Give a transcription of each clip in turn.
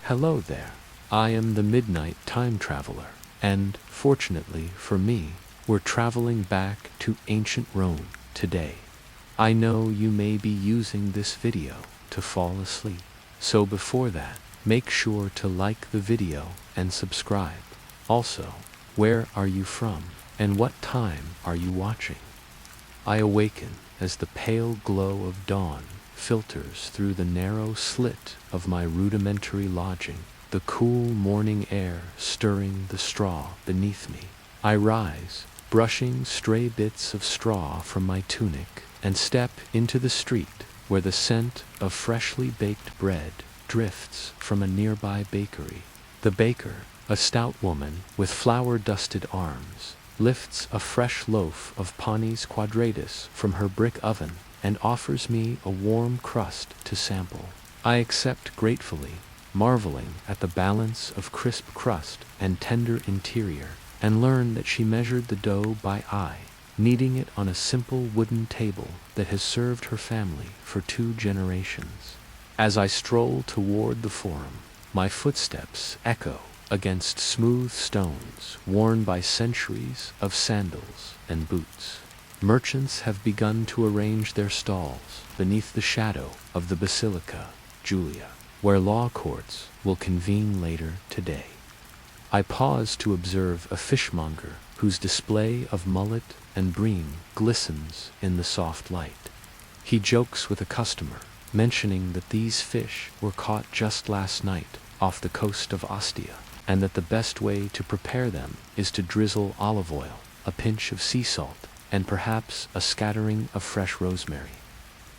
Hello there. I am the Midnight Time Traveler, and, fortunately for me, we're traveling back to ancient Rome today. I know you may be using this video to fall asleep, so before that, make sure to like the video and subscribe. Also, where are you from, and what time are you watching? I awaken as the pale glow of dawn filters through the narrow slit of my rudimentary lodging, the cool morning air stirring the straw beneath me. I rise, brushing stray bits of straw from my tunic, and step into the street where the scent of freshly baked bread drifts from a nearby bakery. The baker, a stout woman with flour-dusted arms, lifts a fresh loaf of panis quadratus from her brick oven and offers me a warm crust to sample. I accept gratefully, marveling at the balance of crisp crust and tender interior, and learn that she measured the dough by eye, kneading it on a simple wooden table that has served her family for 2 generations. As I stroll toward the forum, my footsteps echo against smooth stones worn by centuries of sandals and boots. Merchants have begun to arrange their stalls beneath the shadow of the Basilica Julia, where law courts will convene later today. I pause to observe a fishmonger whose display of mullet and bream glistens in the soft light. He jokes with a customer, mentioning that these fish were caught just last night off the coast of Ostia, and that the best way to prepare them is to drizzle olive oil, a pinch of sea salt, and perhaps a scattering of fresh rosemary.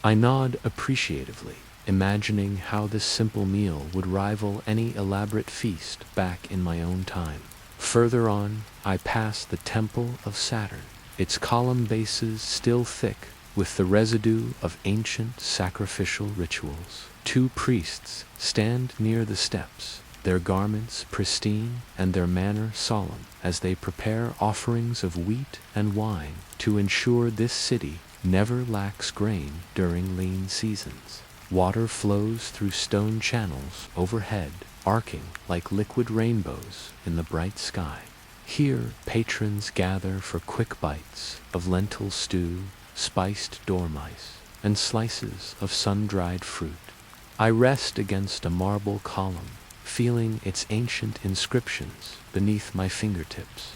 I nod appreciatively, imagining how this simple meal would rival any elaborate feast back in my own time. Further on, I pass the Temple of Saturn, its column bases still thick with the residue of ancient sacrificial rituals. 2 priests stand near the steps, their garments pristine and their manner solemn, as they prepare offerings of wheat and wine to ensure this city never lacks grain during lean seasons. Water flows through stone channels overhead, arcing like liquid rainbows in the bright sky. Here, patrons gather for quick bites of lentil stew, spiced dormice, and slices of sun-dried fruit. I rest against a marble column, feeling its ancient inscriptions beneath my fingertips,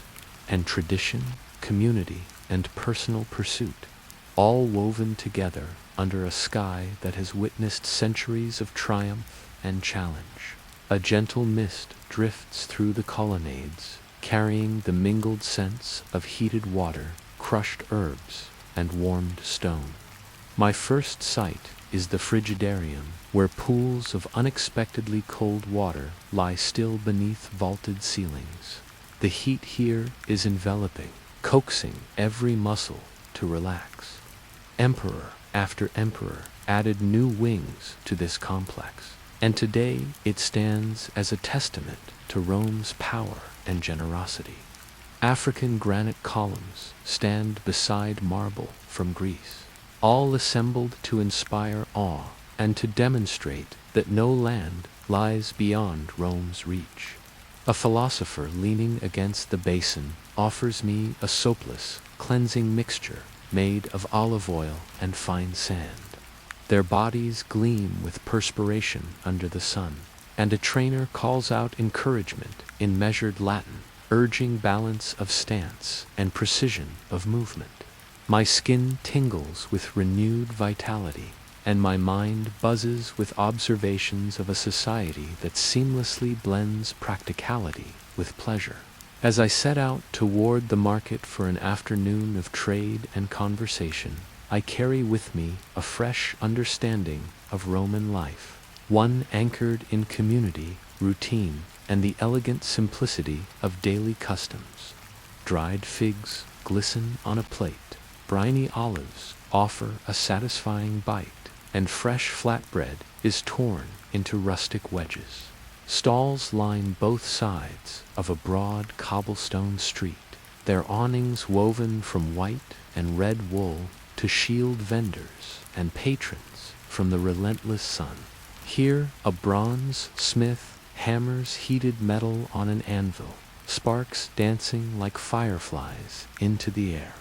and tradition, community, and personal pursuit, all woven together under a sky that has witnessed centuries of triumph and challenge. A gentle mist drifts through the colonnades, carrying the mingled scents of heated water, crushed herbs, and warmed stone. My first sight is the frigidarium, where pools of unexpectedly cold water lie still beneath vaulted ceilings. The heat here is enveloping, coaxing every muscle to relax. Emperor after emperor added new wings to this complex, and today it stands as a testament to Rome's power and generosity. African granite columns stand beside marble from Greece, all assembled to inspire awe and to demonstrate that no land lies beyond Rome's reach. A philosopher leaning against the basin offers me a soapless, cleansing mixture made of olive oil and fine sand. Their bodies gleam with perspiration under the sun, and a trainer calls out encouragement in measured Latin, urging balance of stance and precision of movement. My skin tingles with renewed vitality, and my mind buzzes with observations of a society that seamlessly blends practicality with pleasure. As I set out toward the market for an afternoon of trade and conversation, I carry with me a fresh understanding of Roman life, one anchored in community, routine, and the elegant simplicity of daily customs. Dried figs glisten on a plate, briny olives offer a satisfying bite, and fresh flatbread is torn into rustic wedges. Stalls line both sides of a broad cobblestone street, their awnings woven from white and red wool to shield vendors and patrons from the relentless sun. Here, a bronze smith hammers heated metal on an anvil, sparks dancing like fireflies into the air.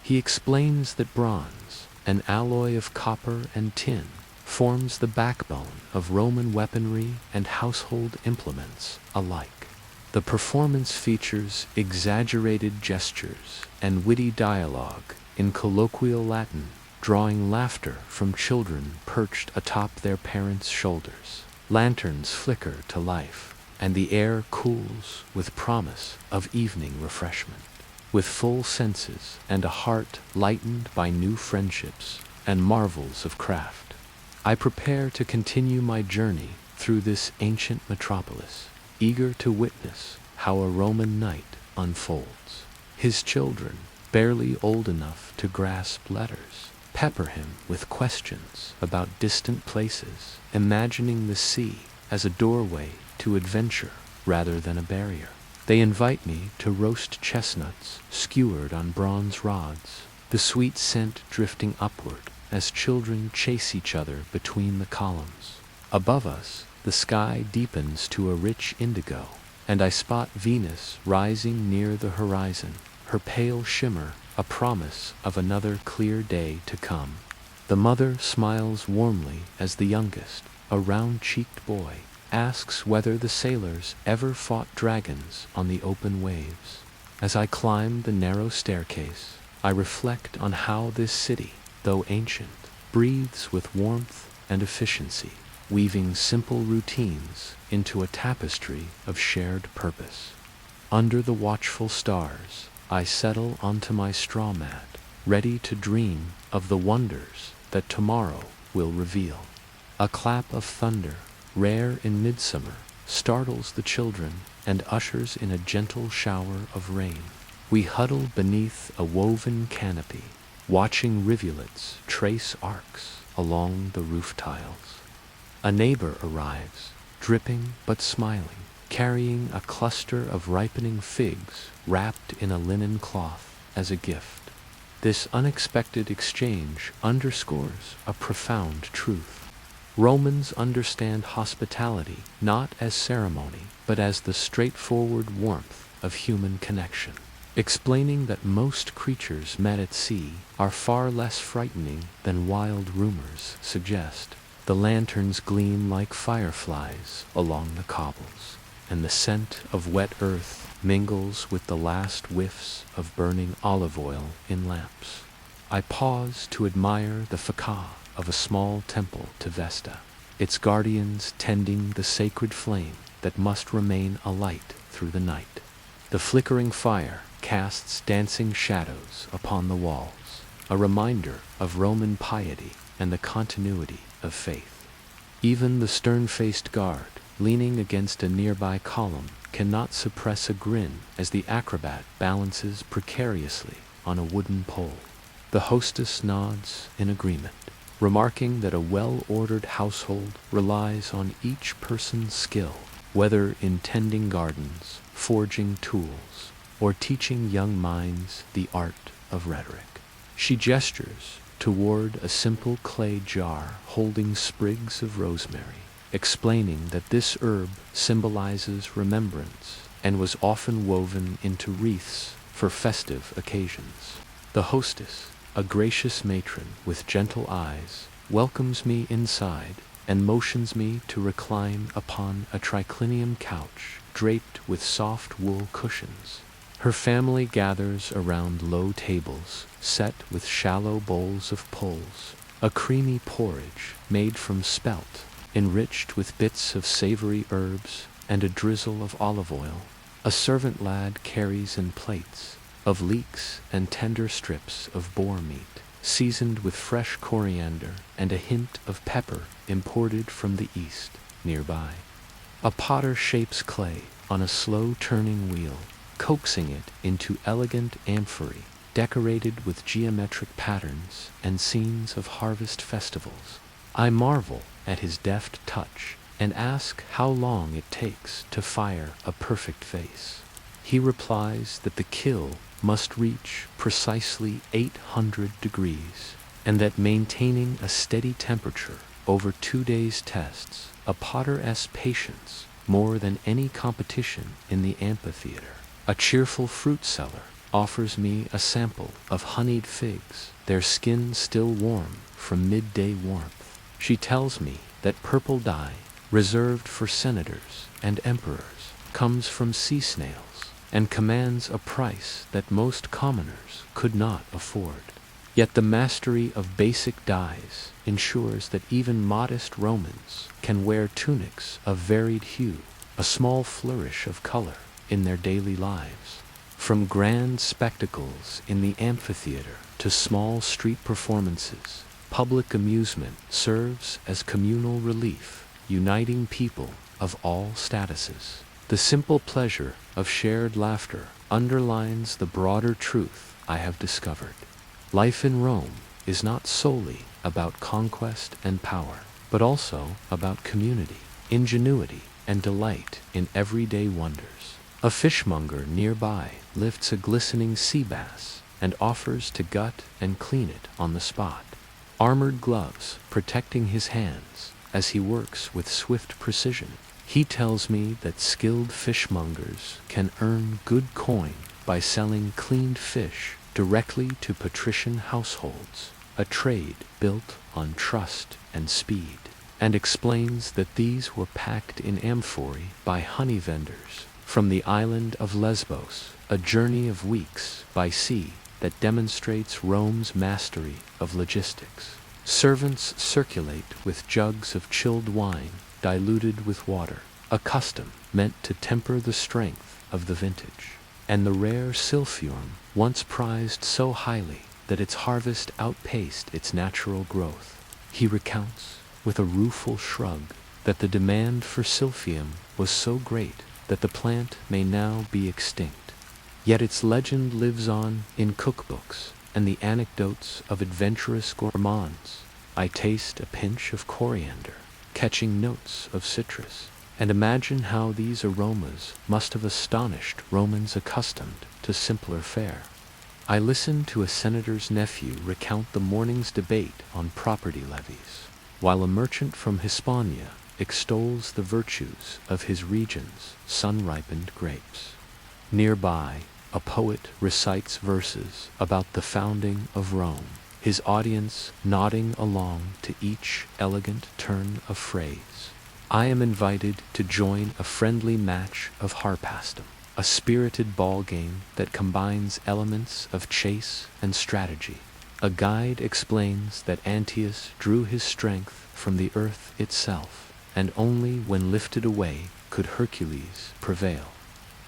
He explains that bronze, an alloy of copper and tin, forms the backbone of Roman weaponry and household implements alike. The performance features exaggerated gestures and witty dialogue in colloquial Latin, drawing laughter from children perched atop their parents' shoulders. Lanterns flicker to life, and the air cools with promise of evening refreshment. With full senses and a heart lightened by new friendships and marvels of craft, I prepare to continue my journey through this ancient metropolis, eager to witness how a Roman knight unfolds. His children, barely old enough to grasp letters, pepper him with questions about distant places, imagining the sea as a doorway to adventure rather than a barrier. They invite me to roast chestnuts skewered on bronze rods, the sweet scent drifting upward as children chase each other between the columns. Above us, the sky deepens to a rich indigo, and I spot Venus rising near the horizon, her pale shimmer a promise of another clear day to come. The mother smiles warmly as the youngest, a round-cheeked boy, asks whether the sailors ever fought dragons on the open waves. As I climb the narrow staircase, I reflect on how this city, though ancient, breathes with warmth and efficiency, weaving simple routines into a tapestry of shared purpose. Under the watchful stars, I settle onto my straw mat, ready to dream of the wonders that tomorrow will reveal. A clap of thunder, rare in midsummer, startles the children and ushers in a gentle shower of rain. We huddle beneath a woven canopy, watching rivulets trace arcs along the roof tiles. A neighbor arrives, dripping but smiling, carrying a cluster of ripening figs wrapped in a linen cloth as a gift. This unexpected exchange underscores a profound truth. Romans understand hospitality not as ceremony, but as the straightforward warmth of human connection, explaining that most creatures met at sea are far less frightening than wild rumors suggest. The lanterns gleam like fireflies along the cobbles, and the scent of wet earth mingles with the last whiffs of burning olive oil in lamps. I pause to admire the facade of a small temple to Vesta, its guardians tending the sacred flame that must remain alight through the night. The flickering fire casts dancing shadows upon the walls, a reminder of Roman piety and the continuity of faith. Even the stern-faced guard, leaning against a nearby column, cannot suppress a grin as the acrobat balances precariously on a wooden pole. The hostess nods in agreement, remarking that a well-ordered household relies on each person's skill, whether in tending gardens, forging tools, or teaching young minds the art of rhetoric. She gestures toward a simple clay jar holding sprigs of rosemary, explaining that this herb symbolizes remembrance and was often woven into wreaths for festive occasions. The hostess, a gracious matron with gentle eyes, welcomes me inside and motions me to recline upon a triclinium couch draped with soft wool cushions. Her family gathers around low tables set with shallow bowls of pulse, a creamy porridge made from spelt, enriched with bits of savory herbs and a drizzle of olive oil. A servant lad carries in plates of leeks and tender strips of boar meat, seasoned with fresh coriander and a hint of pepper imported from the east nearby. A potter shapes clay on a slow-turning wheel, coaxing it into elegant amphorae decorated with geometric patterns and scenes of harvest festivals. I marvel at his deft touch and ask how long it takes to fire a perfect vase. He replies that the kiln must reach precisely 800 degrees, and that maintaining a steady temperature over 2 days tests a potter's patience more than any competition in the amphitheater. A cheerful fruit seller offers me a sample of honeyed figs, their skin still warm from midday warmth. She tells me that purple dye, reserved for senators and emperors, comes from sea snails and commands a price that most commoners could not afford. Yet the mastery of basic dyes ensures that even modest Romans can wear tunics of varied hue, a small flourish of color in their daily lives. From grand spectacles in the amphitheater to small street performances, public amusement serves as communal relief, uniting people of all statuses. The simple pleasure of shared laughter underlines the broader truth I have discovered. Life in Rome is not solely about conquest and power, but also about community, ingenuity, and delight in everyday wonders. A fishmonger nearby lifts a glistening sea bass and offers to gut and clean it on the spot. Armored gloves protecting his hands as he works with swift precision. He tells me that skilled fishmongers can earn good coin by selling cleaned fish directly to patrician households, a trade built on trust and speed, and explains that these were packed in amphorae by honey vendors from the island of Lesbos, a journey of weeks by sea that demonstrates Rome's mastery of logistics. Servants circulate with jugs of chilled wine diluted with water, a custom meant to temper the strength of the vintage. And the rare silphium, once prized so highly that its harvest outpaced its natural growth. He recounts, with a rueful shrug, that the demand for silphium was so great that the plant may now be extinct. Yet its legend lives on in cookbooks and the anecdotes of adventurous gourmands. I taste a pinch of coriander, catching notes of citrus, and imagine how these aromas must have astonished Romans accustomed to simpler fare. I listen to a senator's nephew recount the morning's debate on property levies, while a merchant from Hispania extols the virtues of his region's sun-ripened grapes. Nearby, a poet recites verses about the founding of Rome, his audience nodding along to each elegant turn of phrase. I am invited to join a friendly match of harpastum, a spirited ball game that combines elements of chase and strategy. A guide explains that Antaeus drew his strength from the earth itself, and only when lifted away could Hercules prevail.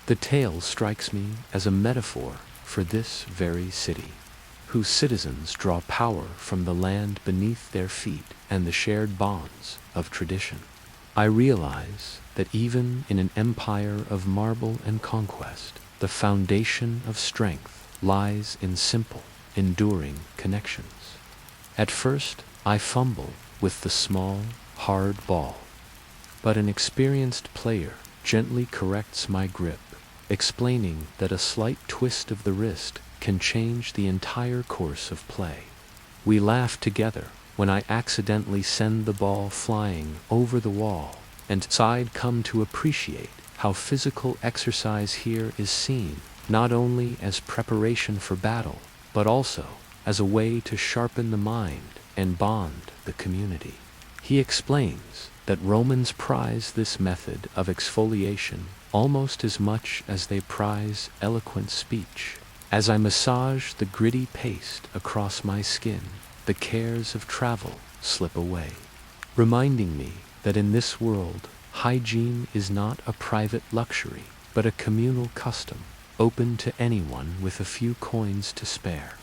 The tale strikes me as a metaphor for this very city, whose citizens draw power from the land beneath their feet and the shared bonds of tradition. I realize that even in an empire of marble and conquest, the foundation of strength lies in simple, enduring connections. At first, I fumble with the small, hard ball, but an experienced player gently corrects my grip, explaining that a slight twist of the wrist can change the entire course of play. We laugh together when I accidentally send the ball flying over the wall, and I'd come to appreciate how physical exercise here is seen not only as preparation for battle, but also as a way to sharpen the mind and bond the community. He explains that Romans prize this method of exfoliation almost as much as they prize eloquent speech. As I massage the gritty paste across my skin, the cares of travel slip away, reminding me that in this world, hygiene is not a private luxury, but a communal custom, open to anyone with a few coins to spare.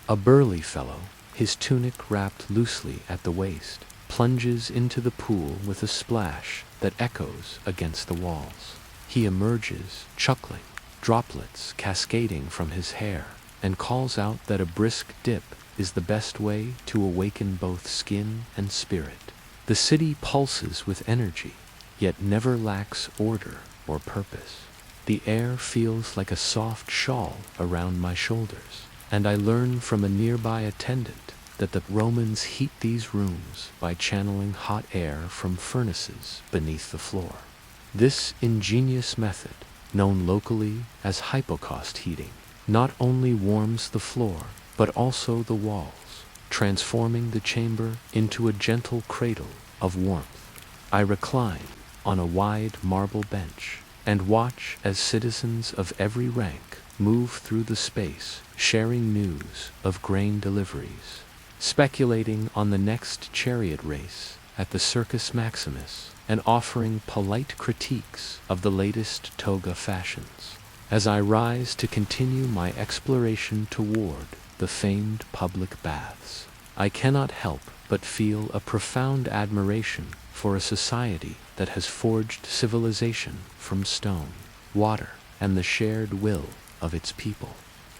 A burly fellow, his tunic wrapped loosely at the waist, plunges into the pool with a splash that echoes against the walls. He emerges, chuckling, droplets cascading from his hair, and calls out that a brisk dip is the best way to awaken both skin and spirit. The city pulses with energy, yet never lacks order or purpose. The air feels like a soft shawl around my shoulders, and I learn from a nearby attendant that the Romans heat these rooms by channeling hot air from furnaces beneath the floor. This ingenious method, known locally as hypocaust heating, not only warms the floor, but also the walls, transforming the chamber into a gentle cradle of warmth. I recline on a wide marble bench and watch as citizens of every rank move through the space, sharing news of grain deliveries, speculating on the next chariot race at the Circus Maximus, and offering polite critiques of the latest toga fashions. As I rise to continue my exploration toward the famed public baths, I cannot help but feel a profound admiration for a society that has forged civilization from stone, water, and the shared will of its people.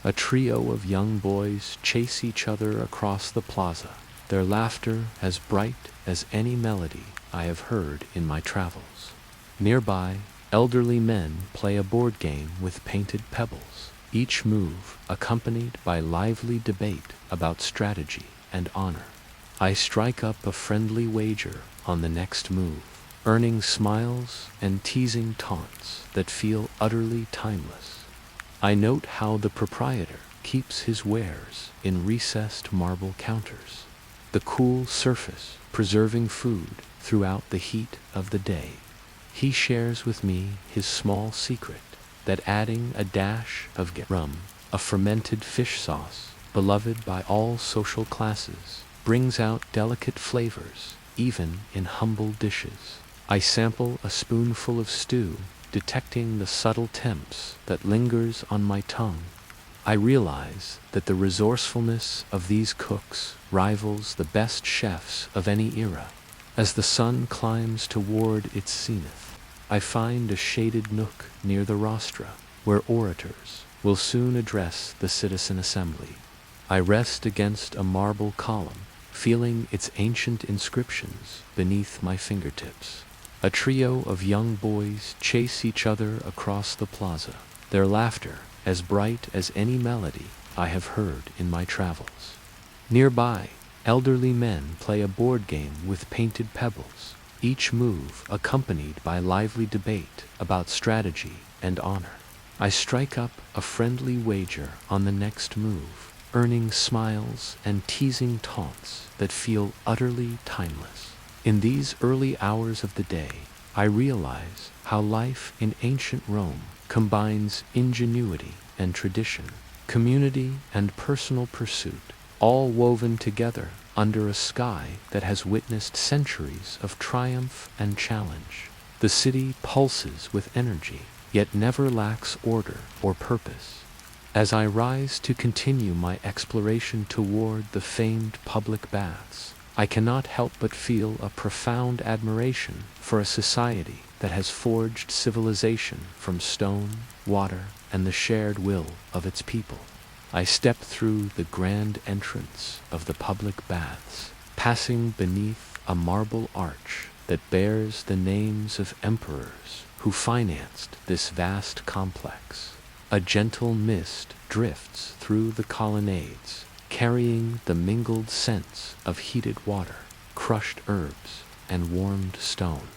A trio of young boys chase each other across the plaza, their laughter as bright as any melody I have heard in my travels. Nearby, elderly men play a board game with painted pebbles, each move accompanied by lively debate about strategy and honor. I strike up a friendly wager on the next move, earning smiles and teasing taunts that feel utterly timeless. I note how the proprietor keeps his wares in recessed marble counters, the cool surface preserving food throughout the heat of the day. He shares with me his small secret that adding a dash of rum, a fermented fish sauce, beloved by all social classes, brings out delicate flavors even in humble dishes. I sample a spoonful of stew, detecting the subtle temps that lingers on my tongue. I realize that the resourcefulness of these cooks rivals the best chefs of any era. As the sun climbs toward its zenith, I find a shaded nook near the rostra, where orators will soon address the citizen assembly. I rest against a marble column, feeling its ancient inscriptions beneath my fingertips. A trio of young boys chase each other across the plaza, their laughter as bright as any melody I have heard in my travels. Nearby, elderly men play a board game with painted pebbles, each move accompanied by lively debate about strategy and honor. I strike up a friendly wager on the next move, earning smiles and teasing taunts that feel utterly timeless. In these early hours of the day, I realize how life in ancient Rome combines ingenuity and tradition, community and personal pursuit, all woven together under a sky that has witnessed centuries of triumph and challenge. The city pulses with energy, yet never lacks order or purpose. As I rise to continue my exploration toward the famed public baths, I cannot help but feel a profound admiration for a society that has forged civilization from stone, water, and the shared will of its people. I step through the grand entrance of the public baths, passing beneath a marble arch that bears the names of emperors who financed this vast complex. A gentle mist drifts through the colonnades, carrying the mingled scents of heated water, crushed herbs, and warmed stone.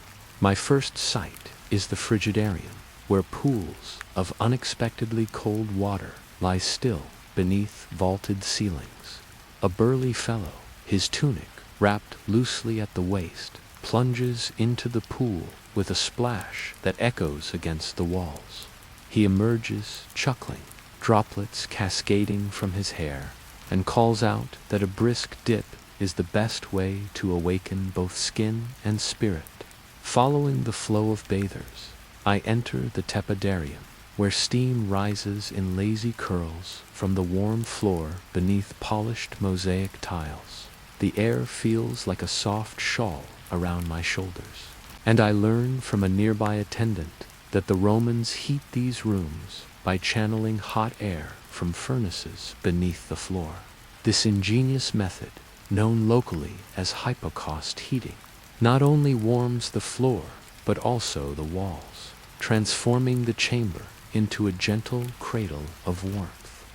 My first sight is the frigidarium, where pools of unexpectedly cold water lie still beneath vaulted ceilings. A burly fellow, his tunic wrapped loosely at the waist, plunges into the pool with a splash that echoes against the walls. He emerges chuckling, droplets cascading from his hair, and calls out that a brisk dip is the best way to awaken both skin and spirit. Following the flow of bathers, I enter the tepidarium, where steam rises in lazy curls from the warm floor beneath polished mosaic tiles. The air feels like a soft shawl around my shoulders, and I learn from a nearby attendant that the Romans heat these rooms by channeling hot air from furnaces beneath the floor. This ingenious method, known locally as hypocaust heating, not only warms the floor but also the walls, transforming the chamber into a gentle cradle of warmth.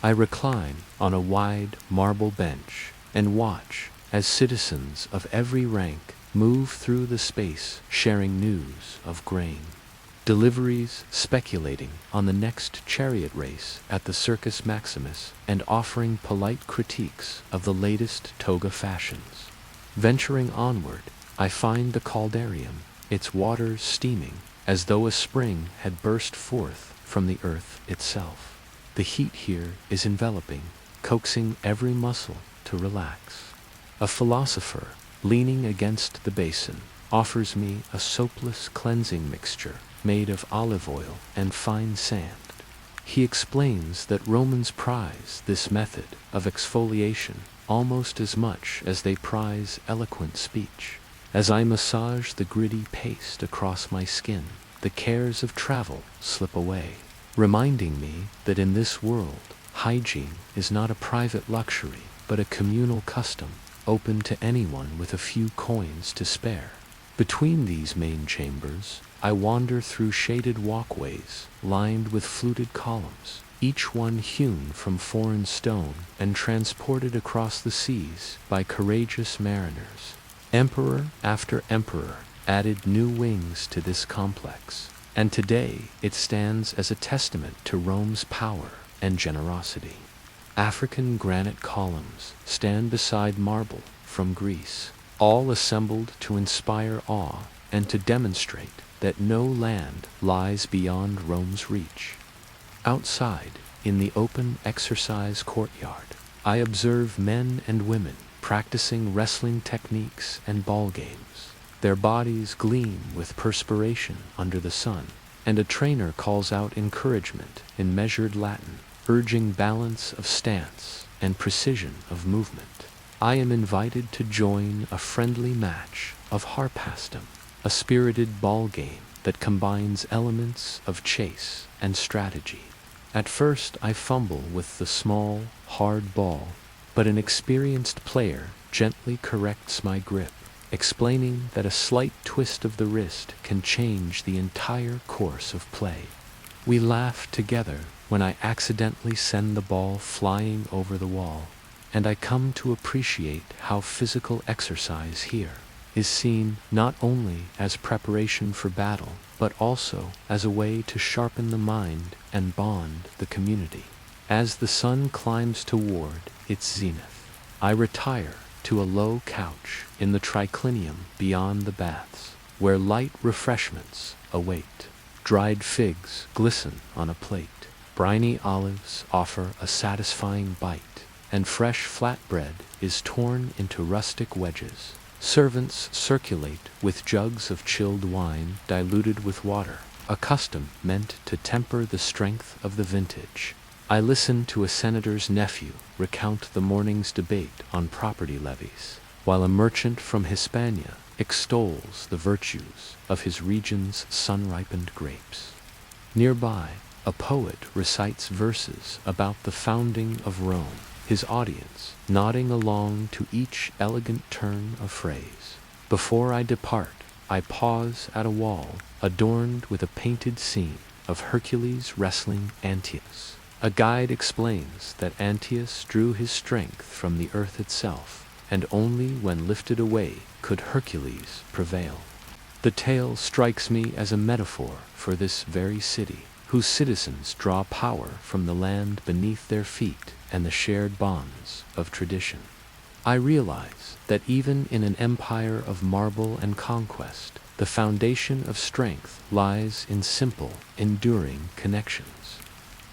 I recline on a wide marble bench and watch as citizens of every rank move through the space sharing news of grain, deliveries speculating on the next chariot race at the Circus Maximus and offering polite critiques of the latest toga fashions. Venturing onward, I find the caldarium, its waters steaming, as though a spring had burst forth from the earth itself. The heat here is enveloping, coaxing every muscle to relax. A philosopher, leaning against the basin, offers me a soapless cleansing mixture made of olive oil and fine sand. He explains that Romans prize this method of exfoliation almost as much as they prize eloquent speech. As I massage the gritty paste across my skin, the cares of travel slip away, reminding me that in this world, hygiene is not a private luxury, but a communal custom, open to anyone with a few coins to spare. Between these main chambers, I wander through shaded walkways lined with fluted columns, each one hewn from foreign stone and transported across the seas by courageous mariners. Emperor after emperor added new wings to this complex, and today it stands as a testament to Rome's power and generosity. African granite columns stand beside marble from Greece, all assembled to inspire awe and to demonstrate that no land lies beyond Rome's reach. Outside, in the open exercise courtyard, I observe men and women practicing wrestling techniques and ball games. Their bodies gleam with perspiration under the sun, and a trainer calls out encouragement in measured Latin, urging balance of stance and precision of movement. I am invited to join a friendly match of harpastum, a spirited ball game that combines elements of chase and strategy. At first I fumble with the small, hard ball, but an experienced player gently corrects my grip, explaining that a slight twist of the wrist can change the entire course of play. We laugh together when I accidentally send the ball flying over the wall, and I come to appreciate how physical exercise here is seen not only as preparation for battle, but also as a way to sharpen the mind and bond the community. As the sun climbs toward its zenith, I retire to a low couch in the triclinium beyond the baths, where light refreshments await. Dried figs glisten on a plate, briny olives offer a satisfying bite, and fresh flatbread is torn into rustic wedges. Servants circulate with jugs of chilled wine diluted with water, a custom meant to temper the strength of the vintage. I listen to a senator's nephew recount the morning's debate on property levies, while a merchant from Hispania extols the virtues of his region's sun-ripened grapes. Nearby, a poet recites verses about the founding of Rome, his audience nodding along to each elegant turn of phrase. Before I depart, I pause at a wall adorned with a painted scene of Hercules wrestling Antaeus. A guide explains that Antaeus drew his strength from the earth itself, and only when lifted away could Hercules prevail. The tale strikes me as a metaphor for this very city, whose citizens draw power from the land beneath their feet and the shared bonds of tradition. I realize that even in an empire of marble and conquest, the foundation of strength lies in simple, enduring connections.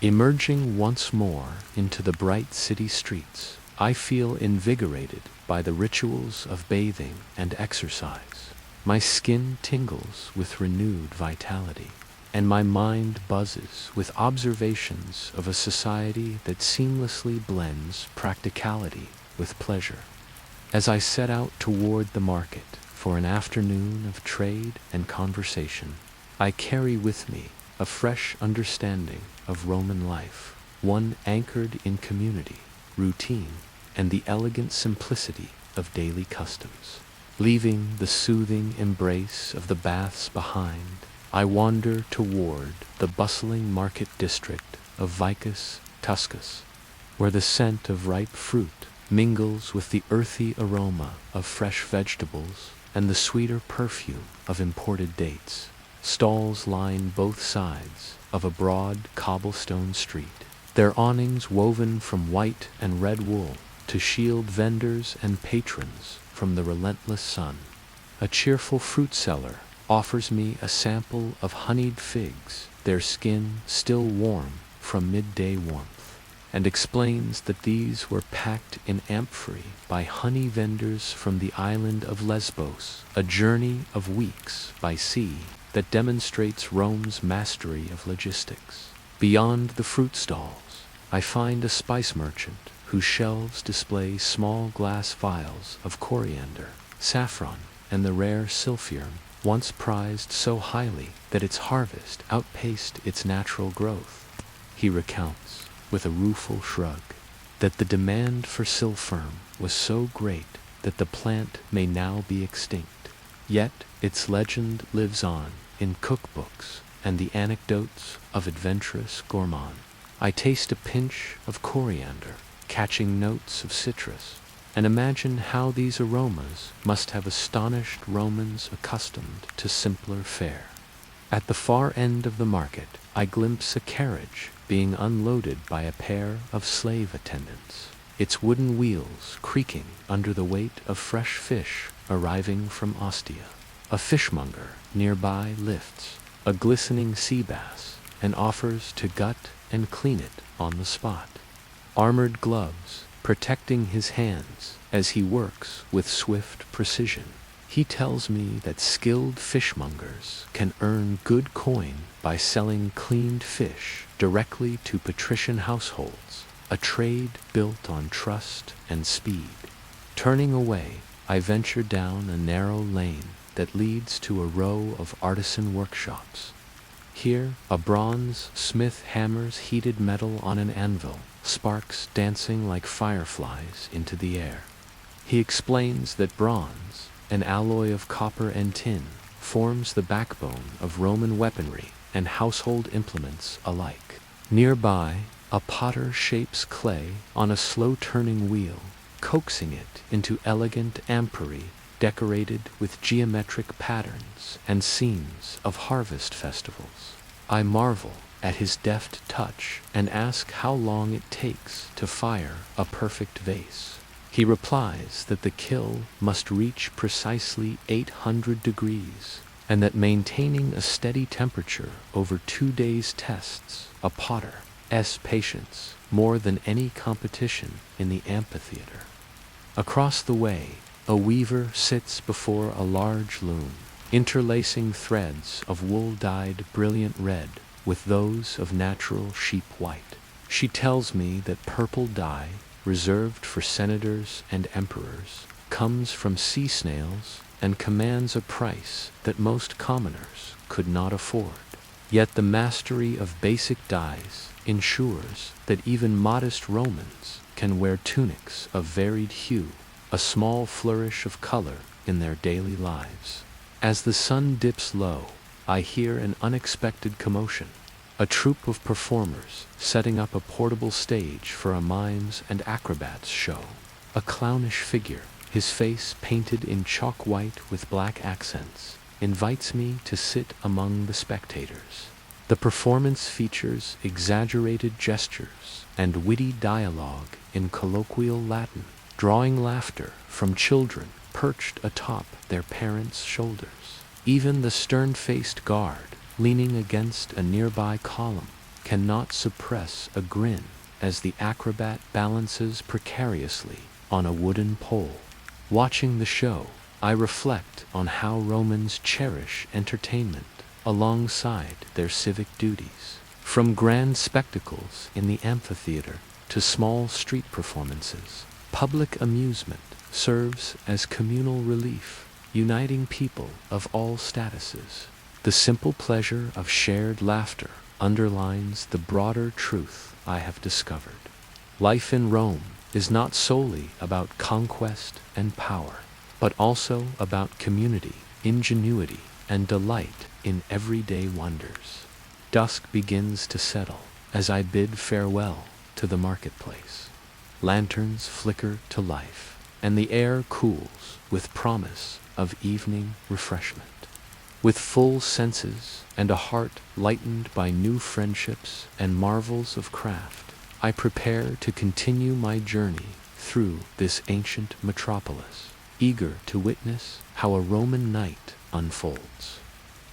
Emerging once more into the bright city streets, I feel invigorated by the rituals of bathing and exercise. My skin tingles with renewed vitality, and my mind buzzes with observations of a society that seamlessly blends practicality with pleasure. As I set out toward the market for an afternoon of trade and conversation, I carry with me a fresh understanding of Roman life, one anchored in community, routine, and the elegant simplicity of daily customs. Leaving the soothing embrace of the baths behind, I wander toward the bustling market district of Vicus Tuscus, where the scent of ripe fruit mingles with the earthy aroma of fresh vegetables and the sweeter perfume of imported dates. Stalls line both sides of a broad cobblestone street, their awnings woven from white and red wool to shield vendors and patrons from the relentless sun. A cheerful fruit seller offers me a sample of honeyed figs, their skin still warm from midday warmth, and explains that these were packed in amphorae by honey vendors from the island of Lesbos, a journey of weeks by sea that demonstrates Rome's mastery of logistics. Beyond the fruit stalls, I find a spice merchant whose shelves display small glass vials of coriander, saffron, and the rare silphium, once prized so highly that its harvest outpaced its natural growth. He recounts, with a rueful shrug, that the demand for silphium was so great that the plant may now be extinct. Yet its legend lives on in cookbooks and the anecdotes of adventurous gourmands. I taste a pinch of coriander, catching notes of citrus, and imagine how these aromas must have astonished Romans accustomed to simpler fare. At the far end of the market, I glimpse a carriage being unloaded by a pair of slave attendants, its wooden wheels creaking under the weight of fresh fish arriving from Ostia. A fishmonger nearby lifts a glistening sea bass and offers to gut and clean it on the spot. Armored gloves protecting his hands as he works with swift precision. He tells me that skilled fishmongers can earn good coin by selling cleaned fish directly to patrician households, a trade built on trust and speed. Turning away, I venture down a narrow lane that leads to a row of artisan workshops. Here, a bronze smith hammers heated metal on an anvil, sparks dancing like fireflies into the air. He explains that bronze, an alloy of copper and tin, forms the backbone of Roman weaponry and household implements alike. Nearby, a potter shapes clay on a slow-turning wheel, coaxing it into elegant amphorae decorated with geometric patterns and scenes of harvest festivals. I marvel at his deft touch and ask how long it takes to fire a perfect vase. He replies that the kiln must reach precisely 800 degrees, and that maintaining a steady temperature over 2 days tests a potter's patience more than any competition in the amphitheater. Across the way, a weaver sits before a large loom, interlacing threads of wool dyed brilliant red with those of natural sheep white. She tells me that purple dye, reserved for senators and emperors, comes from sea snails and commands a price that most commoners could not afford. Yet the mastery of basic dyes ensures that even modest Romans can wear tunics of varied hue, a small flourish of color in their daily lives. As the sun dips low, I hear an unexpected commotion. A troupe of performers setting up a portable stage for a mimes and acrobats show. A clownish figure, his face painted in chalk white with black accents, invites me to sit among the spectators. The performance features exaggerated gestures and witty dialogue in colloquial Latin, drawing laughter from children perched atop their parents' shoulders. Even the stern-faced guard, leaning against a nearby column, cannot suppress a grin as the acrobat balances precariously on a wooden pole. Watching the show, I reflect on how Romans cherish entertainment alongside their civic duties. From grand spectacles in the amphitheater to small street performances, public amusement serves as communal relief, uniting people of all statuses. The simple pleasure of shared laughter underlines the broader truth I have discovered. Life in Rome is not solely about conquest and power, but also about community, ingenuity, and delight in everyday wonders. Dusk begins to settle as I bid farewell to the marketplace. Lanterns flicker to life, and the air cools with promise of evening refreshment. With full senses and a heart lightened by new friendships and marvels of craft, I prepare to continue my journey through this ancient metropolis, eager to witness how a Roman night unfolds.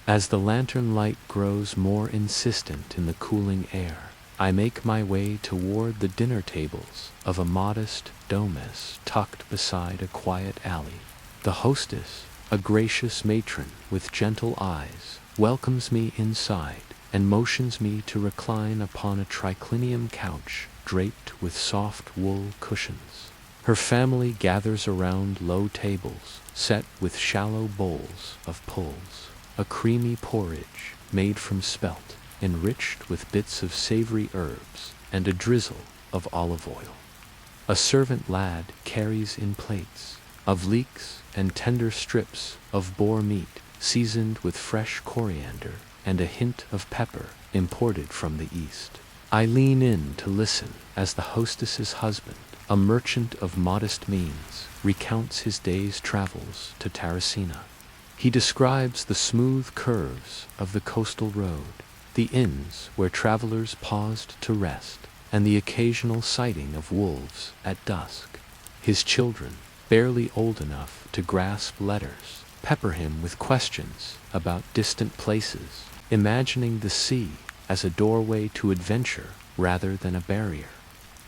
As the lantern light grows more insistent in the cooling air, I make my way toward the dinner tables of a modest domus tucked beside a quiet alley. The hostess, a gracious matron with gentle eyes, welcomes me inside and motions me to recline upon a triclinium couch draped with soft wool cushions. Her family gathers around low tables set with shallow bowls of pulse, a creamy porridge made from spelt, enriched with bits of savory herbs and a drizzle of olive oil. A servant lad carries in plates of leeks and tender strips of boar meat seasoned with fresh coriander and a hint of pepper imported from the east. I lean in to listen as the hostess's husband, a merchant of modest means, recounts his day's travels to Terracina. He describes the smooth curves of the coastal road, the inns where travelers paused to rest, and the occasional sighting of wolves at dusk. His children, barely old enough to grasp letters, pepper him with questions about distant places, imagining the sea as a doorway to adventure rather than a barrier.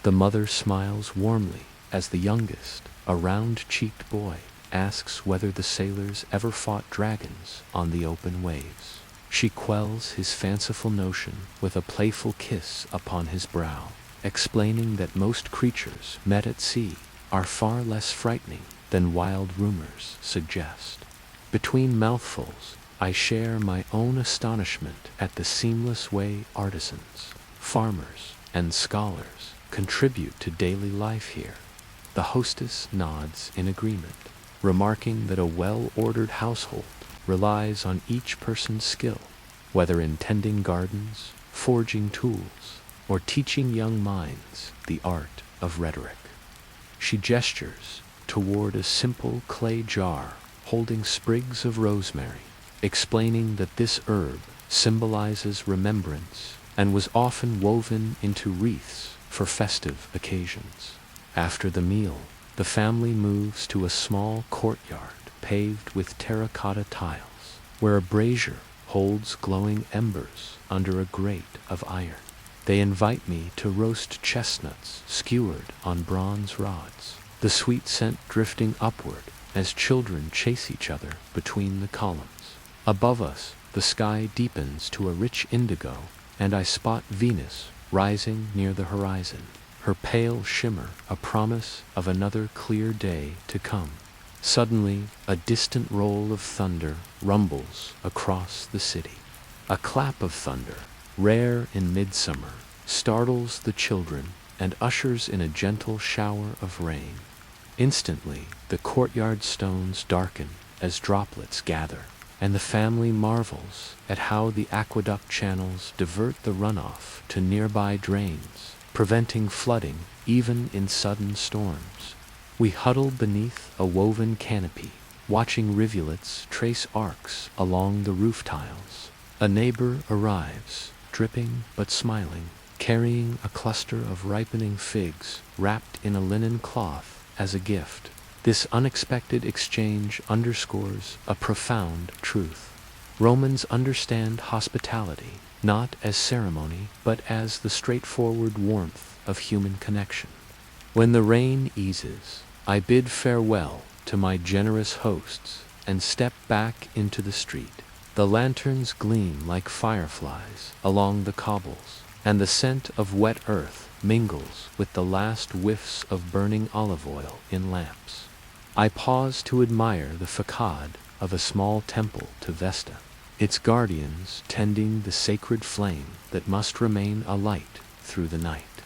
The mother smiles warmly as the youngest, a round-cheeked boy, asks whether the sailors ever fought dragons on the open waves. She quells his fanciful notion with a playful kiss upon his brow, explaining that most creatures met at sea are far less frightening than wild rumors suggest. Between mouthfuls, I share my own astonishment at the seamless way artisans, farmers, and scholars contribute to daily life here. The hostess nods in agreement, remarking that a well-ordered household relies on each person's skill, whether in tending gardens, forging tools, or teaching young minds the art of rhetoric. She gestures toward a simple clay jar holding sprigs of rosemary, explaining that this herb symbolizes remembrance and was often woven into wreaths for festive occasions. After the meal, the family moves to a small courtyard paved with terracotta tiles, where a brazier holds glowing embers under a grate of iron. They invite me to roast chestnuts skewered on bronze rods, the sweet scent drifting upward as children chase each other between the columns. Above us, the sky deepens to a rich indigo, and I spot Venus rising near the horizon, her pale shimmer a promise of another clear day to come. Suddenly, a distant roll of thunder rumbles across the city. A clap of thunder, rare in midsummer, startles the children and ushers in a gentle shower of rain. Instantly, the courtyard stones darken as droplets gather, and the family marvels at how the aqueduct channels divert the runoff to nearby drains, preventing flooding even in sudden storms. We huddle beneath a woven canopy, watching rivulets trace arcs along the roof tiles. A neighbor arrives, dripping but smiling, carrying a cluster of ripening figs wrapped in a linen cloth as a gift. This unexpected exchange underscores a profound truth. Romans understand hospitality not as ceremony but as the straightforward warmth of human connection. When the rain eases, I bid farewell to my generous hosts and step back into the street. The lanterns gleam like fireflies along the cobbles, and the scent of wet earth mingles with the last whiffs of burning olive oil in lamps. I pause to admire the facade of a small temple to Vesta, its guardians tending the sacred flame that must remain alight through the night.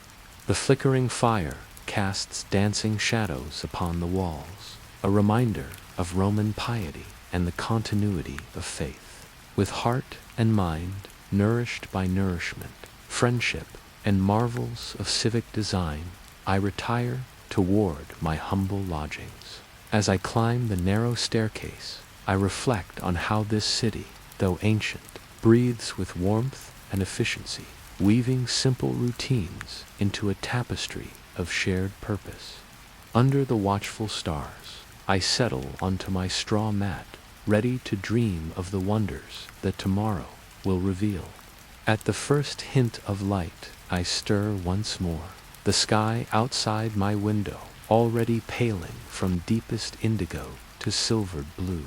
The flickering fire casts dancing shadows upon the walls, a reminder of Roman piety and the continuity of faith. With heart and mind nourished by nourishment, friendship, and marvels of civic design, I retire toward my humble lodgings. As I climb the narrow staircase, I reflect on how this city, though ancient, breathes with warmth and efficiency, weaving simple routines into a tapestry of shared purpose. Under the watchful stars, I settle onto my straw mat, ready to dream of the wonders that tomorrow will reveal. At the first hint of light, I stir once more, the sky outside my window already paling from deepest indigo to silvered blue.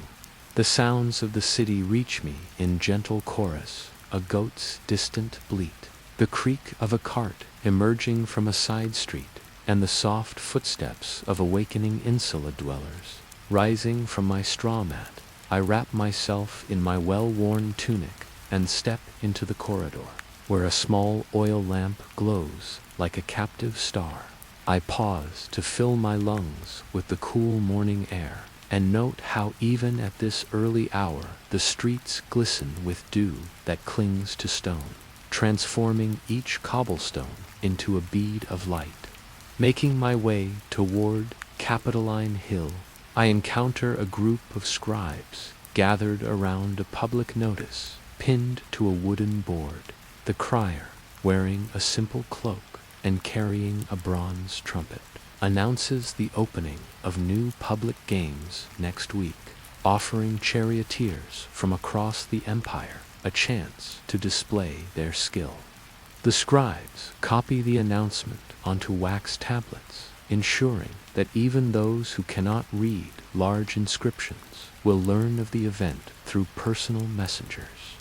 The sounds of the city reach me in gentle chorus, a goat's distant bleat, the creak of a cart emerging from a side street, and the soft footsteps of awakening insula dwellers. Rising from my straw mat, I wrap myself in my well-worn tunic and step into the corridor, where a small oil lamp glows like a captive star. I pause to fill my lungs with the cool morning air, and note how even at this early hour the streets glisten with dew that clings to stone, transforming each cobblestone into a bead of light. Making my way toward Capitoline Hill, I encounter a group of scribes gathered around a public notice pinned to a wooden board. The crier, wearing a simple cloak and carrying a bronze trumpet, announces the opening of new public games next week, offering charioteers from across the empire a chance to display their skill. The scribes copy the announcement onto wax tablets, ensuring that even those who cannot read large inscriptions will learn of the event through personal messengers.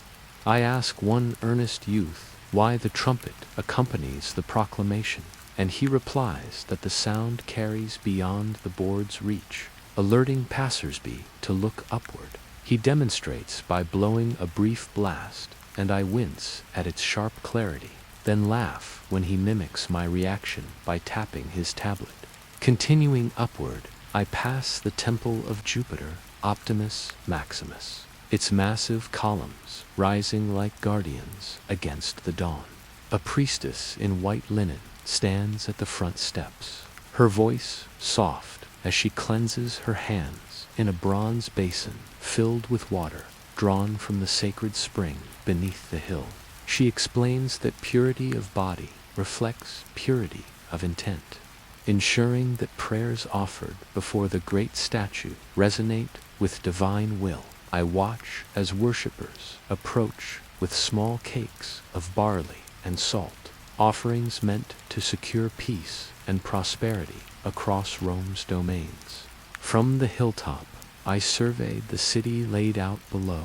I ask one earnest youth why the trumpet accompanies the proclamation, and he replies that the sound carries beyond the board's reach, alerting passersby to look upward. He demonstrates by blowing a brief blast, and I wince at its sharp clarity, then laugh when he mimics my reaction by tapping his tablet. Continuing upward, I pass the temple of Jupiter, Optimus Maximus, its massive columns rising like guardians against the dawn. A priestess in white linen stands at the front steps, her voice soft as she cleanses her hands in a bronze basin filled with water drawn from the sacred spring beneath the hill. She explains that purity of body reflects purity of intent, ensuring that prayers offered before the great statue resonate with divine will. I watch as worshippers approach with small cakes of barley and salt, offerings meant to secure peace and prosperity across Rome's domains. From the hilltop, I surveyed the city laid out below,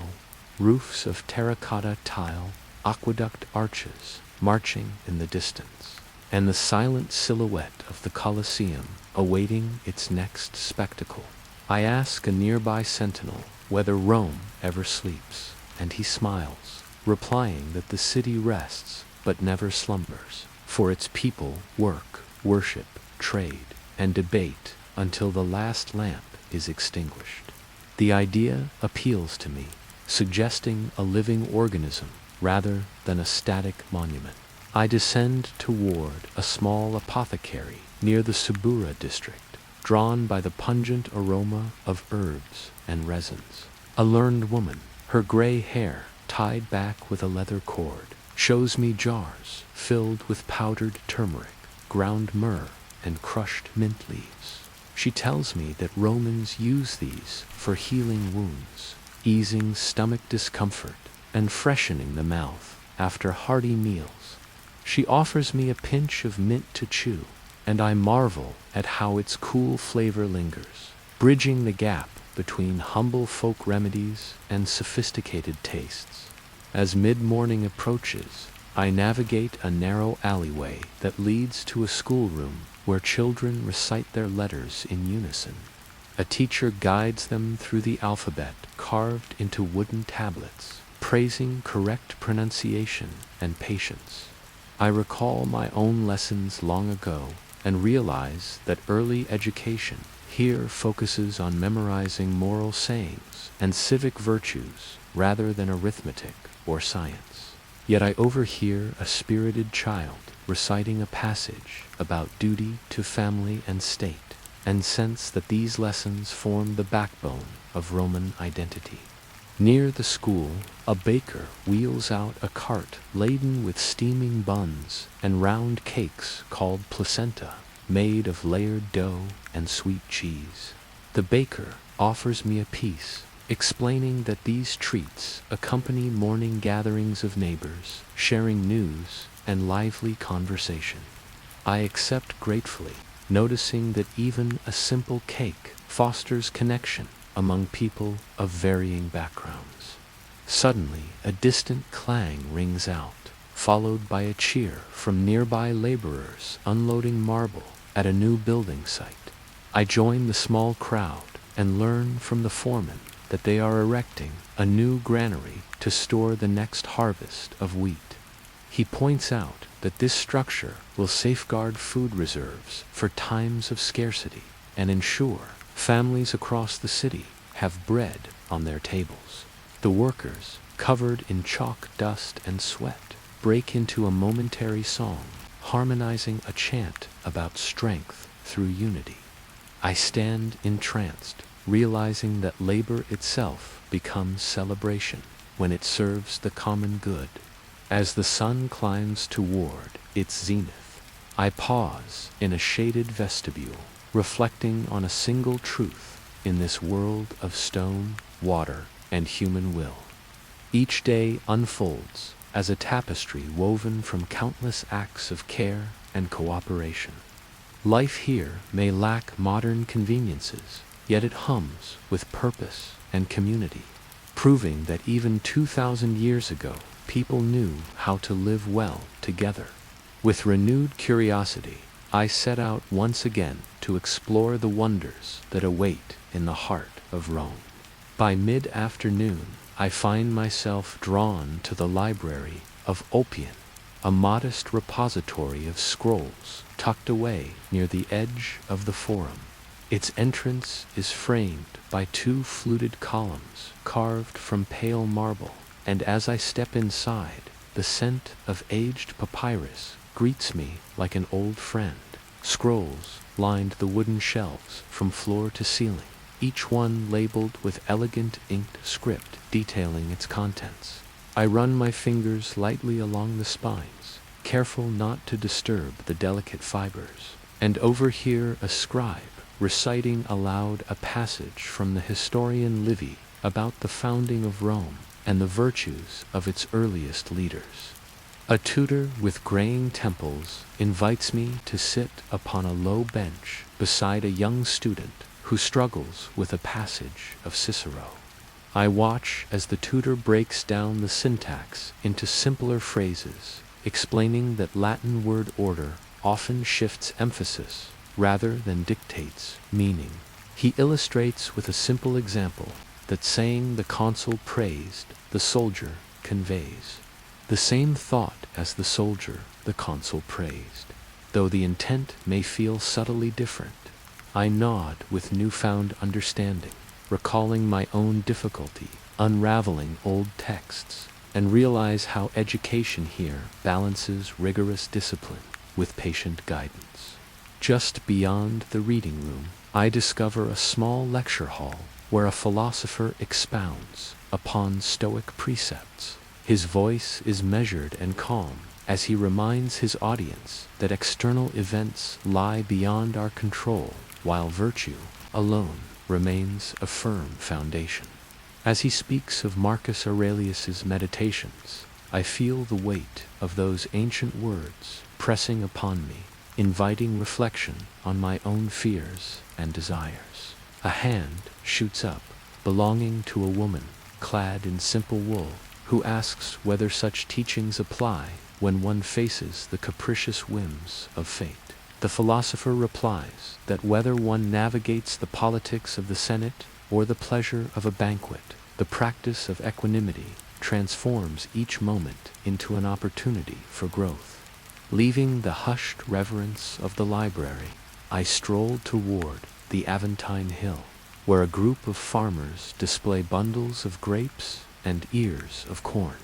roofs of terracotta tile, aqueduct arches marching in the distance, and the silent silhouette of the Colosseum awaiting its next spectacle. I ask a nearby sentinel whether Rome ever sleeps, and he smiles, replying that the city rests but never slumbers, for its people work, worship, trade, and debate until the last lamp is extinguished. The idea appeals to me, suggesting a living organism rather than a static monument. I descend toward a small apothecary near the Subura district, drawn by the pungent aroma of herbs and resins. A learned woman, her gray hair tied back with a leather cord, shows me jars filled with powdered turmeric, ground myrrh, and crushed mint leaves. She tells me that Romans use these for healing wounds, easing stomach discomfort, and freshening the mouth after hearty meals. She offers me a pinch of mint to chew, and I marvel at how its cool flavor lingers, bridging the gap between humble folk remedies and sophisticated tastes. As mid-morning approaches, I navigate a narrow alleyway that leads to a schoolroom where children recite their letters in unison. A teacher guides them through the alphabet carved into wooden tablets, praising correct pronunciation and patience. I recall my own lessons long ago and realize that early education here focuses on memorizing moral sayings and civic virtues rather than arithmetic or science. Yet I overhear a spirited child reciting a passage about duty to family and state, and sense that these lessons form the backbone of Roman identity. Near the school, a baker wheels out a cart laden with steaming buns and round cakes called placenta, made of layered dough and sweet cheese. The baker offers me a piece, explaining that these treats accompany morning gatherings of neighbors, sharing news and lively conversation. I accept gratefully, noticing that even a simple cake fosters connection among people of varying backgrounds. Suddenly, a distant clang rings out, followed by a cheer from nearby laborers unloading marble at a new building site. I join the small crowd and learn from the foreman that they are erecting a new granary to store the next harvest of wheat. He points out that this structure will safeguard food reserves for times of scarcity and ensure families across the city have bread on their tables. The workers, covered in chalk dust and sweat, break into a momentary song, harmonizing a chant about strength through unity. I stand entranced, realizing that labor itself becomes celebration when it serves the common good. As the sun climbs toward its zenith, I pause in a shaded vestibule, reflecting on a single truth in this world of stone, water, and human will. Each day unfolds as a tapestry woven from countless acts of care and cooperation. Life here may lack modern conveniences, yet it hums with purpose and community, proving that even 2,000 years ago, people knew how to live well together. With renewed curiosity, I set out once again to explore the wonders that await in the heart of Rome. By mid-afternoon, I find myself drawn to the library of Ulpian, a modest repository of scrolls tucked away near the edge of the forum. Its entrance is framed by two fluted columns carved from pale marble, and as I step inside, the scent of aged papyrus greets me like an old friend. Scrolls lined the wooden shelves from floor to ceiling, each one labeled with elegant inked script detailing its contents. I run my fingers lightly along the spines, careful not to disturb the delicate fibers, and overhear a scribe reciting aloud a passage from the historian Livy about the founding of Rome and the virtues of its earliest leaders. A tutor with graying temples invites me to sit upon a low bench beside a young student who struggles with a passage of Cicero. I watch as the tutor breaks down the syntax into simpler phrases, explaining that Latin word order often shifts emphasis rather than dictates meaning. He illustrates with a simple example that saying the consul praised, the soldier conveys the same thought as the soldier the consul praised. Though the intent may feel subtly different, I nod with newfound understanding, recalling my own difficulty unraveling old texts, and realize how education here balances rigorous discipline with patient guidance. Just beyond the reading room, I discover a small lecture hall where a philosopher expounds upon Stoic precepts. His voice is measured and calm as he reminds his audience that external events lie beyond our control, while virtue alone remains a firm foundation. As he speaks of Marcus Aurelius's meditations, I feel the weight of those ancient words pressing upon me, inviting reflection on my own fears and desires. A hand shoots up, belonging to a woman clad in simple wool, who asks whether such teachings apply when one faces the capricious whims of fate. The philosopher replies that whether one navigates the politics of the Senate or the pleasure of a banquet, the practice of equanimity transforms each moment into an opportunity for growth. Leaving the hushed reverence of the library, I stroll toward the Aventine Hill, where a group of farmers display bundles of grapes and ears of corn.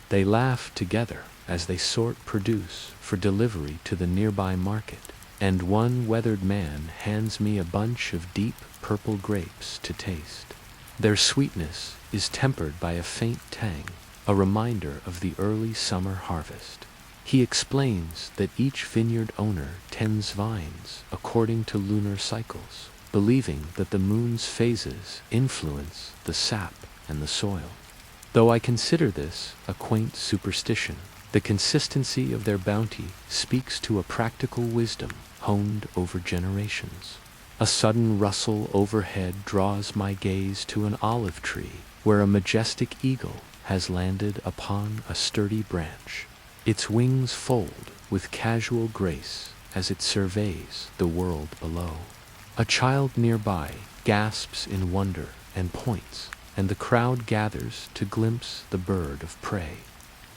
They laugh together as they sort produce for delivery to the nearby market, and one weathered man hands me a bunch of deep purple grapes to taste. Their sweetness is tempered by a faint tang, a reminder of the early summer harvest. He explains that each vineyard owner tends vines according to lunar cycles, believing that the moon's phases influence the sap and the soil. Though I consider this a quaint superstition, the consistency of their bounty speaks to a practical wisdom honed over generations. A sudden rustle overhead draws my gaze to an olive tree where a majestic eagle has landed upon a sturdy branch. Its wings fold with casual grace as it surveys the world below. A child nearby gasps in wonder and points, and the crowd gathers to glimpse the bird of prey.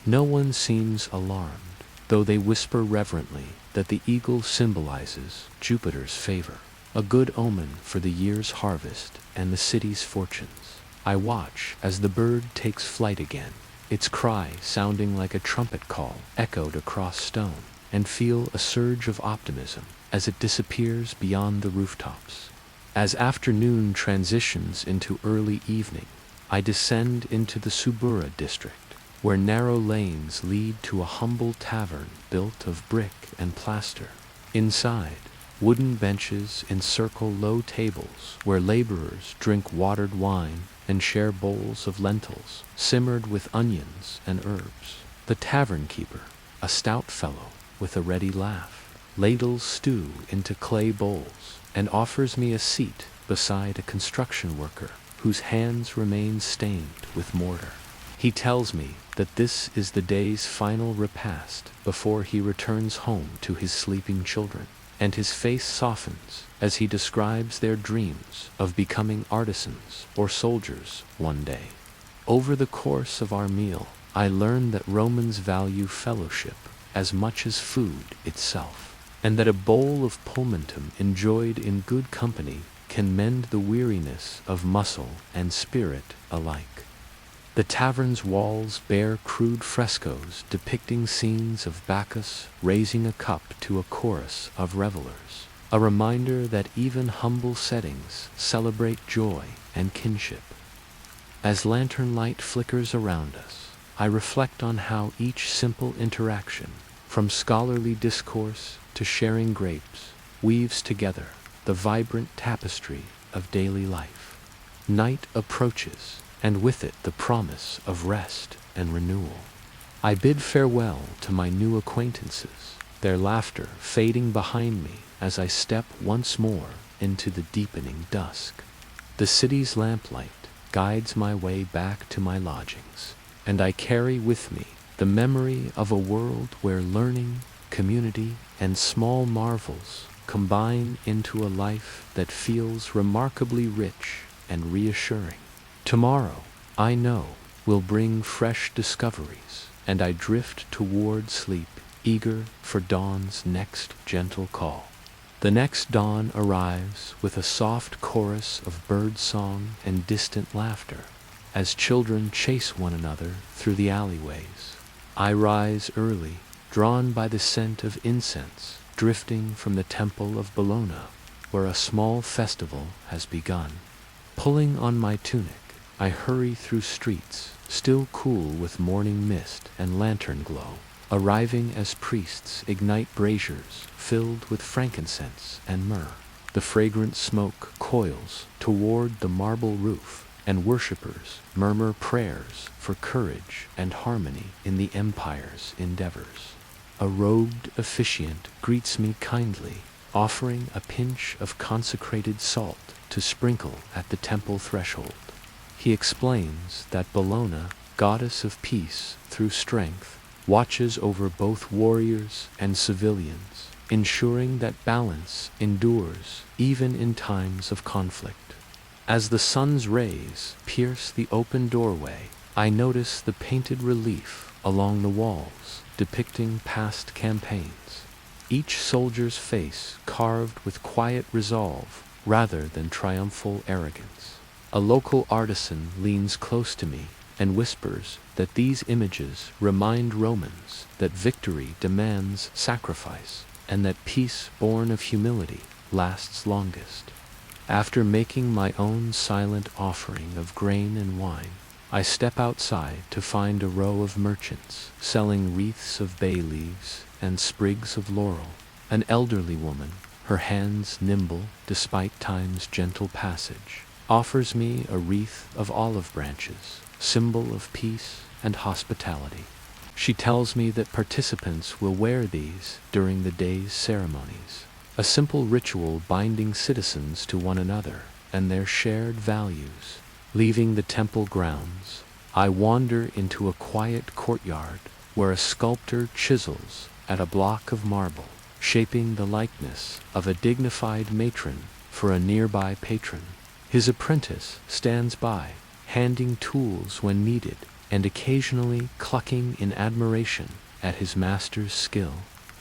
No one seems alarmed, though they whisper reverently that the eagle symbolizes Jupiter's favor, a good omen for the year's harvest and the city's fortunes. I watch as the bird takes flight again, its cry sounding like a trumpet call echoed across stone, and feel a surge of optimism as it disappears beyond the rooftops. As afternoon transitions into early evening, I descend into the Subura district, where narrow lanes lead to a humble tavern built of brick and plaster. Inside, wooden benches encircle low tables where laborers drink watered wine and share bowls of lentils simmered with onions and herbs. The tavern keeper, a stout fellow with a ready laugh, ladles stew into clay bowls and offers me a seat beside a construction worker whose hands remain stained with mortar. He tells me that this is the day's final repast before he returns home to his sleeping children, and his face softens as he describes their dreams of becoming artisans or soldiers one day. Over the course of our meal, I learn that Romans value fellowship as much as food itself, and that a bowl of pulmentum enjoyed in good company can mend the weariness of muscle and spirit alike. The tavern's walls bear crude frescoes depicting scenes of Bacchus raising a cup to a chorus of revelers, a reminder that even humble settings celebrate joy and kinship. As lantern light flickers around us, I reflect on how each simple interaction, from scholarly discourse to sharing grapes, weaves together the vibrant tapestry of daily life. Night approaches, and with it the promise of rest and renewal. I bid farewell to my new acquaintances, their laughter fading behind me as I step once more into the deepening dusk. The city's lamplight guides my way back to my lodgings, and I carry with me the memory of a world where learning, community, and small marvels combine into a life that feels remarkably rich and reassuring. Tomorrow, I know, will bring fresh discoveries, and I drift toward sleep, eager for dawn's next gentle call. The next dawn arrives with a soft chorus of bird song and distant laughter, as children chase one another through the alleyways. I rise early, drawn by the scent of incense drifting from the temple of Bologna, where a small festival has begun. Pulling on my tunic, I hurry through streets, still cool with morning mist and lantern glow, arriving as priests ignite braziers filled with frankincense and myrrh. The fragrant smoke coils toward the marble roof, and worshippers murmur prayers for courage and harmony in the empire's endeavors. A robed officiant greets me kindly, offering a pinch of consecrated salt to sprinkle at the temple threshold. He explains that Bologna, goddess of peace through strength, watches over both warriors and civilians, ensuring that balance endures even in times of conflict. As the sun's rays pierce the open doorway, I notice the painted relief along the walls depicting past campaigns, each soldier's face carved with quiet resolve rather than triumphal arrogance. A local artisan leans close to me and whispers that these images remind Romans that victory demands sacrifice and that peace born of humility lasts longest. After making my own silent offering of grain and wine, I step outside to find a row of merchants selling wreaths of bay leaves and sprigs of laurel. An elderly woman, her hands nimble despite time's gentle passage, offers me a wreath of olive branches, symbol of peace and hospitality. She tells me that participants will wear these during the day's ceremonies, a simple ritual binding citizens to one another and their shared values. Leaving the temple grounds, I wander into a quiet courtyard where a sculptor chisels at a block of marble, shaping the likeness of a dignified matron for a nearby patron. His apprentice stands by, handing tools when needed and occasionally clucking in admiration at his master's skill.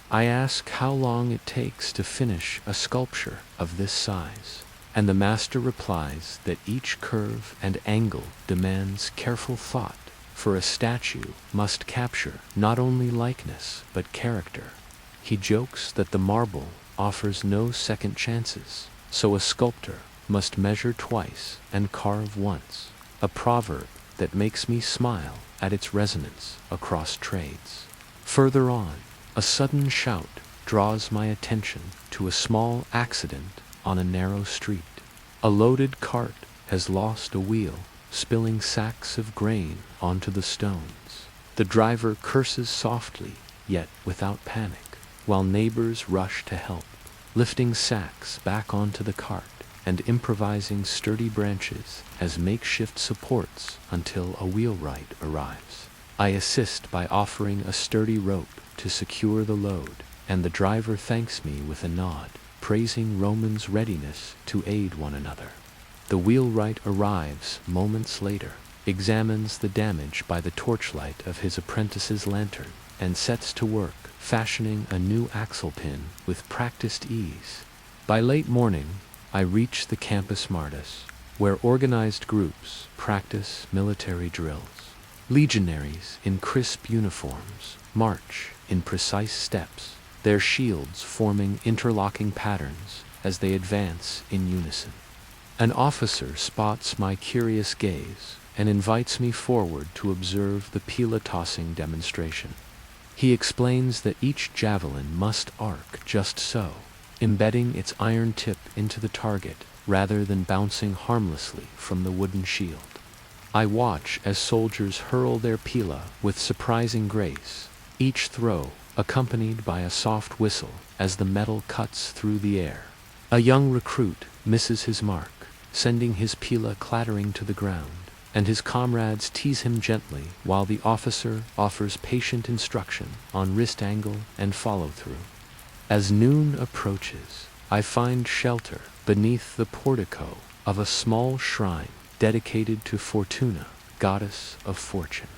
I ask how long it takes to finish a sculpture of this size, and the master replies that each curve and angle demands careful thought, for a statue must capture not only likeness but character. He jokes that the marble offers no second chances, so a sculptor must measure twice and carve once, a proverb that makes me smile at its resonance across trades. Further on, a sudden shout draws my attention to a small accident on a narrow street. A loaded cart has lost a wheel, spilling sacks of grain onto the stones. The driver curses softly, yet without panic, while neighbors rush to help, lifting sacks back onto the cart and improvising sturdy branches as makeshift supports until a wheelwright arrives. I assist by offering a sturdy rope to secure the load, and the driver thanks me with a nod, praising Romans' readiness to aid one another. The wheelwright arrives moments later, examines the damage by the torchlight of his apprentice's lantern, and sets to work, fashioning a new axle pin with practiced ease. By late morning, I reach the Campus Martis, where organized groups practice military drills. Legionaries in crisp uniforms march in precise steps, their shields forming interlocking patterns as they advance in unison. An officer spots my curious gaze and invites me forward to observe the pila tossing demonstration. He explains that each javelin must arc just so, embedding its iron tip into the target rather than bouncing harmlessly from the wooden shield. I watch as soldiers hurl their pila with surprising grace, each throw accompanied by a soft whistle as the metal cuts through the air. A young recruit misses his mark, sending his pila clattering to the ground, and his comrades tease him gently while the officer offers patient instruction on wrist angle and follow-through. As noon approaches, I find shelter beneath the portico of a small shrine dedicated to Fortuna, goddess of fortune.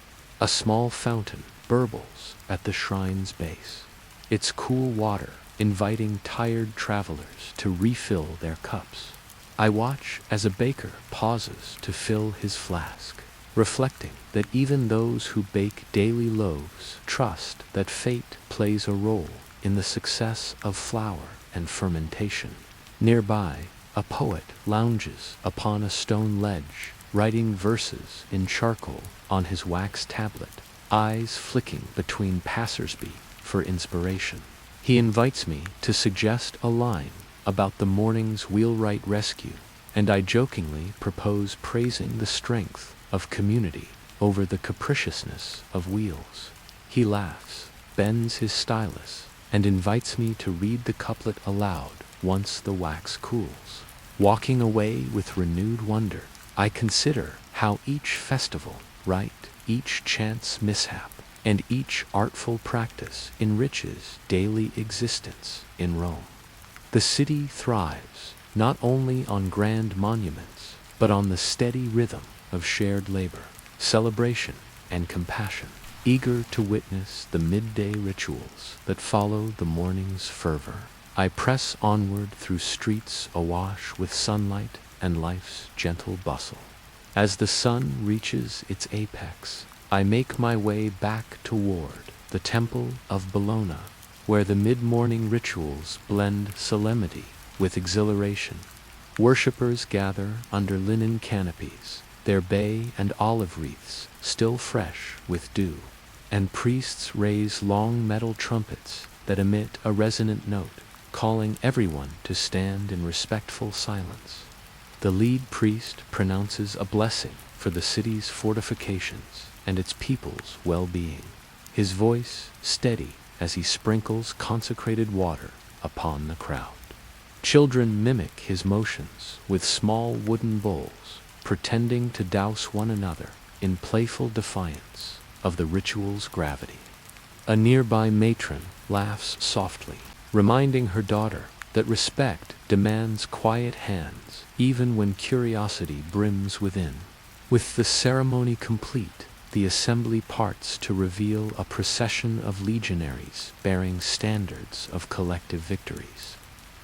A small fountain burbles at the shrine's base, its cool water inviting tired travelers to refill their cups. I watch as a baker pauses to fill his flask, reflecting that even those who bake daily loaves trust that fate plays a role in the success of flour and fermentation. Nearby, a poet lounges upon a stone ledge, writing verses in charcoal on his wax tablet, eyes flicking between passersby for inspiration. He invites me to suggest a line about the morning's wheelwright rescue, and I jokingly propose praising the strength of community over the capriciousness of wheels. He laughs, bends his stylus, and invites me to read the couplet aloud once the wax cools. Walking away with renewed wonder, I consider how each festival, rite, each chance mishap, and each artful practice enriches daily existence in Rome. The city thrives not only on grand monuments, but on the steady rhythm of shared labor, celebration, and compassion, eager to witness the midday rituals that follow the morning's fervor. I press onward through streets awash with sunlight and life's gentle bustle. As the sun reaches its apex, I make my way back toward the Temple of Bologna, where the mid-morning rituals blend solemnity with exhilaration. Worshippers gather under linen canopies, their bay and olive wreaths still fresh with dew, and priests raise long metal trumpets that emit a resonant note, calling everyone to stand in respectful silence. The lead priest pronounces a blessing for the city's fortifications and its people's well-being, his voice steady as he sprinkles consecrated water upon the crowd. Children mimic his motions with small wooden bowls, pretending to douse one another in playful defiance of the ritual's gravity. A nearby matron laughs softly, reminding her daughter that respect demands quiet hands even when curiosity brims within. With the ceremony complete, the assembly parts to reveal a procession of legionaries bearing standards of collective victories.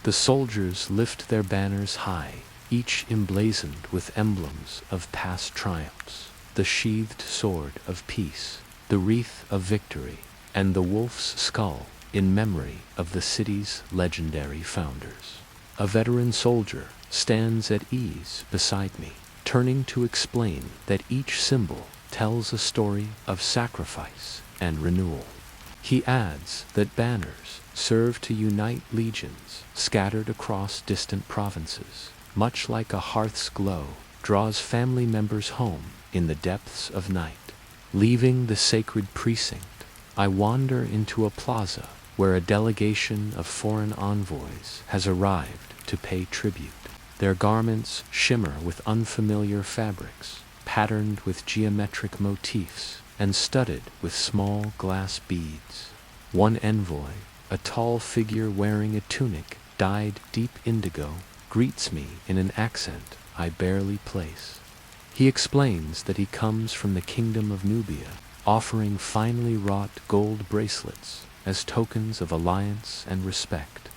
The soldiers lift their banners high, each emblazoned with emblems of past triumphs: the sheathed sword of peace, the wreath of victory, and the wolf's skull in memory of the city's legendary founders. A veteran soldier stands at ease beside me, turning to explain that each symbol tells a story of sacrifice and renewal. He adds that banners serve to unite legions scattered across distant provinces, much like a hearth's glow draws family members home in the depths of night. Leaving the sacred precinct, I wander into a plaza where a delegation of foreign envoys has arrived to pay tribute. Their garments shimmer with unfamiliar fabrics, patterned with geometric motifs and studded with small glass beads. One envoy, a tall figure wearing a tunic dyed deep indigo, greets me in an accent I barely place. He explains that he comes from the kingdom of Nubia, offering finely wrought gold bracelets as tokens of alliance and respect.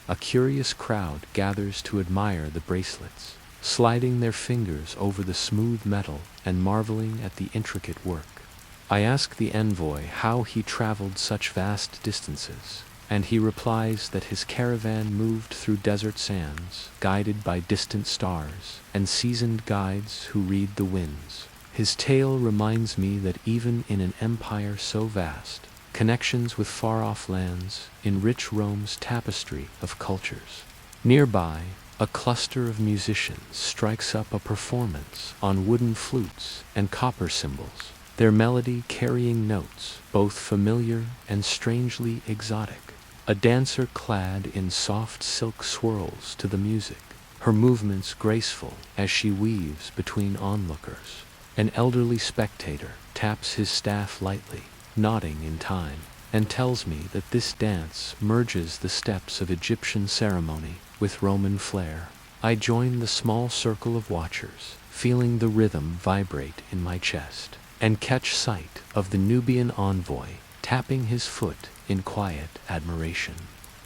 A curious crowd gathers to admire the bracelets, sliding their fingers over the smooth metal and marveling at the intricate work. I ask the envoy how he traveled such vast distances, and he replies that his caravan moved through desert sands, guided by distant stars and seasoned guides who read the winds. His tale reminds me that even in an empire so vast, connections with far-off lands enrich Rome's tapestry of cultures. Nearby, a cluster of musicians strikes up a performance on wooden flutes and copper cymbals, their melody carrying notes both familiar and strangely exotic. A dancer clad in soft silk swirls to the music, her movements graceful as she weaves between onlookers. An elderly spectator taps his staff lightly, nodding in time, and tells me that this dance merges the steps of Egyptian ceremony with Roman flair. I join the small circle of watchers, feeling the rhythm vibrate in my chest, and catch sight of the Nubian envoy tapping his foot in quiet admiration.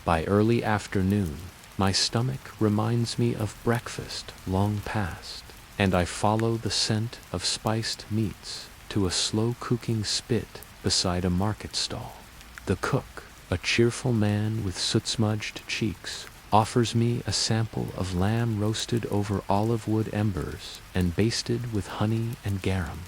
By early afternoon, my stomach reminds me of breakfast long past, and I follow the scent of spiced meats to a slow-cooking spit beside a market stall. The cook, a cheerful man with soot-smudged cheeks, offers me a sample of lamb roasted over olive wood embers and basted with honey and garum.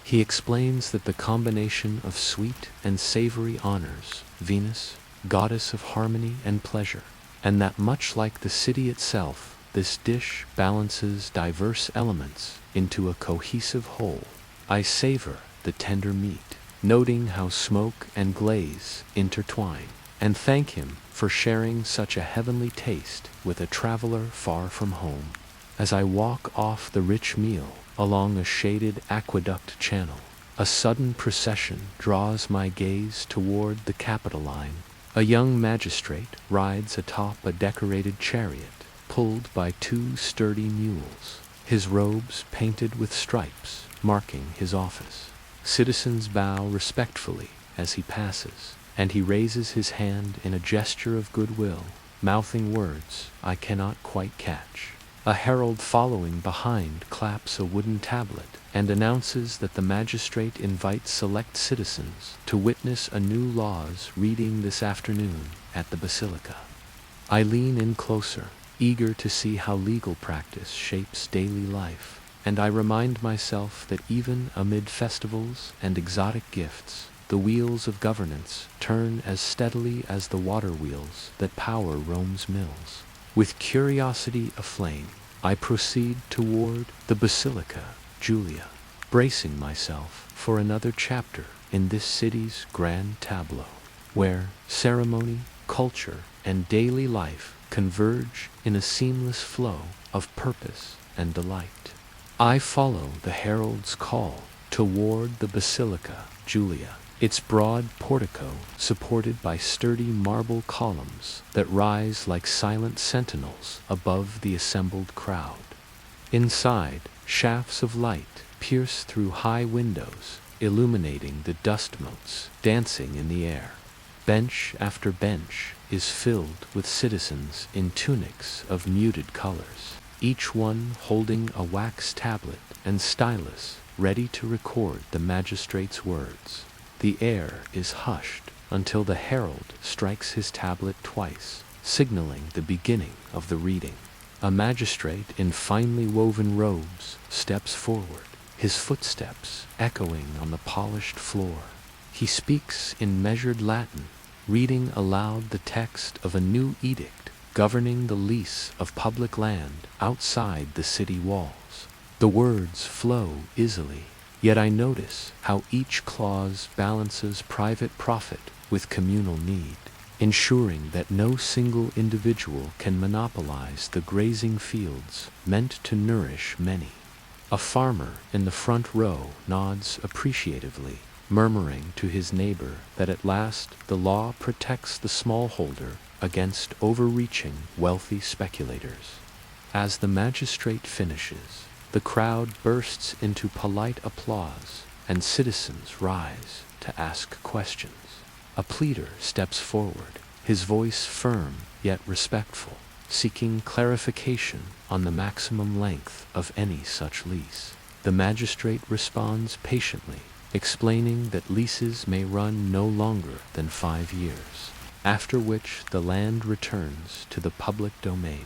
He explains that the combination of sweet and savory honors Venus, goddess of harmony and pleasure, and that much like the city itself, this dish balances diverse elements into a cohesive whole. I savor the tender meat, noting how smoke and glaze intertwine, and thank him for sharing such a heavenly taste with a traveler far from home. As I walk off the rich meal along a shaded aqueduct channel, a sudden procession draws my gaze toward the Capitoline. A young magistrate rides atop a decorated chariot, pulled by two sturdy mules, his robes painted with stripes, marking his office. Citizens bow respectfully as he passes, and he raises his hand in a gesture of goodwill, mouthing words I cannot quite catch. A herald following behind claps a wooden tablet and announces that the magistrate invites select citizens to witness a new law's reading this afternoon at the basilica. I lean in closer, eager to see how legal practice shapes daily life, and I remind myself that even amid festivals and exotic gifts, the wheels of governance turn as steadily as the water wheels that power Rome's mills. With curiosity aflame, I proceed toward the Basilica Julia, bracing myself for another chapter in this city's grand tableau, where ceremony, culture, and daily life converge in a seamless flow of purpose and delight. I follow the herald's call toward the Basilica Julia, its broad portico supported by sturdy marble columns that rise like silent sentinels above the assembled crowd. Inside, shafts of light pierce through high windows, illuminating the dust motes dancing in the air. Bench after bench is filled with citizens in tunics of muted colors, each one holding a wax tablet and stylus ready to record the magistrate's words. The air is hushed until the herald strikes his tablet twice, signaling the beginning of the reading. A magistrate in finely woven robes steps forward, his footsteps echoing on the polished floor. He speaks in measured Latin, reading aloud the text of a new edict governing the lease of public land outside the city walls. The words flow easily, yet I notice how each clause balances private profit with communal need, ensuring that no single individual can monopolize the grazing fields meant to nourish many. A farmer in the front row nods appreciatively, murmuring to his neighbor that at last the law protects the smallholder against overreaching wealthy speculators. As the magistrate finishes, the crowd bursts into polite applause, and citizens rise to ask questions. A pleader steps forward, his voice firm yet respectful, seeking clarification on the maximum length of any such lease. The magistrate responds patiently, explaining that leases may run no longer than 5 years, after which the land returns to the public domain.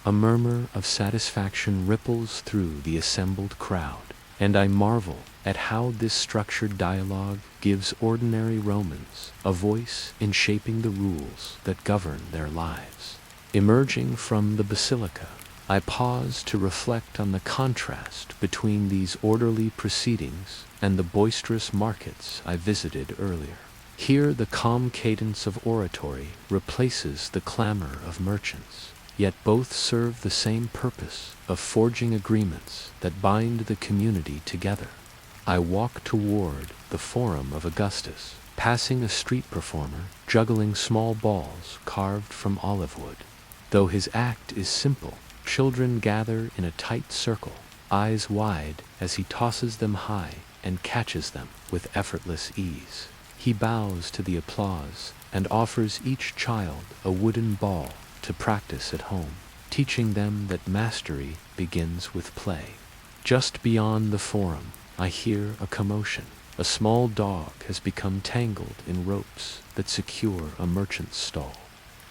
A murmur of satisfaction ripples through the assembled crowd, and I marvel at how this structured dialogue gives ordinary Romans a voice in shaping the rules that govern their lives. Emerging from the basilica, I pause to reflect on the contrast between these orderly proceedings and the boisterous markets I visited earlier. Here the calm cadence of oratory replaces the clamor of merchants, yet both serve the same purpose of forging agreements that bind the community together. I walk toward the Forum of Augustus, passing a street performer juggling small balls carved from olive wood. Though his act is simple, children gather in a tight circle, eyes wide as he tosses them high and catches them with effortless ease. He bows to the applause and offers each child a wooden ball to practice at home, teaching them that mastery begins with play. Just beyond the forum, I hear a commotion. A small dog has become tangled in ropes that secure a merchant's stall.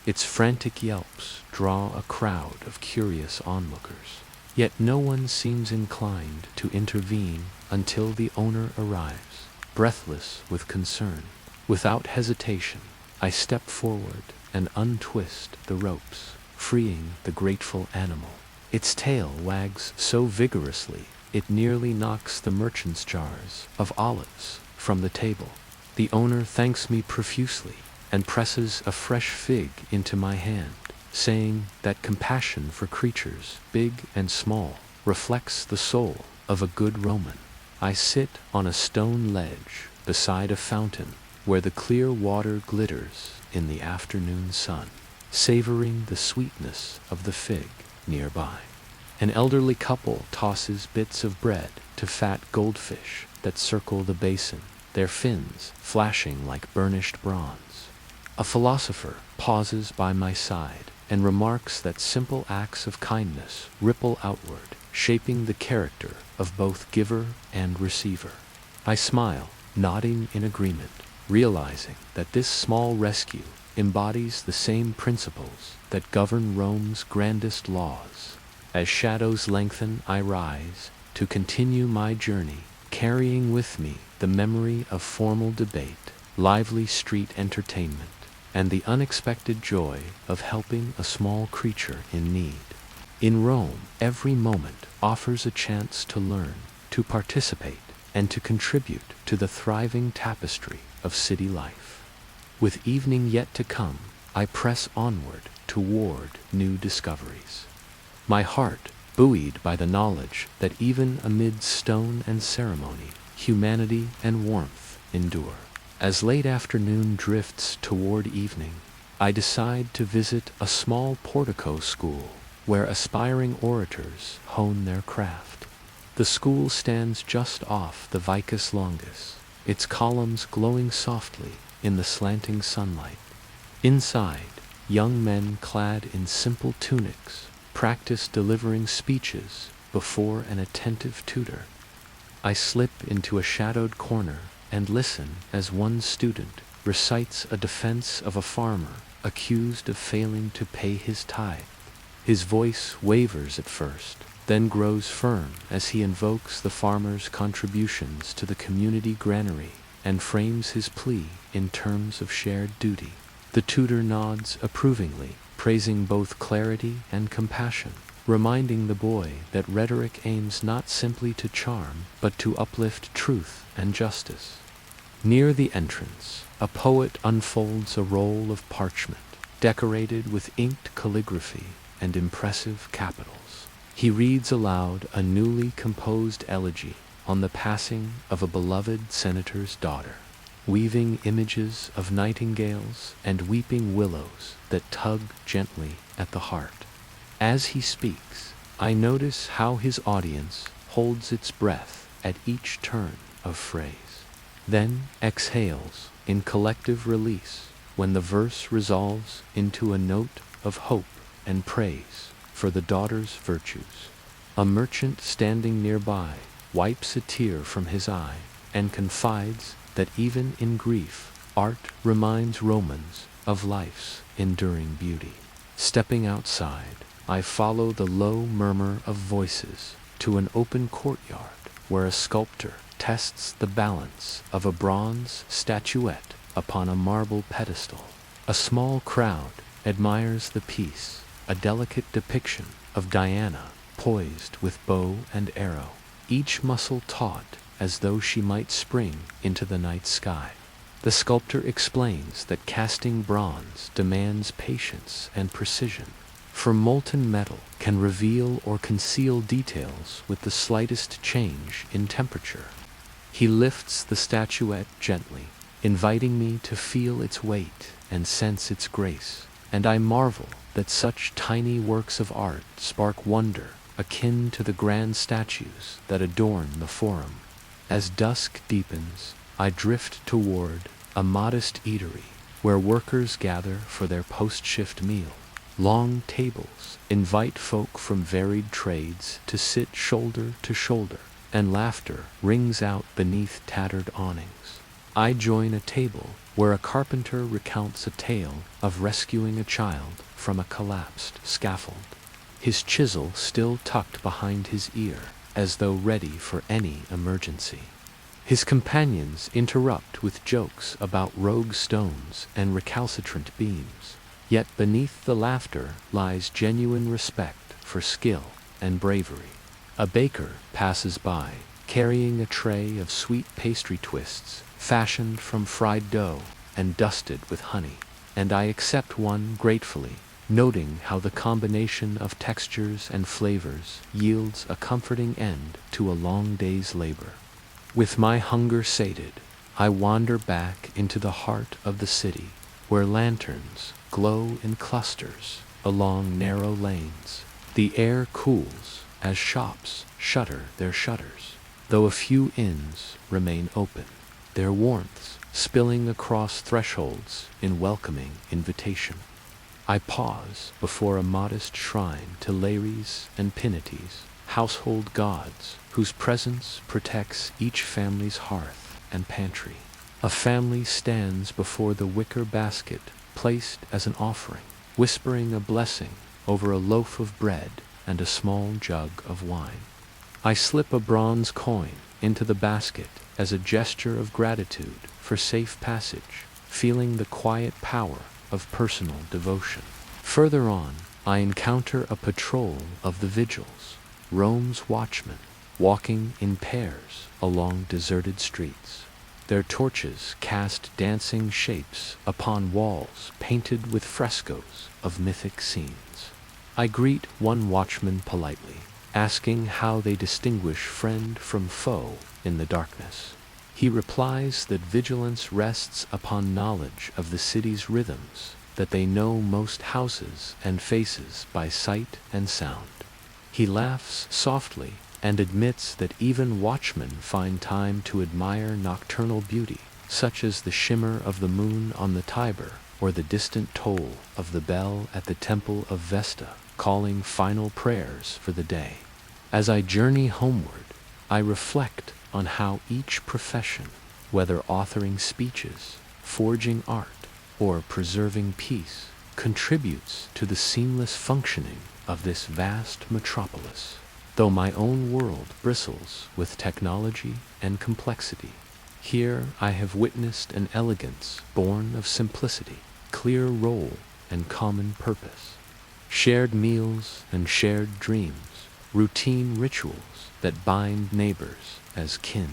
Its frantic yelps draw a crowd of curious onlookers, yet no one seems inclined to intervene until the owner arrives, breathless with concern. Without hesitation, I step forward and untwist the ropes, freeing the grateful animal. Its tail wags so vigorously it nearly knocks the merchant's jars of olives from the table. The owner thanks me profusely and presses a fresh fig into my hand, saying that compassion for creatures, big and small, reflects the soul of a good Roman. I sit on a stone ledge beside a fountain where the clear water glitters in the afternoon sun, savoring the sweetness of the fig nearby. An elderly couple tosses bits of bread to fat goldfish that circle the basin, their fins flashing like burnished bronze. A philosopher pauses by my side and remarks that simple acts of kindness ripple outward, shaping the character of both giver and receiver. I smile, nodding in agreement, realizing that this small rescue embodies the same principles that govern Rome's grandest laws. As shadows lengthen, I rise, to continue my journey, carrying with me the memory of formal debate, lively street entertainment, and the unexpected joy of helping a small creature in need. In Rome, every moment offers a chance to learn, to participate, and to contribute to the thriving tapestry of city life. With evening yet to come, I press onward toward new discoveries. My heart buoyed by the knowledge that even amid stone and ceremony, humanity and warmth endure. As late afternoon drifts toward evening, I decide to visit a small portico school where aspiring orators hone their craft. The school stands just off the Vicus Longus, its columns glowing softly in the slanting sunlight. Inside, young men clad in simple tunics practice delivering speeches before an attentive tutor. I slip into a shadowed corner and listen as one student recites a defense of a farmer accused of failing to pay his tithe. His voice wavers at first, then grows firm as he invokes the farmer's contributions to the community granary and frames his plea in terms of shared duty. The tutor nods approvingly, praising both clarity and compassion, reminding the boy that rhetoric aims not simply to charm, but to uplift truth and justice. Near the entrance, a poet unfolds a roll of parchment, decorated with inked calligraphy and impressive capitals. He reads aloud a newly composed elegy on the passing of a beloved senator's daughter, weaving images of nightingales and weeping willows that tug gently at the heart. As he speaks, I notice how his audience holds its breath at each turn of phrase, then exhales in collective release when the verse resolves into a note of hope and praise for the daughter's virtues. A merchant standing nearby wipes a tear from his eye and confides that even in grief, art reminds Romans of life's enduring beauty. Stepping outside, I follow the low murmur of voices to an open courtyard where a sculptor tests the balance of a bronze statuette upon a marble pedestal. A small crowd admires the piece, a delicate depiction of Diana poised with bow and arrow, each muscle taut as though she might spring into the night sky. The sculptor explains that casting bronze demands patience and precision, for molten metal can reveal or conceal details with the slightest change in temperature. He lifts the statuette gently, inviting me to feel its weight and sense its grace, and I marvel that such tiny works of art spark wonder akin to the grand statues that adorn the Forum. As dusk deepens, I drift toward a modest eatery where workers gather for their post-shift meal. Long tables invite folk from varied trades to sit shoulder to shoulder, and laughter rings out beneath tattered awnings. I join a table where a carpenter recounts a tale of rescuing a child from a collapsed scaffold, his chisel still tucked behind his ear, as though ready for any emergency. His companions interrupt with jokes about rogue stones and recalcitrant beams, yet beneath the laughter lies genuine respect for skill and bravery. A baker passes by, carrying a tray of sweet pastry twists fashioned from fried dough and dusted with honey, and I accept one gratefully, noting how the combination of textures and flavors yields a comforting end to a long day's labor. With my hunger sated, I wander back into the heart of the city, where lanterns glow in clusters along narrow lanes. The air cools as shops shutter their shutters, though a few inns remain open, their warmths spilling across thresholds in welcoming invitation. I pause before a modest shrine to Lares and Pinites, household gods whose presence protects each family's hearth and pantry. A family stands before the wicker basket placed as an offering, whispering a blessing over a loaf of bread and a small jug of wine. I slip a bronze coin into the basket as a gesture of gratitude for safe passage, feeling the quiet power of personal devotion. Further on, I encounter a patrol of the vigils, Rome's watchmen, walking in pairs along deserted streets. Their torches cast dancing shapes upon walls painted with frescoes of mythic scenes. I greet one watchman politely, asking how they distinguish friend from foe in the darkness. He replies that vigilance rests upon knowledge of the city's rhythms, that they know most houses and faces by sight and sound. He laughs softly and admits that even watchmen find time to admire nocturnal beauty, such as the shimmer of the moon on the Tiber or the distant toll of the bell at the temple of Vesta, calling final prayers for the day. As I journey homeward, I reflect on how each profession, whether authoring speeches, forging art, or preserving peace, contributes to the seamless functioning of this vast metropolis. Though my own world bristles with technology and complexity, here I have witnessed an elegance born of simplicity, clear role and common purpose, shared meals and shared dreams, routine rituals that bind neighbors as kin.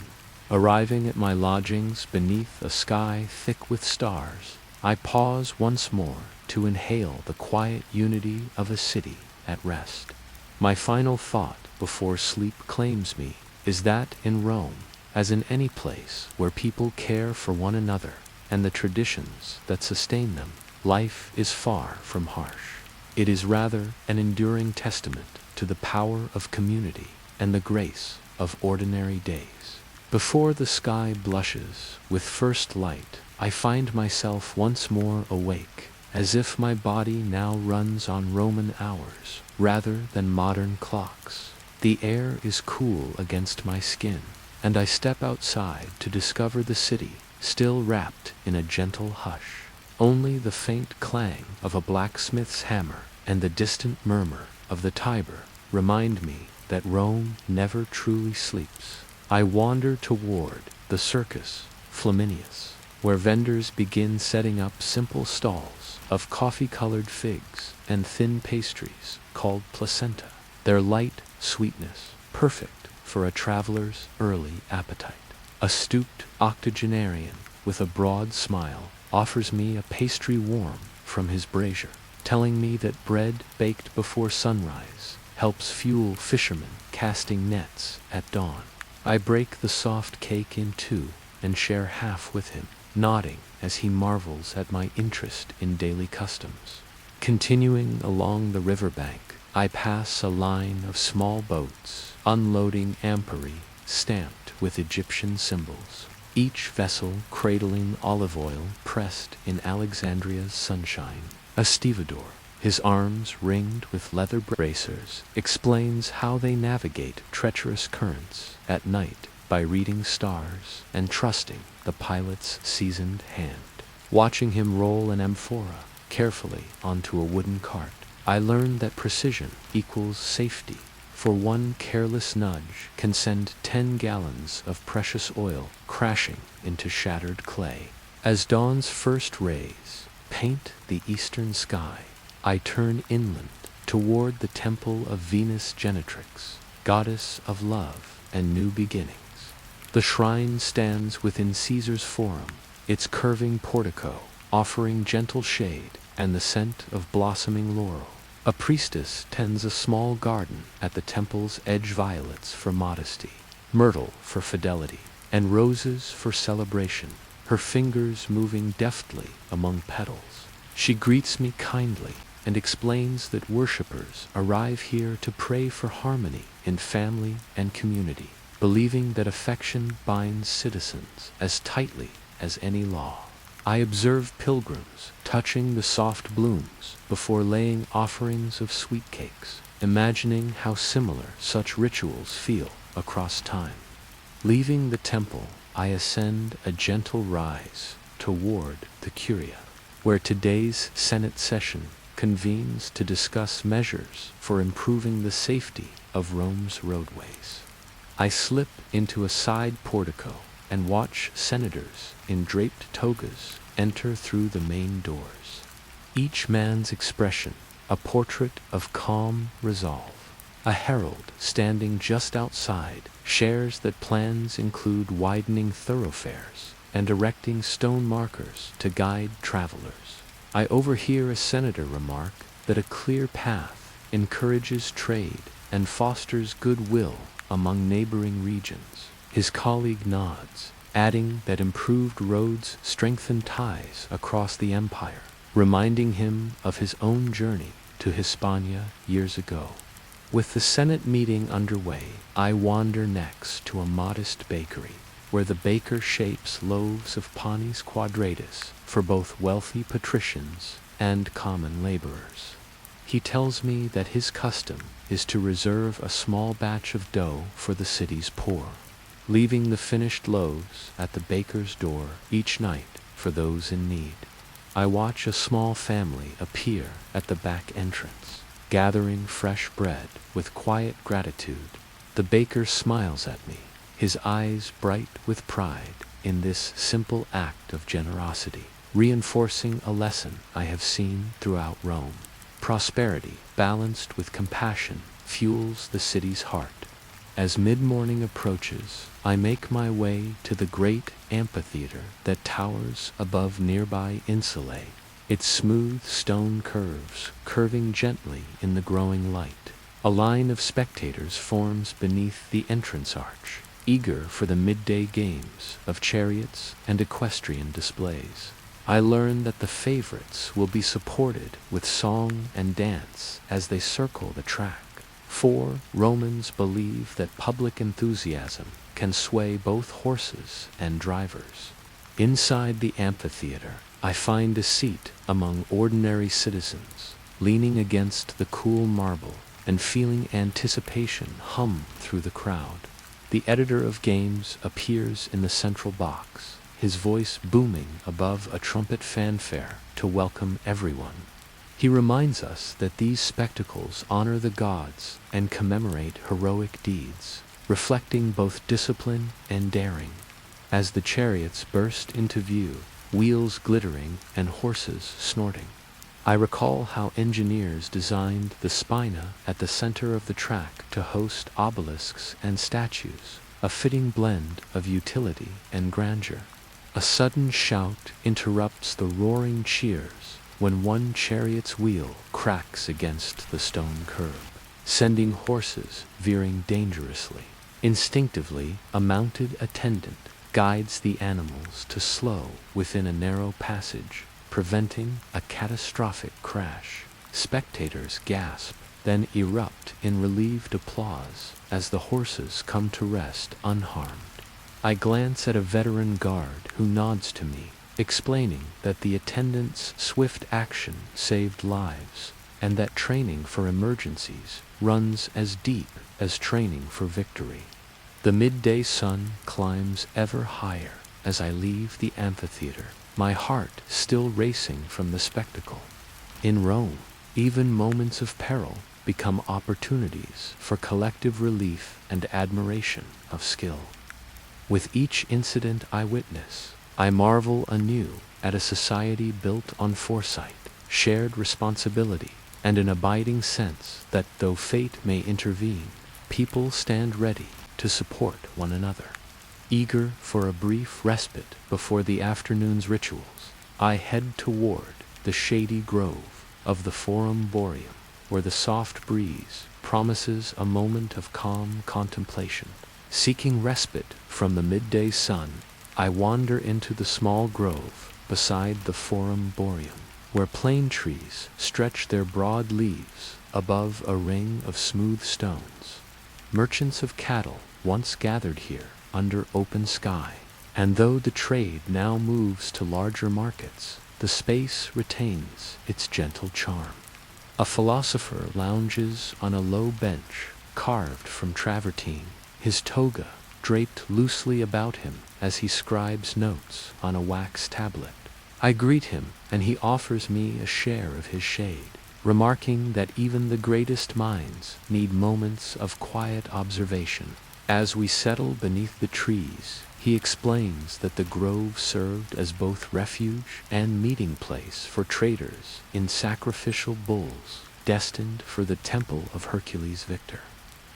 Arriving at my lodgings beneath a sky thick with stars, I pause once more to inhale the quiet unity of a city at rest. My final thought before sleep claims me is that in Rome, as in any place where people care for one another and the traditions that sustain them, life is far from harsh. It is rather an enduring testament to the power of community and the grace of ordinary days. Before the sky blushes with first light, I find myself once more awake, as if my body now runs on Roman hours rather than modern clocks. The air is cool against my skin, and I step outside to discover the city still wrapped in a gentle hush. Only the faint clang of a blacksmith's hammer and the distant murmur of the Tiber remind me that Rome never truly sleeps. I wander toward the Circus Flaminius, where vendors begin setting up simple stalls of coffee-colored figs and thin pastries called placenta, their light sweetness perfect for a traveler's early appetite. A stooped octogenarian with a broad smile offers me a pastry warm from his brazier, telling me that bread baked before sunrise helps fuel fishermen casting nets at dawn. I break the soft cake in two and share half with him, nodding as he marvels at my interest in daily customs. Continuing along the riverbank, I pass a line of small boats unloading amphorae stamped with Egyptian symbols, each vessel cradling olive oil pressed in Alexandria's sunshine. A stevedore, his arms ringed with leather bracers, explains how they navigate treacherous currents at night by reading stars and trusting the pilot's seasoned hand. Watching him roll an amphora carefully onto a wooden cart, I learn that precision equals safety, for one careless nudge can send 10 gallons of precious oil crashing into shattered clay. As dawn's first rays paint the eastern sky, I turn inland toward the temple of Venus Genetrix, goddess of love and new beginnings. The shrine stands within Caesar's Forum, its curving portico offering gentle shade and the scent of blossoming laurel. A priestess tends a small garden at the temple's edge, violets for modesty, myrtle for fidelity, and roses for celebration, her fingers moving deftly among petals. She greets me kindly and explains that worshippers arrive here to pray for harmony in family and community, believing that affection binds citizens as tightly as any law. I observe pilgrims touching the soft blooms before laying offerings of sweet cakes, imagining how similar such rituals feel across time. Leaving the temple, I ascend a gentle rise toward the Curia, where today's Senate session convenes to discuss measures for improving the safety of Rome's roadways. I slip into a side portico and watch senators in draped togas enter through the main doors. Each man's expression, a portrait of calm resolve. A herald standing just outside shares that plans include widening thoroughfares and erecting stone markers to guide travelers. I overhear a senator remark that a clear path encourages trade and fosters goodwill among neighboring regions. His colleague nods, adding that improved roads strengthen ties across the empire, reminding him of his own journey to Hispania years ago. With the Senate meeting underway, I wander next to a modest bakery, where the baker shapes loaves of panis quadratus for both wealthy patricians and common laborers. He tells me that his custom is to reserve a small batch of dough for the city's poor, leaving the finished loaves at the baker's door each night for those in need. I watch a small family appear at the back entrance, gathering fresh bread with quiet gratitude. The baker smiles at me, his eyes bright with pride in this simple act of generosity, reinforcing a lesson I have seen throughout Rome. Prosperity, balanced with compassion, fuels the city's heart. As mid-morning approaches, I make my way to the great amphitheater that towers above nearby insulae, its smooth stone curves curving gently in the growing light. A line of spectators forms beneath the entrance arch, eager for the midday games of chariots and equestrian displays. I learn that the favorites will be supported with song and dance as they circle the track. For Romans believe that public enthusiasm can sway both horses and drivers. Inside the amphitheater, I find a seat among ordinary citizens, leaning against the cool marble and feeling anticipation hum through the crowd. The editor of games appears in the central box, his voice booming above a trumpet fanfare to welcome everyone. He reminds us that these spectacles honor the gods and commemorate heroic deeds, reflecting both discipline and daring. As the chariots burst into view, wheels glittering and horses snorting, I recall how engineers designed the spina at the center of the track to host obelisks and statues, a fitting blend of utility and grandeur. A sudden shout interrupts the roaring cheers when one chariot's wheel cracks against the stone curb, sending horses veering dangerously. Instinctively, a mounted attendant guides the animals to slow within a narrow passage, preventing a catastrophic crash. Spectators gasp, then erupt in relieved applause as the horses come to rest unharmed. I glance at a veteran guard who nods to me, explaining that the attendant's swift action saved lives, and that training for emergencies runs as deep as training for victory. The midday sun climbs ever higher as I leave the amphitheater, my heart still racing from the spectacle. In Rome, even moments of peril become opportunities for collective relief and admiration of skill. With each incident I witness, I marvel anew at a society built on foresight, shared responsibility, and an abiding sense that though fate may intervene, people stand ready to support one another. Eager for a brief respite before the afternoon's rituals, I head toward the shady grove of the Forum Boreum, where the soft breeze promises a moment of calm contemplation. Seeking respite from the midday sun, I wander into the small grove beside the Forum Boreum, where plane trees stretch their broad leaves above a ring of smooth stones. Merchants of cattle once gathered here under open sky, and though the trade now moves to larger markets, the space retains its gentle charm. A philosopher lounges on a low bench carved from travertine, his toga draped loosely about him as he scribes notes on a wax tablet. I greet him, and he offers me a share of his shade, remarking that even the greatest minds need moments of quiet observation. As we settle beneath the trees, he explains that the grove served as both refuge and meeting place for traders in sacrificial bulls destined for the temple of Hercules Victor.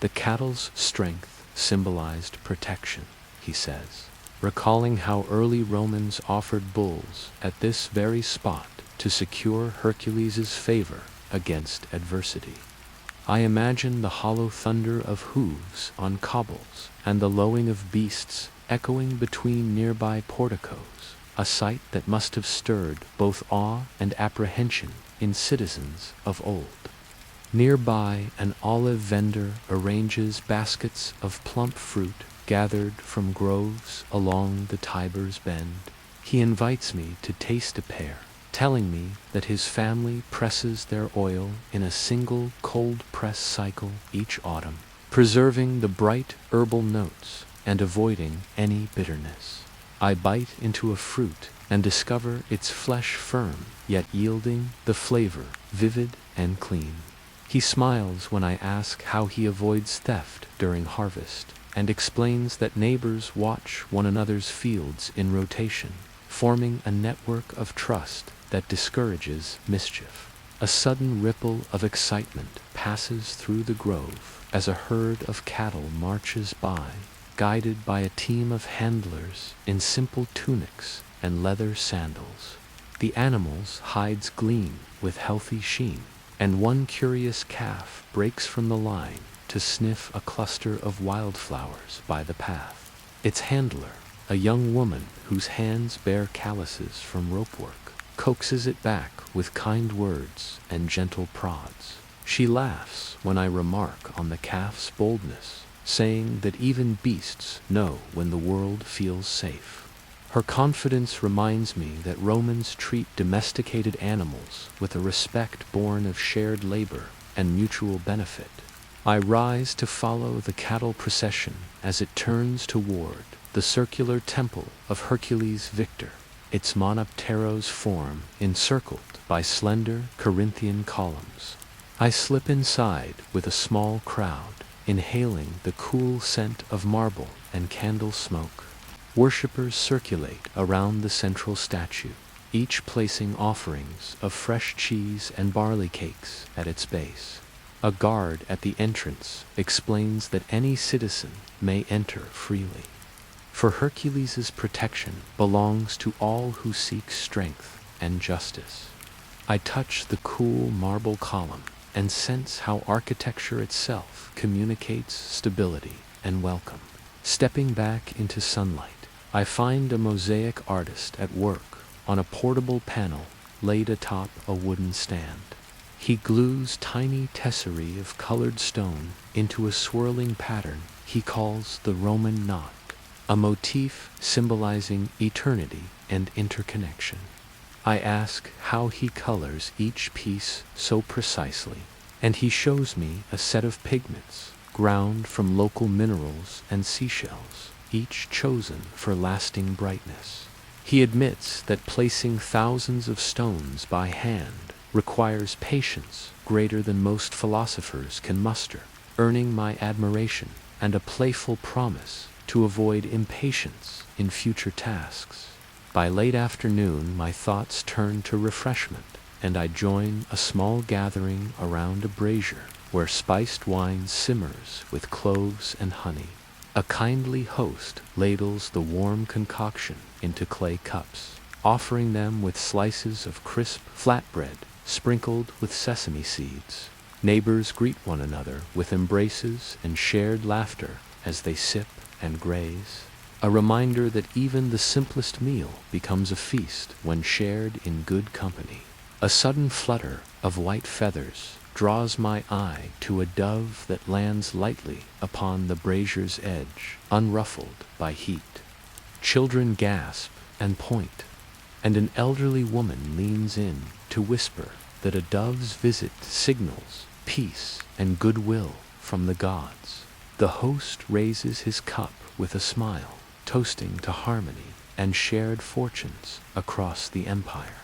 The cattle's strength symbolized protection, he says, recalling how early Romans offered bulls at this very spot to secure Hercules' favor against adversity. I imagine the hollow thunder of hooves on cobbles and the lowing of beasts echoing between nearby porticos, a sight that must have stirred both awe and apprehension in citizens of old. Nearby, an olive vendor arranges baskets of plump fruit gathered from groves along the Tiber's bend. He invites me to taste a pear, telling me that his family presses their oil in a single cold press cycle each autumn, preserving the bright herbal notes and avoiding any bitterness. I bite into a fruit and discover its flesh firm, yet yielding the flavor vivid and clean. He smiles when I ask how he avoids theft during harvest, and explains that neighbors watch one another's fields in rotation, forming a network of trust that discourages mischief. A sudden ripple of excitement passes through the grove as a herd of cattle marches by, guided by a team of handlers in simple tunics and leather sandals. The animals' hides gleam with healthy sheen, and one curious calf breaks from the line to sniff a cluster of wildflowers by the path. Its handler, a young woman whose hands bear calluses from rope work, coaxes it back with kind words and gentle prods. She laughs when I remark on the calf's boldness, saying that even beasts know when the world feels safe. Her confidence reminds me that Romans treat domesticated animals with a respect born of shared labor and mutual benefit. I rise to follow the cattle procession as it turns toward the circular temple of Hercules Victor, its monopteros form encircled by slender Corinthian columns. I slip inside with a small crowd, inhaling the cool scent of marble and candle smoke. Worshippers circulate around the central statue, each placing offerings of fresh cheese and barley cakes at its base. A guard at the entrance explains that any citizen may enter freely, for Hercules' protection belongs to all who seek strength and justice. I touch the cool marble column and sense how architecture itself communicates stability and welcome. Stepping back into sunlight, I find a mosaic artist at work on a portable panel laid atop a wooden stand. He glues tiny tesserae of colored stone into a swirling pattern he calls the Roman knot, a motif symbolizing eternity and interconnection. I ask how he colors each piece so precisely, and he shows me a set of pigments ground from local minerals and seashells, each chosen for lasting brightness. He admits that placing thousands of stones by hand requires patience greater than most philosophers can muster, earning my admiration and a playful promise to avoid impatience in future tasks. By late afternoon, my thoughts turn to refreshment, and I join a small gathering around a brazier where spiced wine simmers with cloves and honey. A kindly host ladles the warm concoction into clay cups, offering them with slices of crisp flatbread sprinkled with sesame seeds. Neighbors greet one another with embraces and shared laughter as they sip and graze, a reminder that even the simplest meal becomes a feast when shared in good company. A sudden flutter of white feathers draws my eye to a dove that lands lightly upon the brazier's edge, unruffled by heat. Children gasp and point, and an elderly woman leans in to whisper that a dove's visit signals peace and goodwill from the gods. The host raises his cup with a smile, toasting to harmony and shared fortunes across the empire.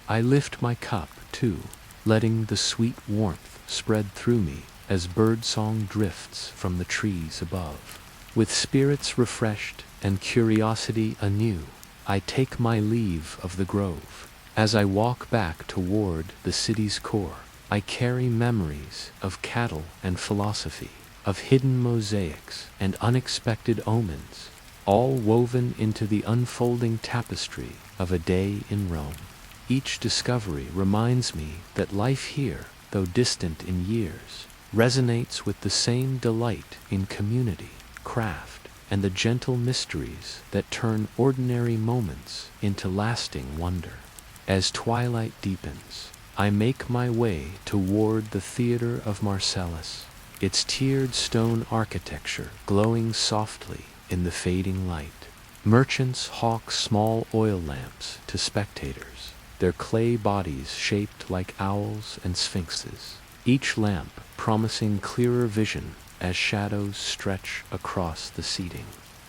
I lift my cup, too, letting the sweet warmth spread through me as birdsong drifts from the trees above. With spirits refreshed and curiosity anew, I take my leave of the grove. As I walk back toward the city's core, I carry memories of cattle and philosophy, of hidden mosaics and unexpected omens, all woven into the unfolding tapestry of a day in Rome. Each discovery reminds me that life here, though distant in years, resonates with the same delight in community, craft, and the gentle mysteries that turn ordinary moments into lasting wonder. As twilight deepens, I make my way toward the Theater of Marcellus, its tiered stone architecture glowing softly in the fading light. Merchants hawk small oil lamps to spectators, their clay bodies shaped like owls and sphinxes, each lamp promising clearer vision as shadows stretch across the seating.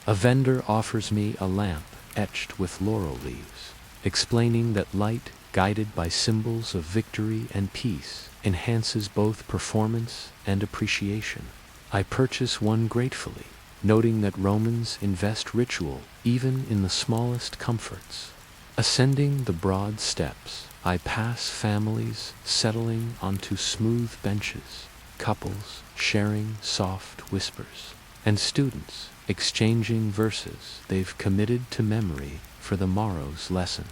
A vendor offers me a lamp etched with laurel leaves, explaining that light, guided by symbols of victory and peace, enhances both performance and appreciation. I purchase one gratefully, noting that Romans invest ritual even in the smallest comforts. Ascending the broad steps, I pass families settling onto smooth benches, couples sharing soft whispers, and students exchanging verses they've committed to memory for the morrow's lesson.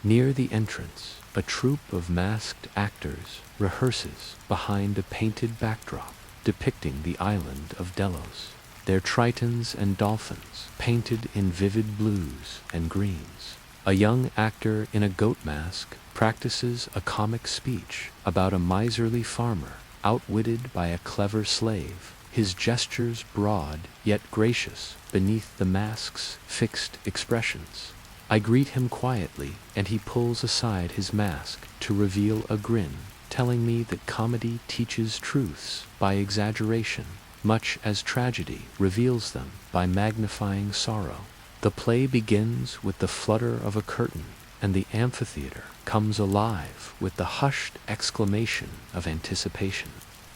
Near the entrance, a troupe of masked actors rehearses behind a painted backdrop depicting the island of Delos, their tritons and dolphins painted in vivid blues and greens. A young actor in a goat mask practices a comic speech about a miserly farmer outwitted by a clever slave, his gestures broad yet gracious beneath the mask's fixed expressions. I greet him quietly, and he pulls aside his mask to reveal a grin, telling me that comedy teaches truths by exaggeration, much as tragedy reveals them by magnifying sorrow. The play begins with the flutter of a curtain, and the amphitheater comes alive with the hushed exclamation of anticipation.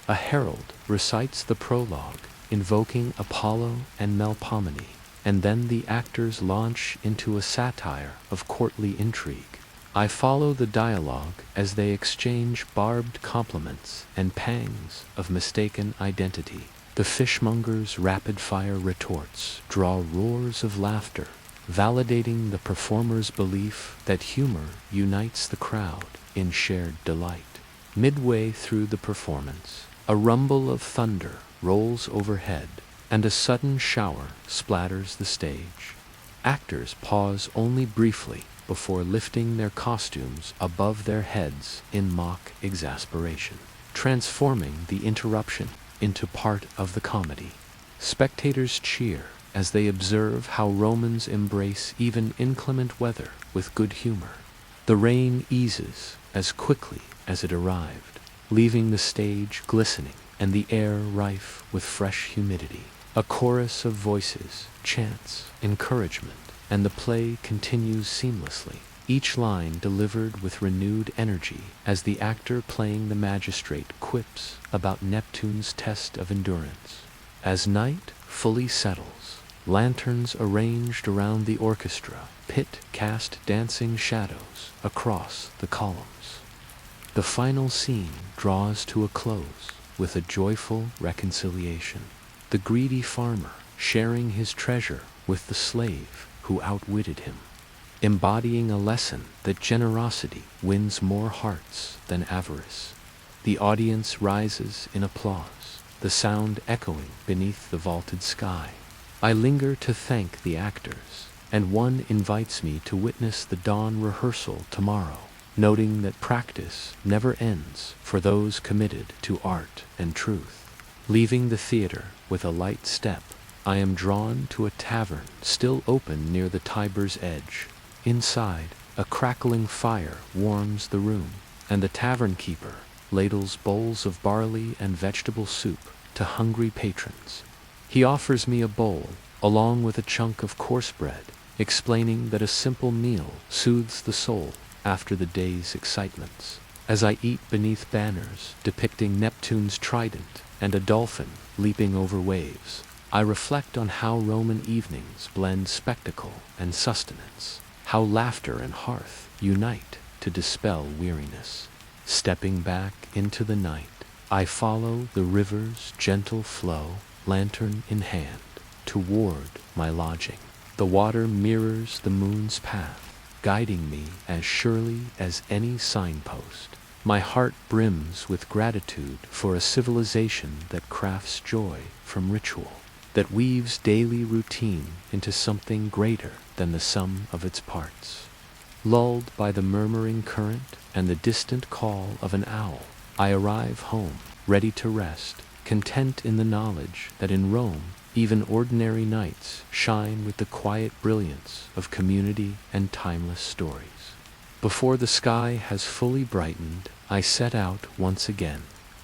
A herald recites the prologue, invoking Apollo and Melpomene, and then the actors launch into a satire of courtly intrigue. I follow the dialogue as they exchange barbed compliments and pangs of mistaken identity. The fishmonger's rapid-fire retorts draw roars of laughter, validating the performer's belief that humor unites the crowd in shared delight. Midway through the performance, a rumble of thunder rolls overhead, and a sudden shower splatters the stage. Actors pause only briefly before lifting their costumes above their heads in mock exasperation, transforming the interruption into part of the comedy. Spectators cheer as they observe how Romans embrace even inclement weather with good humor. The rain eases as quickly as it arrived, leaving the stage glistening and the air rife with fresh humidity. A chorus of voices chants encouragement, and the play continues seamlessly, each line delivered with renewed energy as the actor playing the magistrate quips about Neptune's test of endurance. As night fully settles, lanterns arranged around the orchestra pit cast dancing shadows across the columns. The final scene draws to a close with a joyful reconciliation. The greedy farmer sharing his treasure with the slave who outwitted him, embodying a lesson that generosity wins more hearts than avarice. The audience rises in applause, the sound echoing beneath the vaulted sky. I linger to thank the actors, and one invites me to witness the dawn rehearsal tomorrow, noting that practice never ends for those committed to art and truth. Leaving the theater with a light step, I am drawn to a tavern still open near the Tiber's edge. Inside, a crackling fire warms the room, and the tavern keeper ladles bowls of barley and vegetable soup to hungry patrons. He offers me a bowl, along with a chunk of coarse bread, explaining that a simple meal soothes the soul after the day's excitements. As I eat beneath banners depicting Neptune's trident and a dolphin leaping over waves, I reflect on how Roman evenings blend spectacle and sustenance, how laughter and hearth unite to dispel weariness. Stepping back into the night, I follow the river's gentle flow, lantern in hand, toward my lodging. The water mirrors the moon's path, guiding me as surely as any signpost. My heart brims with gratitude for a civilization that crafts joy from ritual, that weaves daily routine into something greater than the sum of its parts. Lulled by the murmuring current and the distant call of an owl, I arrive home, ready to rest, content in the knowledge that in Rome, even ordinary nights shine with the quiet brilliance of community and timeless stories. Before the sky has fully brightened, I set out once again,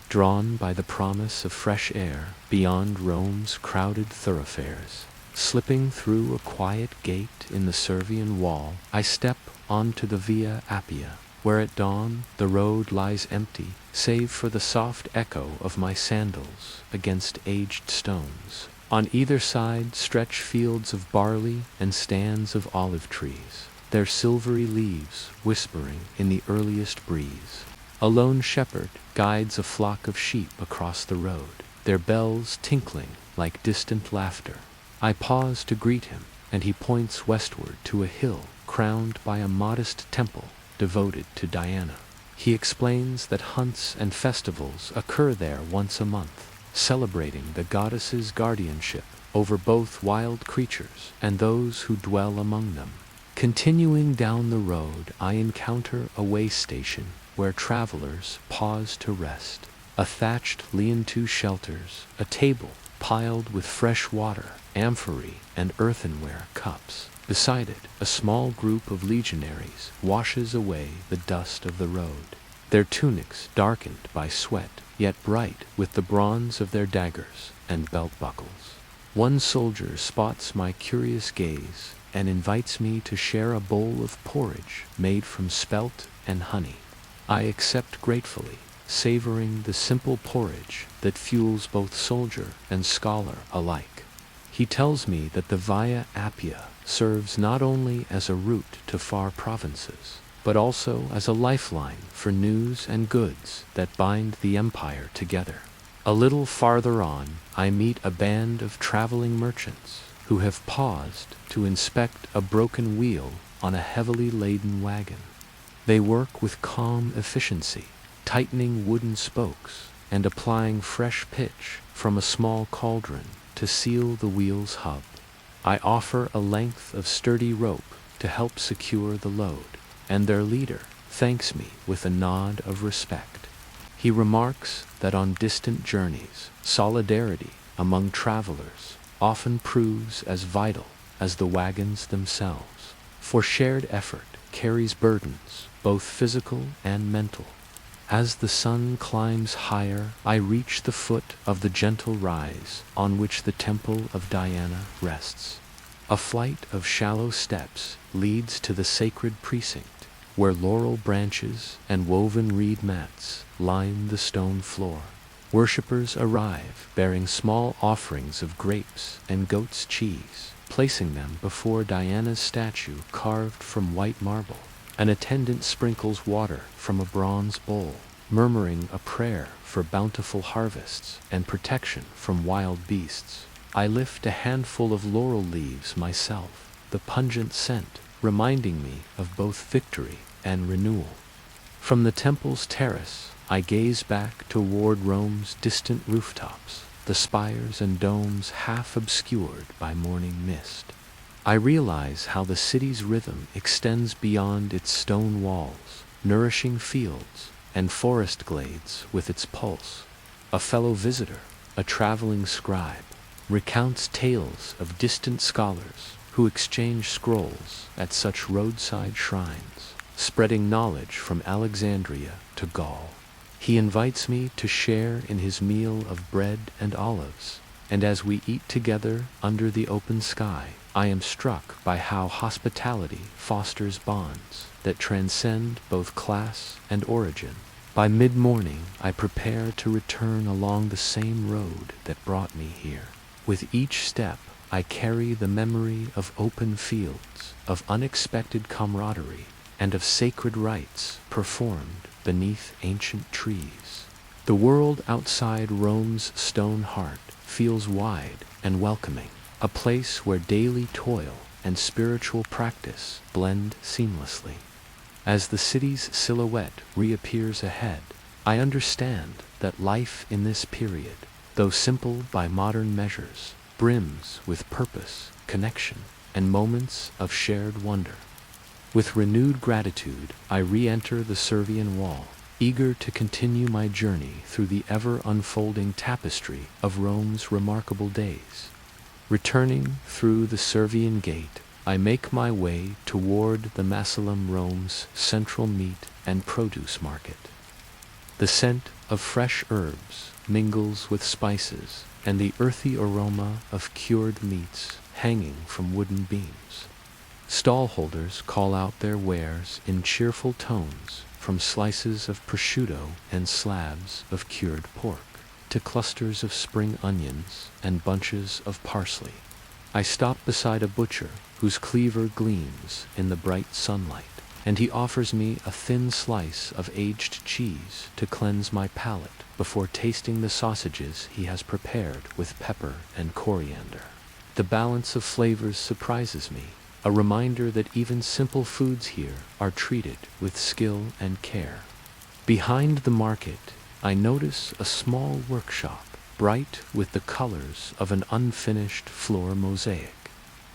drawn by the promise of fresh air beyond Rome's crowded thoroughfares. Slipping through a quiet gate in the Servian wall, I step onto the Via Appia, where at dawn the road lies empty, save for the soft echo of my sandals against aged stones. On either side stretch fields of barley and stands of olive trees, their silvery leaves whispering in the earliest breeze. A lone shepherd guides a flock of sheep across the road, their bells tinkling like distant laughter. I pause to greet him, and he points westward to a hill crowned by a modest temple devoted to Diana. He explains that hunts and festivals occur there once a month, celebrating the goddess's guardianship over both wild creatures and those who dwell among them. Continuing down the road, I encounter a way station where travelers pause to rest. A thatched lean-to shelters, a table piled with fresh water, amphorae, and earthenware cups. Beside it, a small group of legionaries washes away the dust of the road, their tunics darkened by sweat, yet bright with the bronze of their daggers and belt buckles. One soldier spots my curious gaze and invites me to share a bowl of porridge made from spelt and honey. I accept gratefully, savoring the simple porridge that fuels both soldier and scholar alike. He tells me that the Via Appia serves not only as a route to far provinces, but also as a lifeline for news and goods that bind the empire together. A little farther on, I meet a band of traveling merchants who have paused to inspect a broken wheel on a heavily laden wagon. They work with calm efficiency, tightening wooden spokes and applying fresh pitch from a small cauldron to seal the wheel's hub. I offer a length of sturdy rope to help secure the load, and their leader thanks me with a nod of respect. He remarks that on distant journeys, solidarity among travelers often proves as vital as the wagons themselves, for shared effort carries burdens, both physical and mental. As the sun climbs higher, I reach the foot of the gentle rise on which the temple of Diana rests. A flight of shallow steps leads to the sacred precinct, where laurel branches and woven reed mats line the stone floor. Worshippers arrive bearing small offerings of grapes and goat's cheese, placing them before Diana's statue carved from white marble. An attendant sprinkles water from a bronze bowl, murmuring a prayer for bountiful harvests and protection from wild beasts. I lift a handful of laurel leaves myself, the pungent scent reminding me of both victory and renewal. From the temple's terrace, I gaze back toward Rome's distant rooftops, the spires and domes half obscured by morning mist. I realize how the city's rhythm extends beyond its stone walls, nourishing fields and forest glades with its pulse. A fellow visitor, a traveling scribe, recounts tales of distant scholars who exchange scrolls at such roadside shrines, spreading knowledge from Alexandria to Gaul. He invites me to share in his meal of bread and olives, and as we eat together under the open sky, I am struck by how hospitality fosters bonds that transcend both class and origin. By mid-morning, I prepare to return along the same road that brought me here. With each step, I carry the memory of open fields, of unexpected camaraderie, and of sacred rites performed beneath ancient trees. The world outside Rome's stone heart feels wide and welcoming, a place where daily toil and spiritual practice blend seamlessly. As the city's silhouette reappears ahead, I understand that life in this period, though simple by modern measures, brims with purpose, connection, and moments of shared wonder. With renewed gratitude, I re-enter the Servian wall, eager to continue my journey through the ever-unfolding tapestry of Rome's remarkable days. Returning through the Servian gate, I make my way toward the Masalum, Rome's central meat and produce market. The scent of fresh herbs mingles with spices, and the earthy aroma of cured meats hanging from wooden beams. Stallholders call out their wares in cheerful tones, from slices of prosciutto and slabs of cured pork, to clusters of spring onions and bunches of parsley. I stop beside a butcher whose cleaver gleams in the bright sunlight, and he offers me a thin slice of aged cheese to cleanse my palate before tasting the sausages he has prepared with pepper and coriander. The balance of flavors surprises me, a reminder that even simple foods here are treated with skill and care. Behind the market, I notice a small workshop, bright with the colors of an unfinished floor mosaic.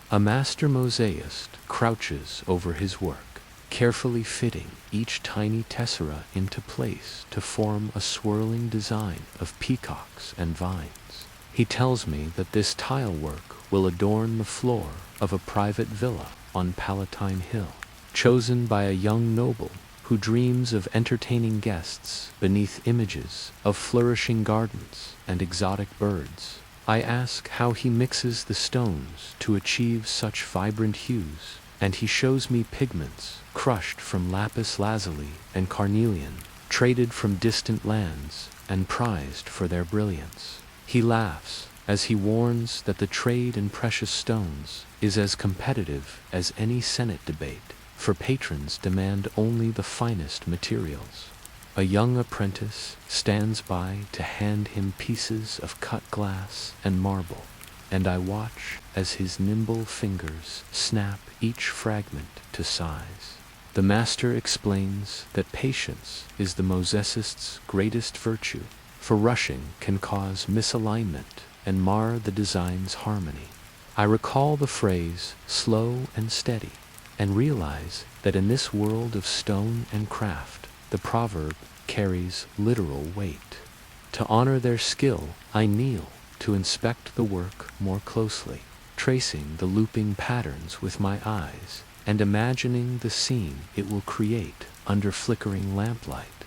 A master mosaicist crouches over his work, carefully fitting each tiny tessera into place to form a swirling design of peacocks and vines. He tells me that this tile work will adorn the floor of a private villa on Palatine Hill, chosen by a young noble who dreams of entertaining guests beneath images of flourishing gardens and exotic birds. I ask how he mixes the stones to achieve such vibrant hues, and he shows me pigments crushed from lapis lazuli and carnelian, traded from distant lands and prized for their brilliance. He laughs as he warns that the trade in precious stones is as competitive as any Senate debate, for patrons demand only the finest materials. A young apprentice stands by to hand him pieces of cut glass and marble, and I watch as his nimble fingers snap each fragment to size. The master explains that patience is the mosaicist's greatest virtue, for rushing can cause misalignment and mar the design's harmony. I recall the phrase, slow and steady, and realize that in this world of stone and craft, the proverb carries literal weight. To honor their skill, I kneel to inspect the work more closely, tracing the looping patterns with my eyes and imagining the scene it will create under flickering lamplight.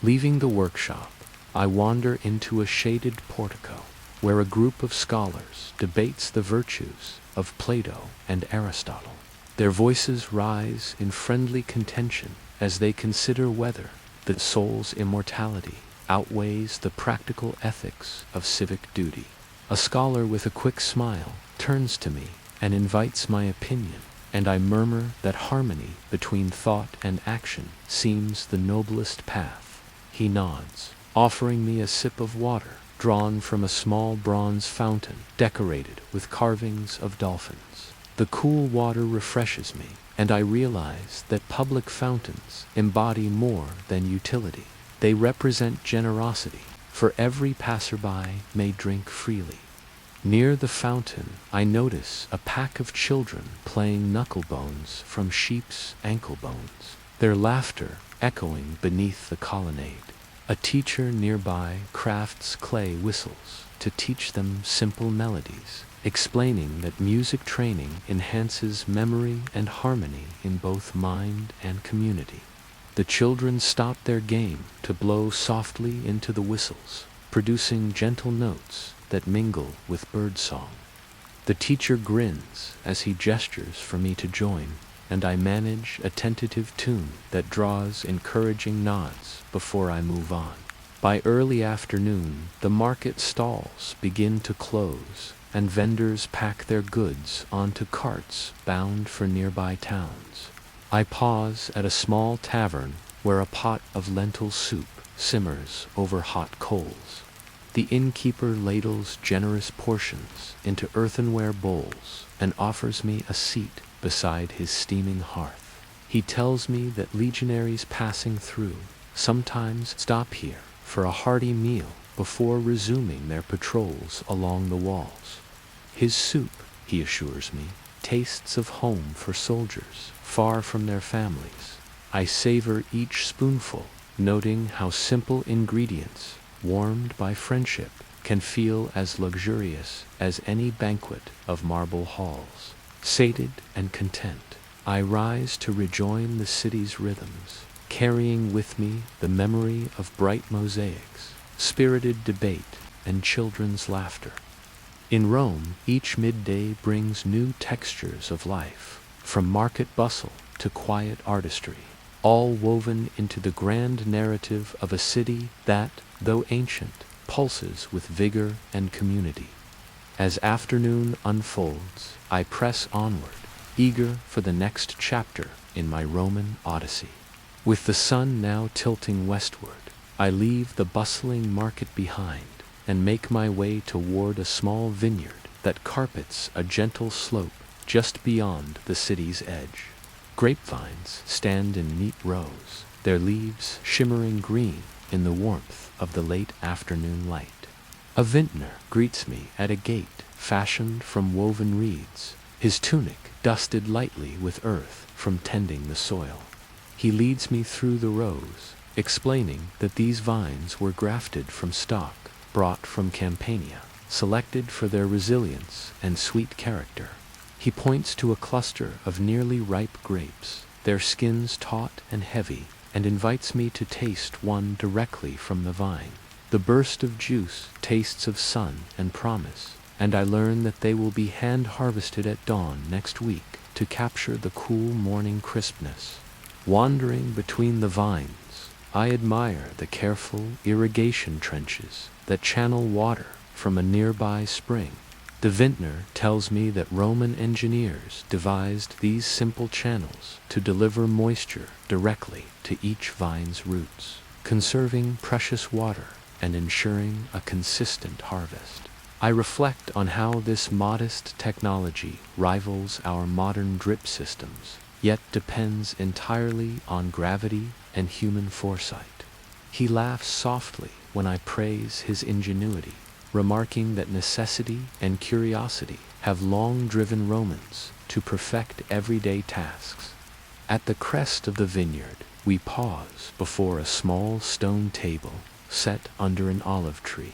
Leaving the workshop, I wander into a shaded portico, where a group of scholars debates the virtues of Plato and Aristotle. Their voices rise in friendly contention as they consider whether the soul's immortality outweighs the practical ethics of civic duty. A scholar with a quick smile turns to me and invites my opinion, and I murmur that harmony between thought and action seems the noblest path. He nods, offering me a sip of water drawn from a small bronze fountain decorated with carvings of dolphins. The cool water refreshes me, and I realize that public fountains embody more than utility. They represent generosity, for every passerby may drink freely. Near the fountain, I notice a pack of children playing knucklebones from sheep's ankle bones, their laughter echoing beneath the colonnade. A teacher nearby crafts clay whistles to teach them simple melodies, explaining that music training enhances memory and harmony in both mind and community. The children stop their game to blow softly into the whistles, producing gentle notes that mingle with birdsong. The teacher grins as he gestures for me to join, and I manage a tentative tune that draws encouraging nods before I move on. By early afternoon, the market stalls begin to close, and vendors pack their goods onto carts bound for nearby towns. I pause at a small tavern where a pot of lentil soup simmers over hot coals. The innkeeper ladles generous portions into earthenware bowls and offers me a seat beside his steaming hearth. He tells me that legionaries passing through sometimes stop here for a hearty meal before resuming their patrols along the walls. His soup, he assures me, tastes of home for soldiers far from their families. I savor each spoonful, noting how simple ingredients, warmed by friendship, can feel as luxurious as any banquet of marble halls. Sated and content, I rise to rejoin the city's rhythms, carrying with me the memory of bright mosaics, spirited debate, and children's laughter. In Rome, each midday brings new textures of life, from market bustle to quiet artistry, all woven into the grand narrative of a city that, though ancient, pulses with vigor and community. As afternoon unfolds, I press onward, eager for the next chapter in my Roman odyssey. With the sun now tilting westward, I leave the bustling market behind and make my way toward a small vineyard that carpets a gentle slope just beyond the city's edge. Grapevines stand in neat rows, their leaves shimmering green in the warmth of the late afternoon light. A vintner greets me at a gate fashioned from woven reeds, his tunic dusted lightly with earth from tending the soil. He leads me through the rows, explaining that these vines were grafted from stock brought from Campania, selected for their resilience and sweet character. He points to a cluster of nearly ripe grapes, their skins taut and heavy, and invites me to taste one directly from the vine. The burst of juice tastes of sun and promise, and I learn that they will be hand-harvested at dawn next week to capture the cool morning crispness. Wandering between the vines, I admire the careful irrigation trenches that channel water from a nearby spring. The vintner tells me that Roman engineers devised these simple channels to deliver moisture directly to each vine's roots, conserving precious water and ensuring a consistent harvest. I reflect on how this modest technology rivals our modern drip systems, yet depends entirely on gravity and human foresight. He laughs softly when I praise his ingenuity, remarking that necessity and curiosity have long driven Romans to perfect everyday tasks. At the crest of the vineyard, we pause before a small stone table set under an olive tree.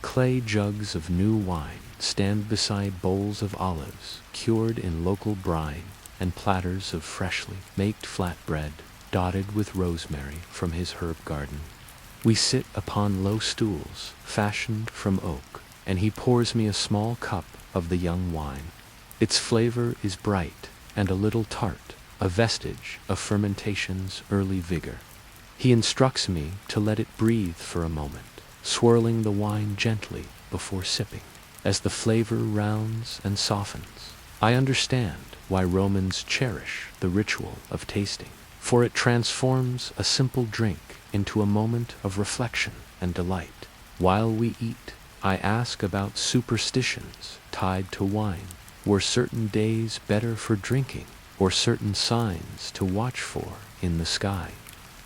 Clay jugs of new wine stand beside bowls of olives cured in local brine and platters of freshly baked flatbread dotted with rosemary from his herb garden. We sit upon low stools fashioned from oak, and he pours me a small cup of the young wine. Its flavor is bright and a little tart, a vestige of fermentation's early vigor. He instructs me to let it breathe for a moment, swirling the wine gently before sipping. As the flavor rounds and softens, I understand why Romans cherish the ritual of tasting, for it transforms a simple drink into a moment of reflection and delight. While we eat, I ask about superstitions tied to wine. Were certain days better for drinking, or certain signs to watch for in the sky?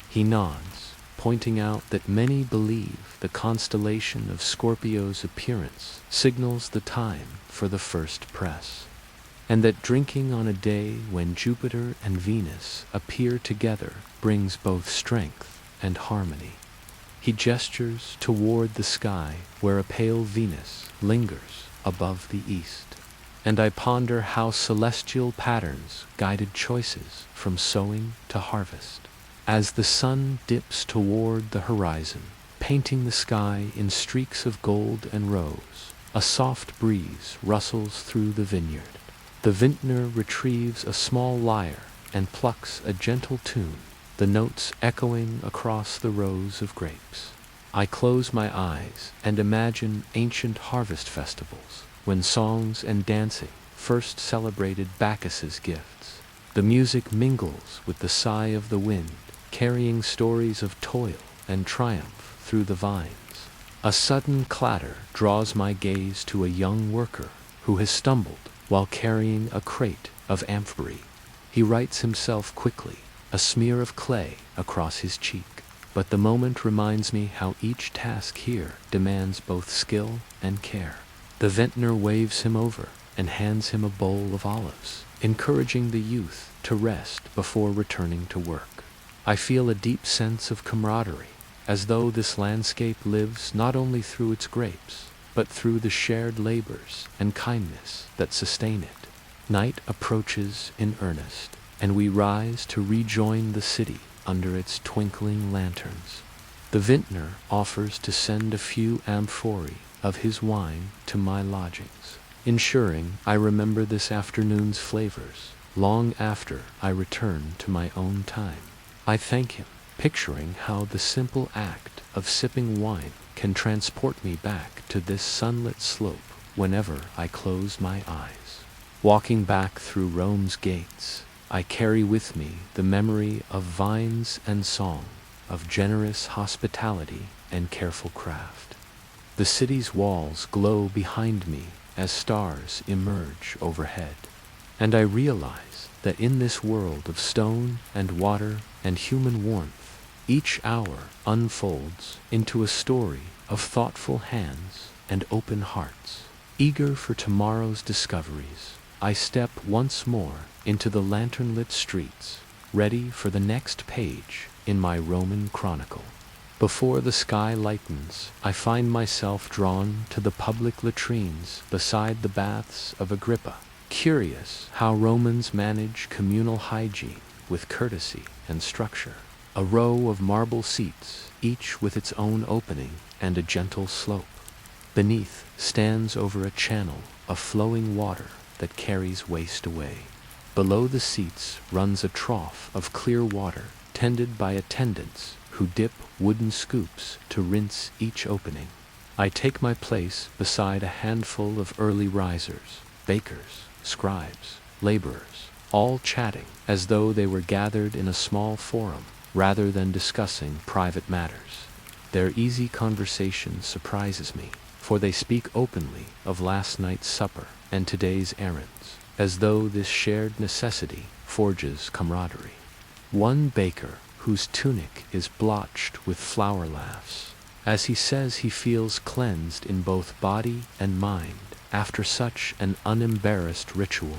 He nods, pointing out that many believe the constellation of Scorpio's appearance signals the time for the first press, and that drinking on a day when Jupiter and Venus appear together brings both strength and harmony. He gestures toward the sky where a pale Venus lingers above the east, and I ponder how celestial patterns guided choices from sowing to harvest. As the sun dips toward the horizon, painting the sky in streaks of gold and rose, a soft breeze rustles through the vineyard. The vintner retrieves a small lyre and plucks a gentle tune, the notes echoing across the rows of grapes. I close my eyes and imagine ancient harvest festivals, when songs and dancing first celebrated Bacchus's gifts. The music mingles with the sigh of the wind, carrying stories of toil and triumph through the vines. A sudden clatter draws my gaze to a young worker who has stumbled while carrying a crate of amphorae. He rights himself quickly, a smear of clay across his cheek. But the moment reminds me how each task here demands both skill and care. The vintner waves him over and hands him a bowl of olives, encouraging the youth to rest before returning to work. I feel a deep sense of camaraderie, as though this landscape lives not only through its grapes, but through the shared labors and kindness that sustain it. Night approaches in earnest, and we rise to rejoin the city under its twinkling lanterns. The vintner offers to send a few amphorae of his wine to my lodgings, ensuring I remember this afternoon's flavors long after I return to my own time. I thank him, picturing how the simple act of sipping wine can transport me back to this sunlit slope whenever I close my eyes. Walking back through Rome's gates, I carry with me the memory of vines and song, of generous hospitality and careful craft. The city's walls glow behind me as stars emerge overhead, and I realize that in this world of stone and water and human warmth, each hour unfolds into a story of thoughtful hands and open hearts. Eager for tomorrow's discoveries, I step once more into the lantern-lit streets, ready for the next page in my Roman chronicle. Before the sky lightens, I find myself drawn to the public latrines beside the baths of Agrippa, curious how Romans manage communal hygiene with courtesy and structure. A row of marble seats, each with its own opening and a gentle slope. Beneath stands over a channel of flowing water that carries waste away. Below the seats runs a trough of clear water, tended by attendants who dip wooden scoops to rinse each opening. I take my place beside a handful of early risers, bakers, scribes, laborers, all chatting as though they were gathered in a small forum rather than discussing private matters. Their easy conversation surprises me, for they speak openly of last night's supper and today's errands, as though this shared necessity forges camaraderie. One baker, whose tunic is blotched with flour, laughs, as he says he feels cleansed in both body and mind after such an unembarrassed ritual.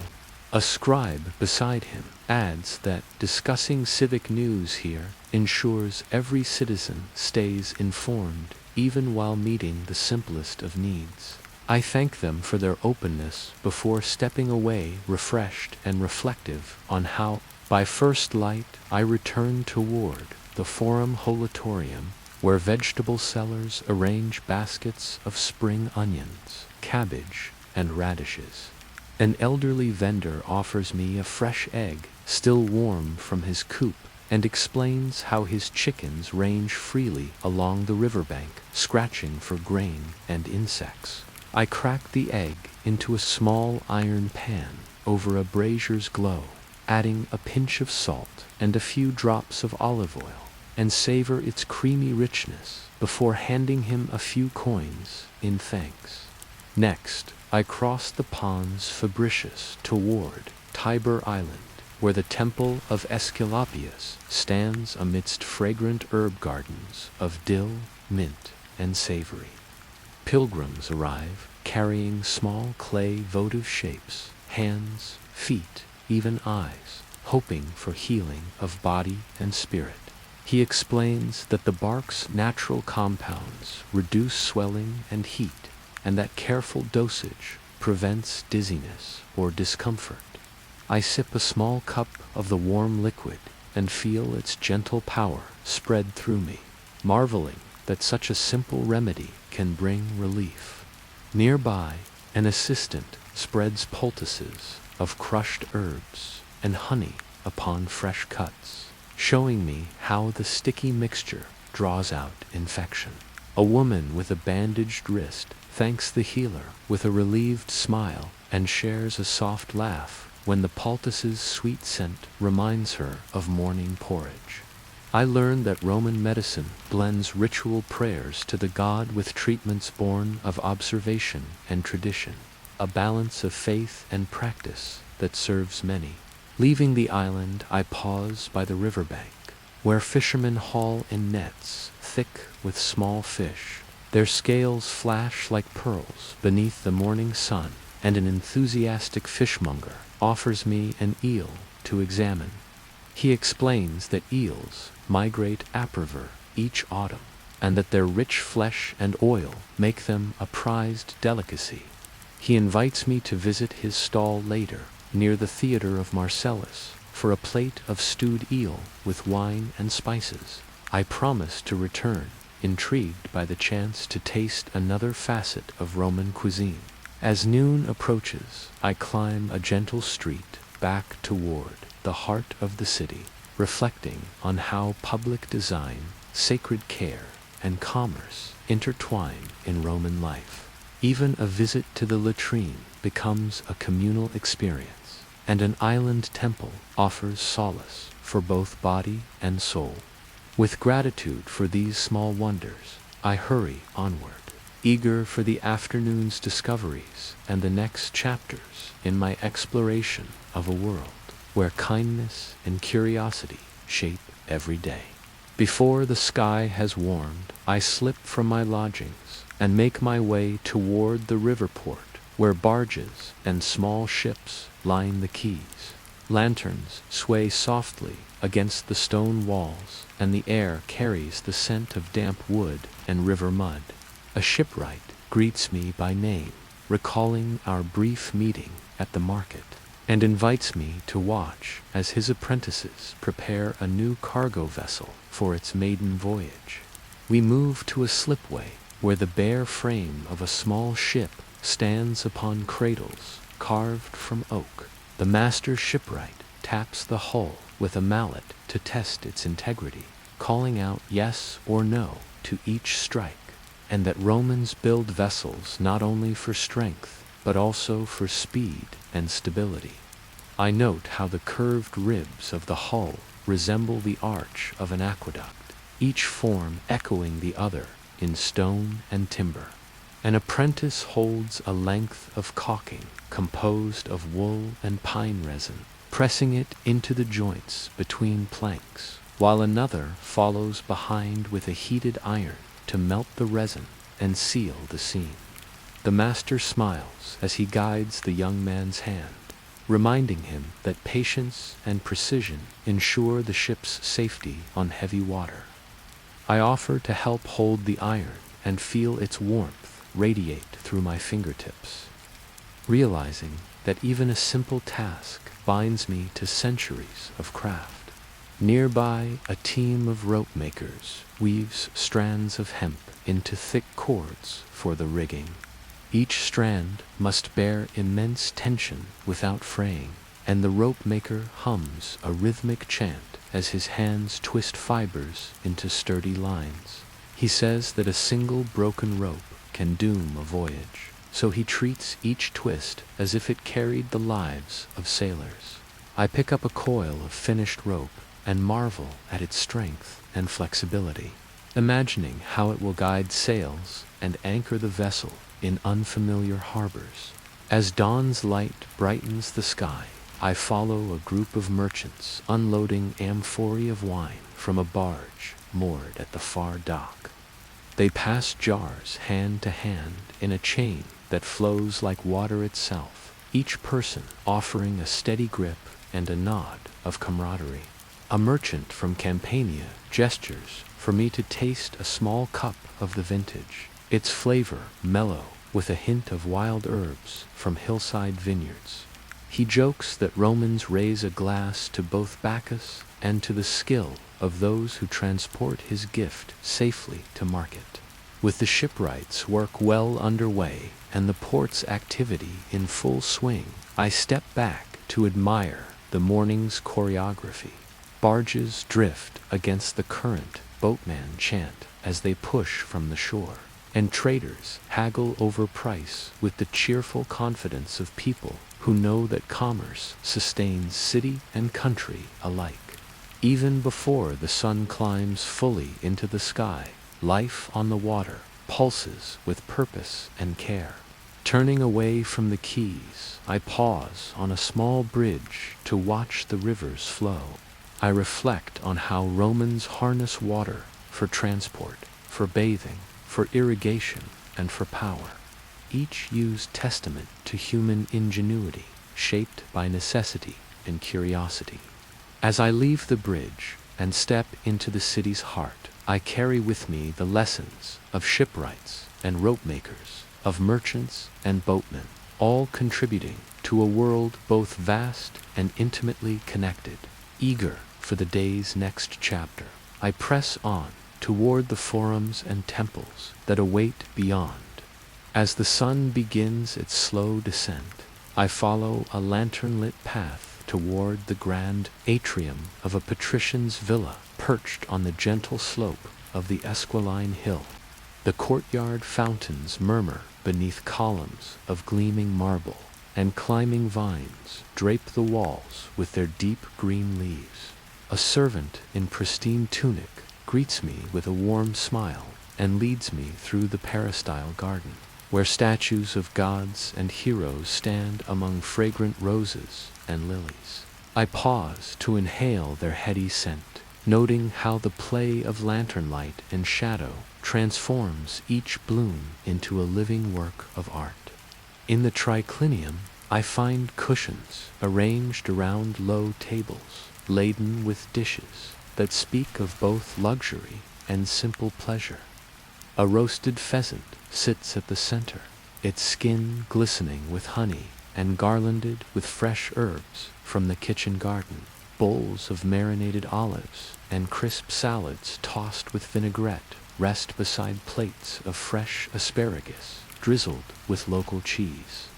A scribe beside him adds that discussing civic news here ensures every citizen stays informed even while meeting the simplest of needs. I thank them for their openness before stepping away refreshed and reflective on how, by first light, I return toward the Forum Holatorium, where vegetable sellers arrange baskets of spring onions, cabbage, and radishes. An elderly vendor offers me a fresh egg, still warm from his coop, and explains how his chickens range freely along the riverbank, scratching for grain and insects. I crack the egg into a small iron pan over a brazier's glow, adding a pinch of salt and a few drops of olive oil, and savor its creamy richness before handing him a few coins in thanks. Next, I cross the Pons Fabricius toward Tiber Island, where the temple of Aesculapius stands amidst fragrant herb gardens of dill, mint, and savory. Pilgrims arrive, carrying small clay votive shapes, hands, feet, even eyes, hoping for healing of body and spirit. He explains that the bark's natural compounds reduce swelling and heat, and that careful dosage prevents dizziness or discomfort. I sip a small cup of the warm liquid and feel its gentle power spread through me, marveling that such a simple remedy can bring relief. Nearby, an assistant spreads poultices of crushed herbs and honey upon fresh cuts, showing me how the sticky mixture draws out infection. A woman with a bandaged wrist thanks the healer with a relieved smile and shares a soft laugh when the poultice's sweet scent reminds her of morning porridge. I learned that Roman medicine blends ritual prayers to the god with treatments born of observation and tradition, a balance of faith and practice that serves many. Leaving the island, I pause by the riverbank, where fishermen haul in nets thick with small fish. Their scales flash like pearls beneath the morning sun, and an enthusiastic fishmonger offers me an eel to examine. He explains that eels migrate upriver each autumn, and that their rich flesh and oil make them a prized delicacy. He invites me to visit his stall later, near the theater of Marcellus, for a plate of stewed eel with wine and spices. I promise to return, intrigued by the chance to taste another facet of Roman cuisine. As noon approaches, I climb a gentle street back toward the heart of the city, reflecting on how public design, sacred care, and commerce intertwine in Roman life. Even a visit to the latrine becomes a communal experience, and an island temple offers solace for both body and soul. With gratitude for these small wonders, I hurry onward, eager for the afternoon's discoveries and the next chapters in my exploration of a world where kindness and curiosity shape every day. Before the sky has warmed, I slip from my lodgings and make my way toward the river port, where barges and small ships line the quays. Lanterns sway softly against the stone walls, and the air carries the scent of damp wood and river mud. A shipwright greets me by name, recalling our brief meeting at the market, and invites me to watch as his apprentices prepare a new cargo vessel for its maiden voyage. We move to a slipway where the bare frame of a small ship stands upon cradles carved from oak. The master shipwright taps the hull with a mallet to test its integrity, calling out yes or no to each strike, and that Romans build vessels not only for strength, but also for speed and stability. I note how the curved ribs of the hull resemble the arch of an aqueduct, each form echoing the other in stone and timber. An apprentice holds a length of caulking composed of wool and pine resin, pressing it into the joints between planks, while another follows behind with a heated iron to melt the resin and seal the seam. The master smiles as he guides the young man's hand, reminding him that patience and precision ensure the ship's safety on heavy water. I offer to help hold the iron and feel its warmth radiate through my fingertips, realizing that even a simple task binds me to centuries of craft. Nearby, a team of rope makers weaves strands of hemp into thick cords for the rigging. Each strand must bear immense tension without fraying, and the rope maker hums a rhythmic chant as his hands twist fibers into sturdy lines. He says that a single broken rope can doom a voyage, so he treats each twist as if it carried the lives of sailors. I pick up a coil of finished rope and marvel at its strength and flexibility, imagining how it will guide sails and anchor the vessel in unfamiliar harbors. As dawn's light brightens the sky, I follow a group of merchants unloading amphorae of wine from a barge moored at the far dock. They pass jars hand to hand in a chain that flows like water itself, each person offering a steady grip and a nod of camaraderie. A merchant from Campania gestures for me to taste a small cup of the vintage, its flavor mellow with a hint of wild herbs from hillside vineyards. He jokes that Romans raise a glass to both Bacchus and to the skill of those who transport his gift safely to market. With the shipwright's work well underway and the port's activity in full swing, I step back to admire the morning's choreography. Barges drift against the current, boatmen chant, as they push from the shore, and traders haggle over price with the cheerful confidence of people who know that commerce sustains city and country alike. Even before the sun climbs fully into the sky, life on the water pulses with purpose and care. Turning away from the quays, I pause on a small bridge to watch the rivers flow. I reflect on how Romans harness water for transport, for bathing, for irrigation, and for power. Each used testament to human ingenuity, shaped by necessity and curiosity. As I leave the bridge and step into the city's heart, I carry with me the lessons of shipwrights and rope makers, of merchants and boatmen, all contributing to a world both vast and intimately connected. Eager for the day's next chapter, I press on toward the forums and temples that await beyond. As the sun begins its slow descent, I follow a lantern-lit path toward the grand atrium of a patrician's villa perched on the gentle slope of the Esquiline Hill. The courtyard fountains murmur beneath columns of gleaming marble, and climbing vines drape the walls with their deep green leaves. A servant in pristine tunic greets me with a warm smile and leads me through the peristyle garden, where statues of gods and heroes stand among fragrant roses and lilies. I pause to inhale their heady scent, noting how the play of lantern light and shadow transforms each bloom into a living work of art. In the triclinium, I find cushions arranged around low tables, laden with dishes that speak of both luxury and simple pleasure. A roasted pheasant sits at the center, its skin glistening with honey and garlanded with fresh herbs from the kitchen garden. Bowls of marinated olives and crisp salads tossed with vinaigrette rest beside plates of fresh asparagus drizzled with local cheese.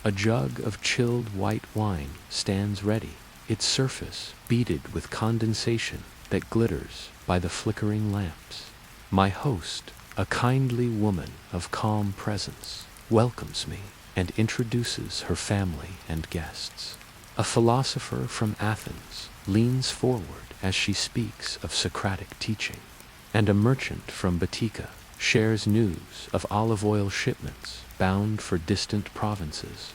A jug of chilled white wine stands ready, its surface beaded with condensation that glitters by the flickering lamps. My host, a kindly woman of calm presence, welcomes me and introduces her family and guests. A philosopher from Athens leans forward as she speaks of Socratic teaching, and a merchant from Baetica shares news of olive oil shipments bound for distant provinces.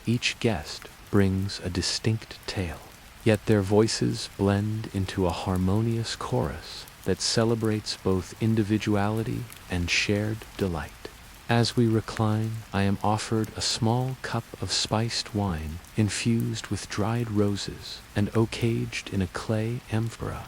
Each guest brings a distinct tale, yet their voices blend into a harmonious chorus that celebrates both individuality and shared delight. As we recline, I am offered a small cup of spiced wine infused with dried roses and oak-aged in a clay amphora.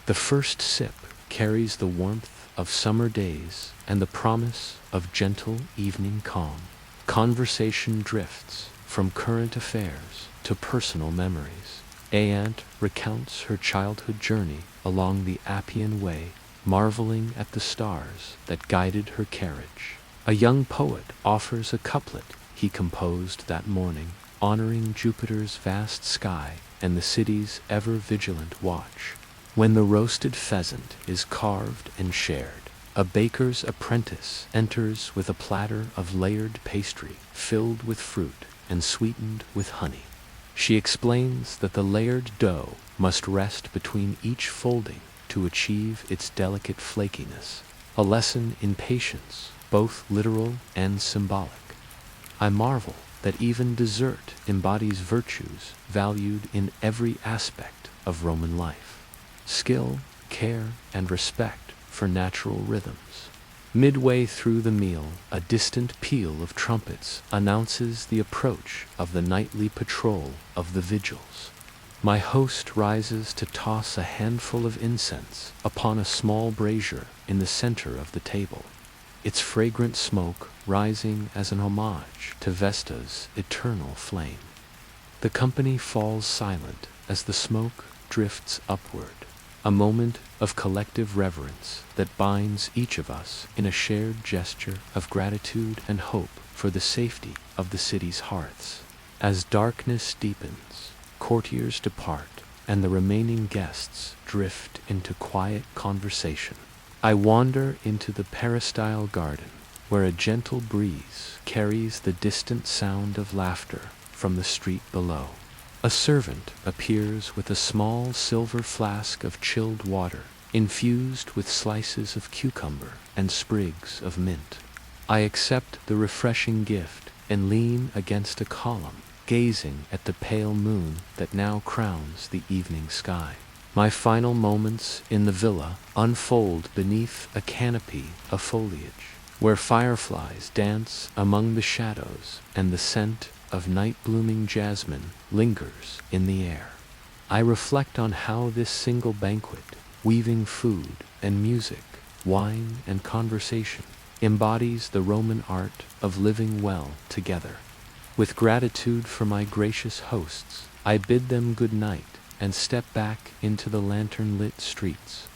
The first sip carries the warmth of summer days and the promise of gentle evening calm. Conversation drifts from current affairs to personal memories. A aunt recounts her childhood journey along the Appian Way, marveling at the stars that guided her carriage. A young poet offers a couplet he composed that morning, honoring Jupiter's vast sky and the city's ever-vigilant watch. When the roasted pheasant is carved and shared, a baker's apprentice enters with a platter of layered pastry filled with fruit and sweetened with honey. She explains that the layered dough must rest between each folding to achieve its delicate flakiness, a lesson in patience, both literal and symbolic. I marvel that even dessert embodies virtues valued in every aspect of Roman life: skill, care, and respect for natural rhythms. Midway through the meal, a distant peal of trumpets announces the approach of the nightly patrol of the vigils. My host rises to toss a handful of incense upon a small brazier in the center of the table, its fragrant smoke rising as an homage to Vesta's eternal flame. The company falls silent as the smoke drifts upward, a moment of collective reverence that binds each of us in a shared gesture of gratitude and hope for the safety of the city's hearths. As darkness deepens, courtiers depart, and the remaining guests drift into quiet conversation. I wander into the peristyle garden, where a gentle breeze carries the distant sound of laughter from the street below. A servant appears with a small silver flask of chilled water, infused with slices of cucumber and sprigs of mint. I accept the refreshing gift and lean against a column, gazing at the pale moon that now crowns the evening sky. My final moments in the villa unfold beneath a canopy of foliage, where fireflies dance among the shadows and the scent of night-blooming jasmine lingers in the air. I reflect on how this single banquet, weaving food and music, wine and conversation, embodies the Roman art of living well together. With gratitude for my gracious hosts, I bid them good night and step back into the lantern-lit streets,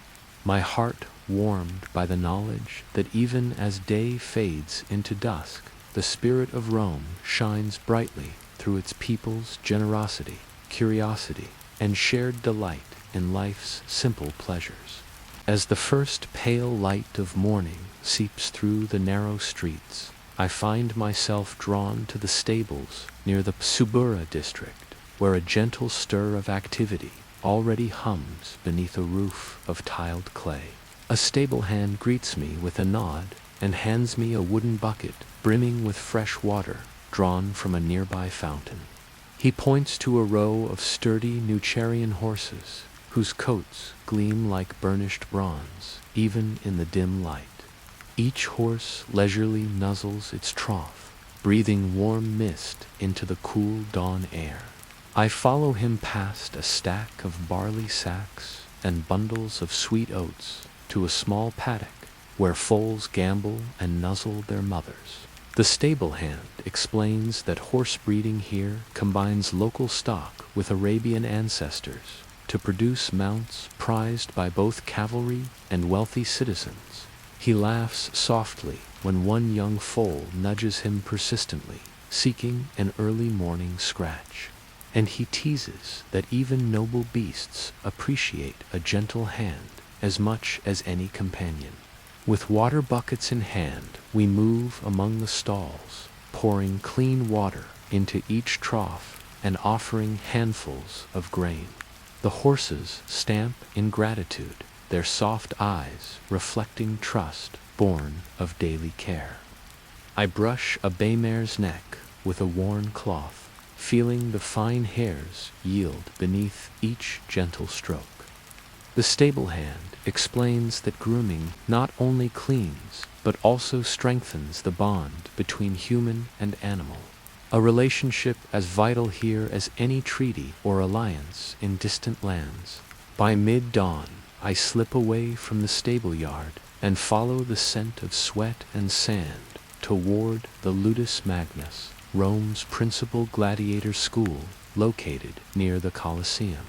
my heart warmed by the knowledge that even as day fades into dusk, the spirit of Rome shines brightly through its people's generosity, curiosity, and shared delight in life's simple pleasures. As the first pale light of morning seeps through the narrow streets, I find myself drawn to the stables near the Subura district, where a gentle stir of activity already hums beneath a roof of tiled clay. A stable hand greets me with a nod and hands me a wooden bucket brimming with fresh water drawn from a nearby fountain. He points to a row of sturdy Nucharian horses, whose coats gleam like burnished bronze, even in the dim light. Each horse leisurely nuzzles its trough, breathing warm mist into the cool dawn air. I follow him past a stack of barley sacks and bundles of sweet oats to a small paddock where foals gambol and nuzzle their mothers. The stable hand explains that horse breeding here combines local stock with Arabian ancestors to produce mounts prized by both cavalry and wealthy citizens. He laughs softly when one young foal nudges him persistently, seeking an early morning scratch. And he teases that even noble beasts appreciate a gentle hand as much as any companion. With water buckets in hand, we move among the stalls, pouring clean water into each trough and offering handfuls of grain. The horses stamp in gratitude, their soft eyes reflecting trust born of daily care. I brush a bay mare's neck with a worn cloth, feeling the fine hairs yield beneath each gentle stroke. The stable hand explains that grooming not only cleans, but also strengthens the bond between human and animal, a relationship as vital here as any treaty or alliance in distant lands. By mid-dawn, I slip away from the stable yard and follow the scent of sweat and sand toward the Ludus Magnus, Rome's principal gladiator school located near the Colosseum.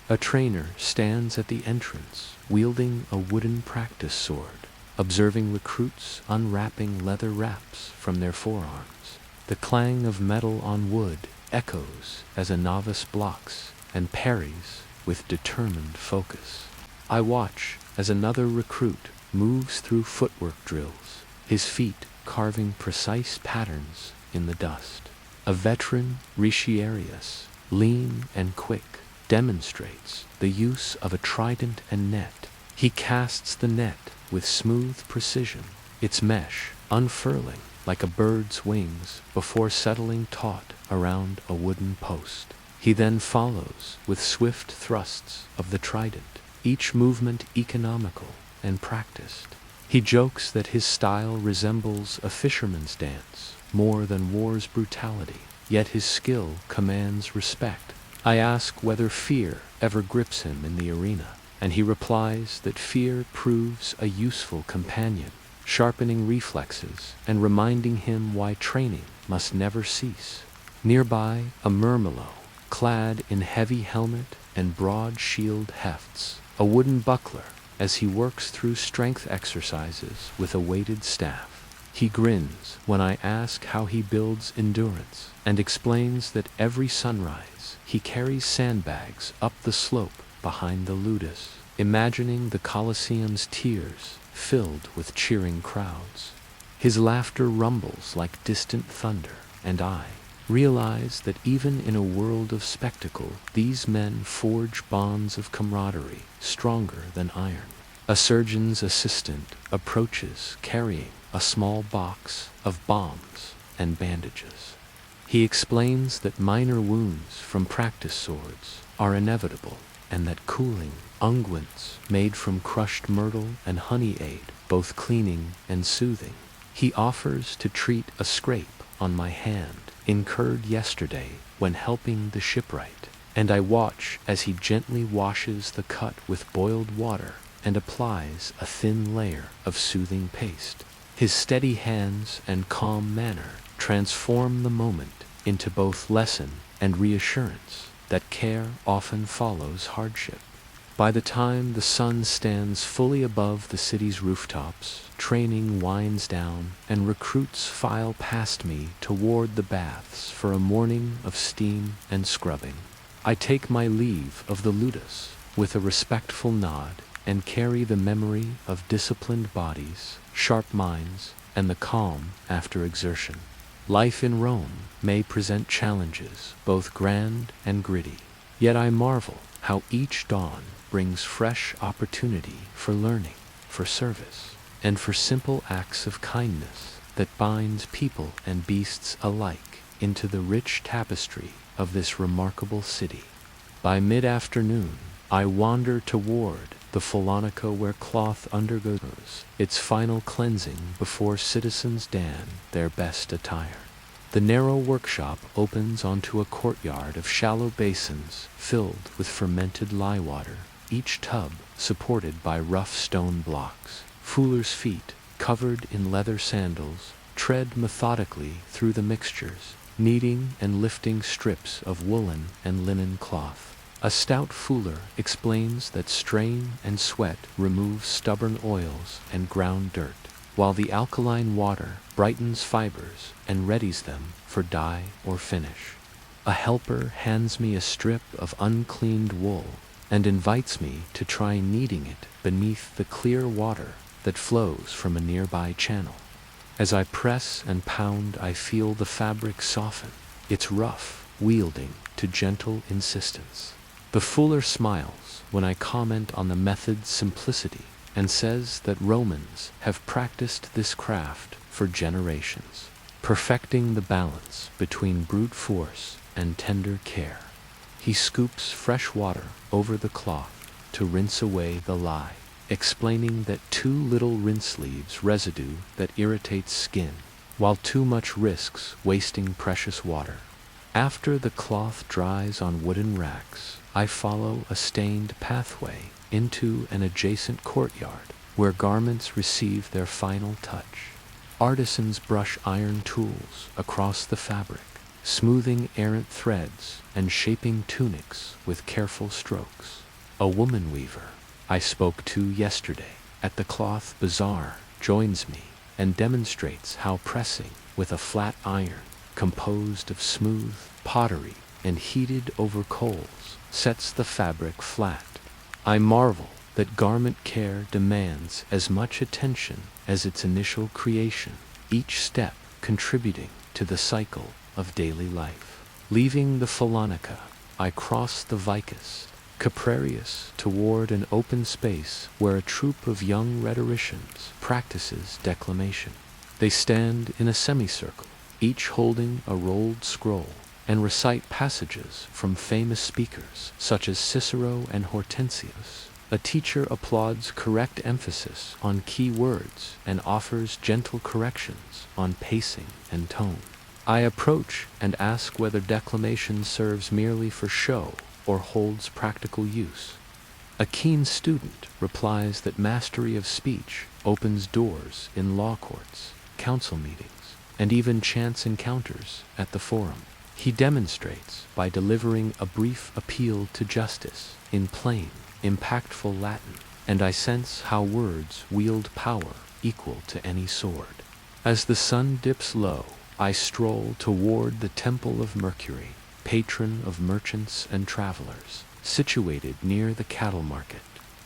A trainer stands at the entrance, wielding a wooden practice sword, observing recruits unwrapping leather wraps from their forearms. The clang of metal on wood echoes as a novice blocks and parries with determined focus. I watch as another recruit moves through footwork drills, his feet carving precise patterns in the dust. A veteran Retiarius, lean and quick, demonstrates the use of a trident and net. He casts the net with smooth precision, its mesh unfurling like a bird's wings before settling taut around a wooden post. He then follows with swift thrusts of the trident, each movement economical and practiced. He jokes that his style resembles a fisherman's dance more than war's brutality, yet his skill commands respect. I ask whether fear ever grips him in the arena, and he replies that fear proves a useful companion, sharpening reflexes and reminding him why training must never cease. Nearby, a murmillo, clad in heavy helmet and broad shield hefts a wooden buckler as he works through strength exercises with a weighted staff. He grins when I ask how he builds endurance and explains that every sunrise he carries sandbags up the slope behind the ludus, imagining the Colosseum's tiers filled with cheering crowds. His laughter rumbles like distant thunder, and I realize that even in a world of spectacle, these men forge bonds of camaraderie stronger than iron. A surgeon's assistant approaches carrying a small box of bombs and bandages. He explains that minor wounds from practice swords are inevitable, and that cooling unguents made from crushed myrtle and honey aid both cleaning and soothing. He offers to treat a scrape on my hand incurred yesterday when helping the shipwright, and I watch as he gently washes the cut with boiled water and applies a thin layer of soothing paste. His steady hands and calm manner transform the moment into both lesson and reassurance that care often follows hardship. By the time the sun stands fully above the city's rooftops, training winds down and recruits file past me toward the baths for a morning of steam and scrubbing. I take my leave of the ludus with a respectful nod and carry the memory of disciplined bodies, sharp minds, and the calm after exertion. Life in Rome may present challenges, both grand and gritty, yet I marvel how each dawn brings fresh opportunity for learning, for service, and for simple acts of kindness that binds people and beasts alike into the rich tapestry of this remarkable city. By mid-afternoon, I wander toward the Folonica where cloth undergoes its final cleansing before citizens don their best attire. The narrow workshop opens onto a courtyard of shallow basins filled with fermented lye water, each tub supported by rough stone blocks. Fullers' feet, covered in leather sandals, tread methodically through the mixtures, kneading and lifting strips of woolen and linen cloth. A stout fuller explains that strain and sweat remove stubborn oils and ground dirt, while the alkaline water brightens fibers and readies them for dye or finish. A helper hands me a strip of uncleaned wool and invites me to try kneading it beneath the clear water that flows from a nearby channel. As I press and pound, I feel the fabric soften, its rough wielding to gentle insistence. The fuller smiles when I comment on the method's simplicity and says that Romans have practiced this craft for generations, perfecting the balance between brute force and tender care. He scoops fresh water over the cloth to rinse away the lye, explaining that too little rinse leaves residue that irritates skin, while too much risks wasting precious water. After the cloth dries on wooden racks, I follow a stained pathway into an adjacent courtyard where garments receive their final touch. Artisans brush iron tools across the fabric, smoothing errant threads and shaping tunics with careful strokes. A woman weaver I spoke to yesterday at the cloth bazaar joins me and demonstrates how pressing with a flat iron composed of smooth pottery and heated over coals sets the fabric flat. I marvel that garment care demands as much attention as its initial creation, each step contributing to the cycle of daily life. Leaving the Folonica, I cross the Vicus Caprarius toward an open space where a troop of young rhetoricians practices declamation. They stand in a semicircle, each holding a rolled scroll, and recite passages from famous speakers such as Cicero and Hortensius. A teacher applauds correct emphasis on key words and offers gentle corrections on pacing and tone. I approach and ask whether declamation serves merely for show or holds practical use. A keen student replies that mastery of speech opens doors in law courts, council meetings, and even chance encounters at the forum. He demonstrates by delivering a brief appeal to justice in plain, impactful Latin, and I sense how words wield power equal to any sword. As the sun dips low, I stroll toward the Temple of Mercury, patron of merchants and travelers, situated near the cattle market.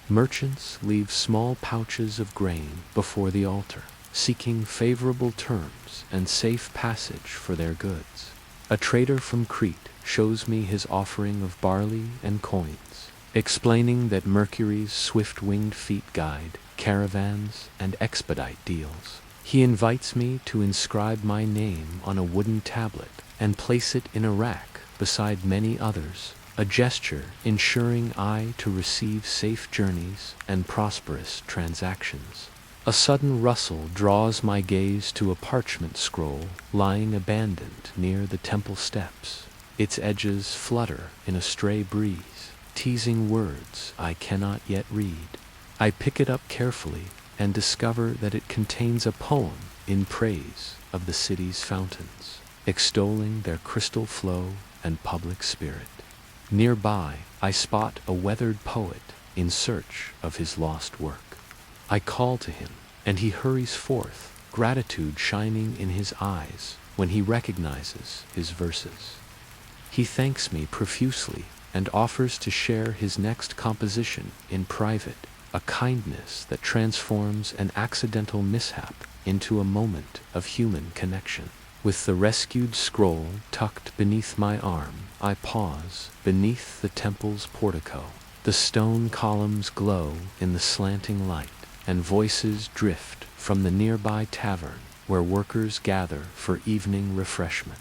Merchants leave small pouches of grain before the altar, seeking favorable terms and safe passage for their goods. A trader from Crete shows me his offering of barley and coins, explaining that Mercury's swift-winged feet guide caravans and expedite deals. He invites me to inscribe my name on a wooden tablet and place it in a rack beside many others, a gesture ensuring I to receive safe journeys and prosperous transactions. A sudden rustle draws my gaze to a parchment scroll lying abandoned near the temple steps. Its edges flutter in a stray breeze, teasing words I cannot yet read. I pick it up carefully and discover that it contains a poem in praise of the city's fountains, extolling their crystal flow and public spirit. Nearby, I spot a weathered poet in search of his lost work. I call to him, and he hurries forth, gratitude shining in his eyes when he recognizes his verses. He thanks me profusely and offers to share his next composition in private, a kindness that transforms an accidental mishap into a moment of human connection. With the rescued scroll tucked beneath my arm, I pause beneath the temple's portico. The stone columns glow in the slanting light, and voices drift from the nearby tavern where workers gather for evening refreshment.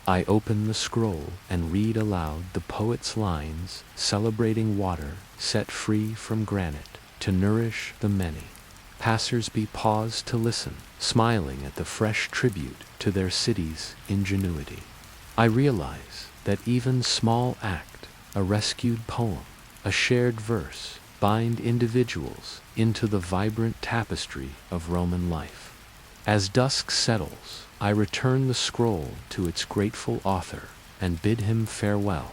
I open the scroll and read aloud the poet's lines celebrating water set free from granite to nourish the many. Passers-by pause to listen, smiling at the fresh tribute to their city's ingenuity. I realize that even small act, a rescued poem, a shared verse, bind individuals into the vibrant tapestry of Roman life. As dusk settles, I return the scroll to its grateful author and bid him farewell.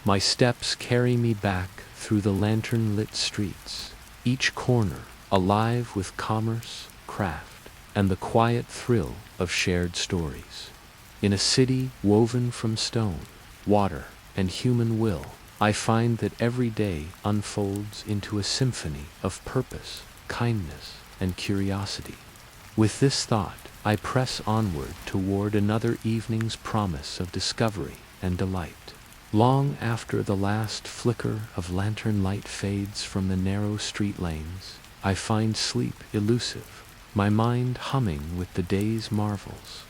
My steps carry me back through the lantern-lit streets, each corner alive with commerce, craft, and the quiet thrill of shared stories. In a city woven from stone, water, and human will, I find that every day unfolds into a symphony of purpose, kindness, and curiosity. With this thought, I press onward toward another evening's promise of discovery and delight. Long after the last flicker of lantern light fades from the narrow street lanes, I find sleep elusive, my mind humming with the day's marvels.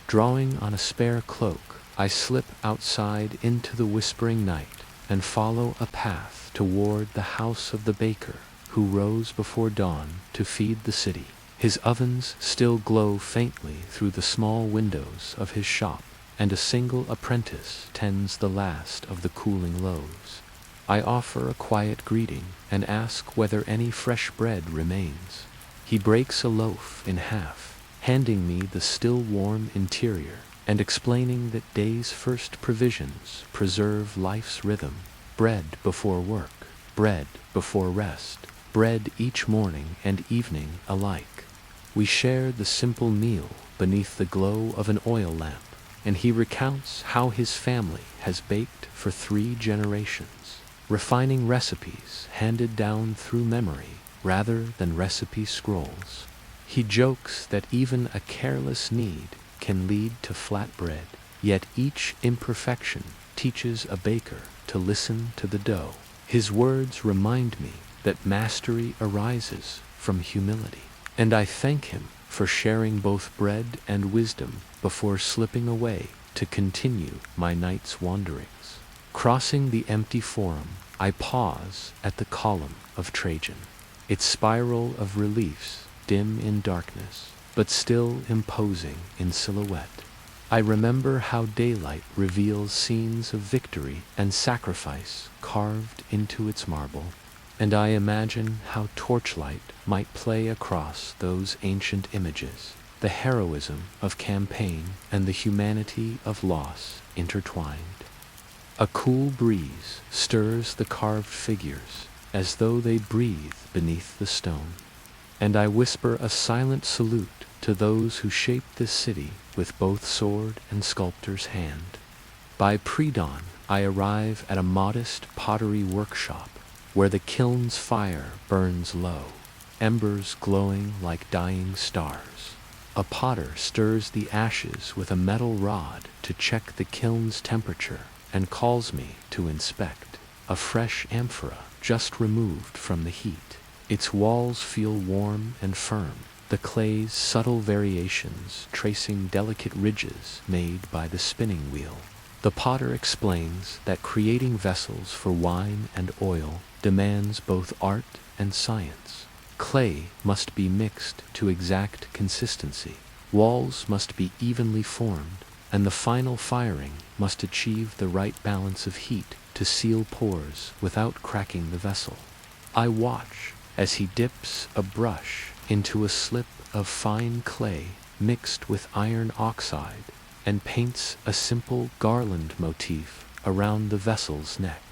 Drawing on a spare cloak, I slip outside into the whispering night and follow a path toward the house of the baker who rose before dawn to feed the city. His ovens still glow faintly through the small windows of his shop, and a single apprentice tends the last of the cooling loaves. I offer a quiet greeting and ask whether any fresh bread remains. He breaks a loaf in half, handing me the still warm interior and explaining that day's first provisions preserve life's rhythm. Bread before work, bread before rest, bread each morning and evening alike. We share the simple meal beneath the glow of an oil lamp, and he recounts how his family has baked for 3 generations, refining recipes handed down through memory rather than recipe scrolls. He jokes that even a careless knead can lead to flatbread, yet each imperfection teaches a baker to listen to the dough. His words remind me that mastery arises from humility, and I thank him for sharing both bread and wisdom before slipping away to continue my night's wanderings. Crossing the empty forum, I pause at the column of Trajan, its spiral of reliefs dim in darkness, but still imposing in silhouette. I remember how daylight reveals scenes of victory and sacrifice carved into its marble, and I imagine how torchlight might play across those ancient images, the heroism of campaign and the humanity of loss intertwined. A cool breeze stirs the carved figures as though they breathe beneath the stone, and I whisper a silent salute to those who shaped this city with both sword and sculptor's hand. By pre-dawn, I arrive at a modest pottery workshop, where the kiln's fire burns low, embers glowing like dying stars. A potter stirs the ashes with a metal rod to check the kiln's temperature and calls me to inspect a fresh amphora just removed from the heat. Its walls feel warm and firm, the clay's subtle variations tracing delicate ridges made by the spinning wheel. The potter explains that creating vessels for wine and oil demands both art and science. Clay must be mixed to exact consistency, walls must be evenly formed, and the final firing must achieve the right balance of heat to seal pores without cracking the vessel. I watch as he dips a brush into a slip of fine clay mixed with iron oxide and paints a simple garland motif around the vessel's neck.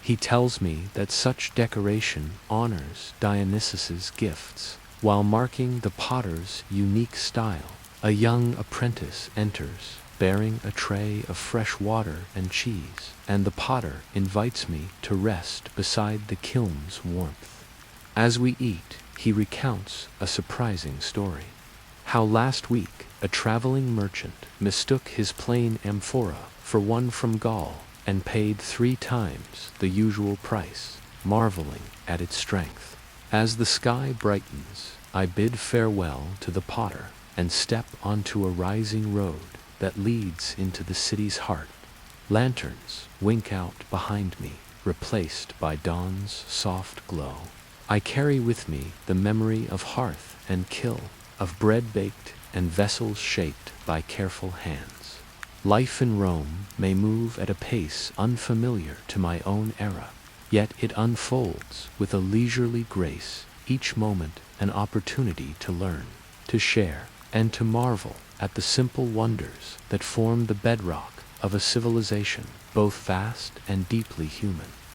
He tells me that such decoration honors Dionysus's gifts, while marking the potter's unique style. A young apprentice enters, bearing a tray of fresh water and cheese, and the potter invites me to rest beside the kiln's warmth. As we eat, he recounts a surprising story. How last week a traveling merchant mistook his plain amphora for one from Gaul and paid 3 times the usual price, marveling at its strength. As the sky brightens, I bid farewell to the potter and step onto a rising road that leads into the city's heart. Lanterns wink out behind me, replaced by dawn's soft glow. I carry with me the memory of hearth and kill, of bread baked and vessels shaped by careful hands. Life in Rome may move at a pace unfamiliar to my own era, yet it unfolds with a leisurely grace, each moment an opportunity to learn, to share, and to marvel at the simple wonders that form the bedrock of a civilization both vast and deeply human.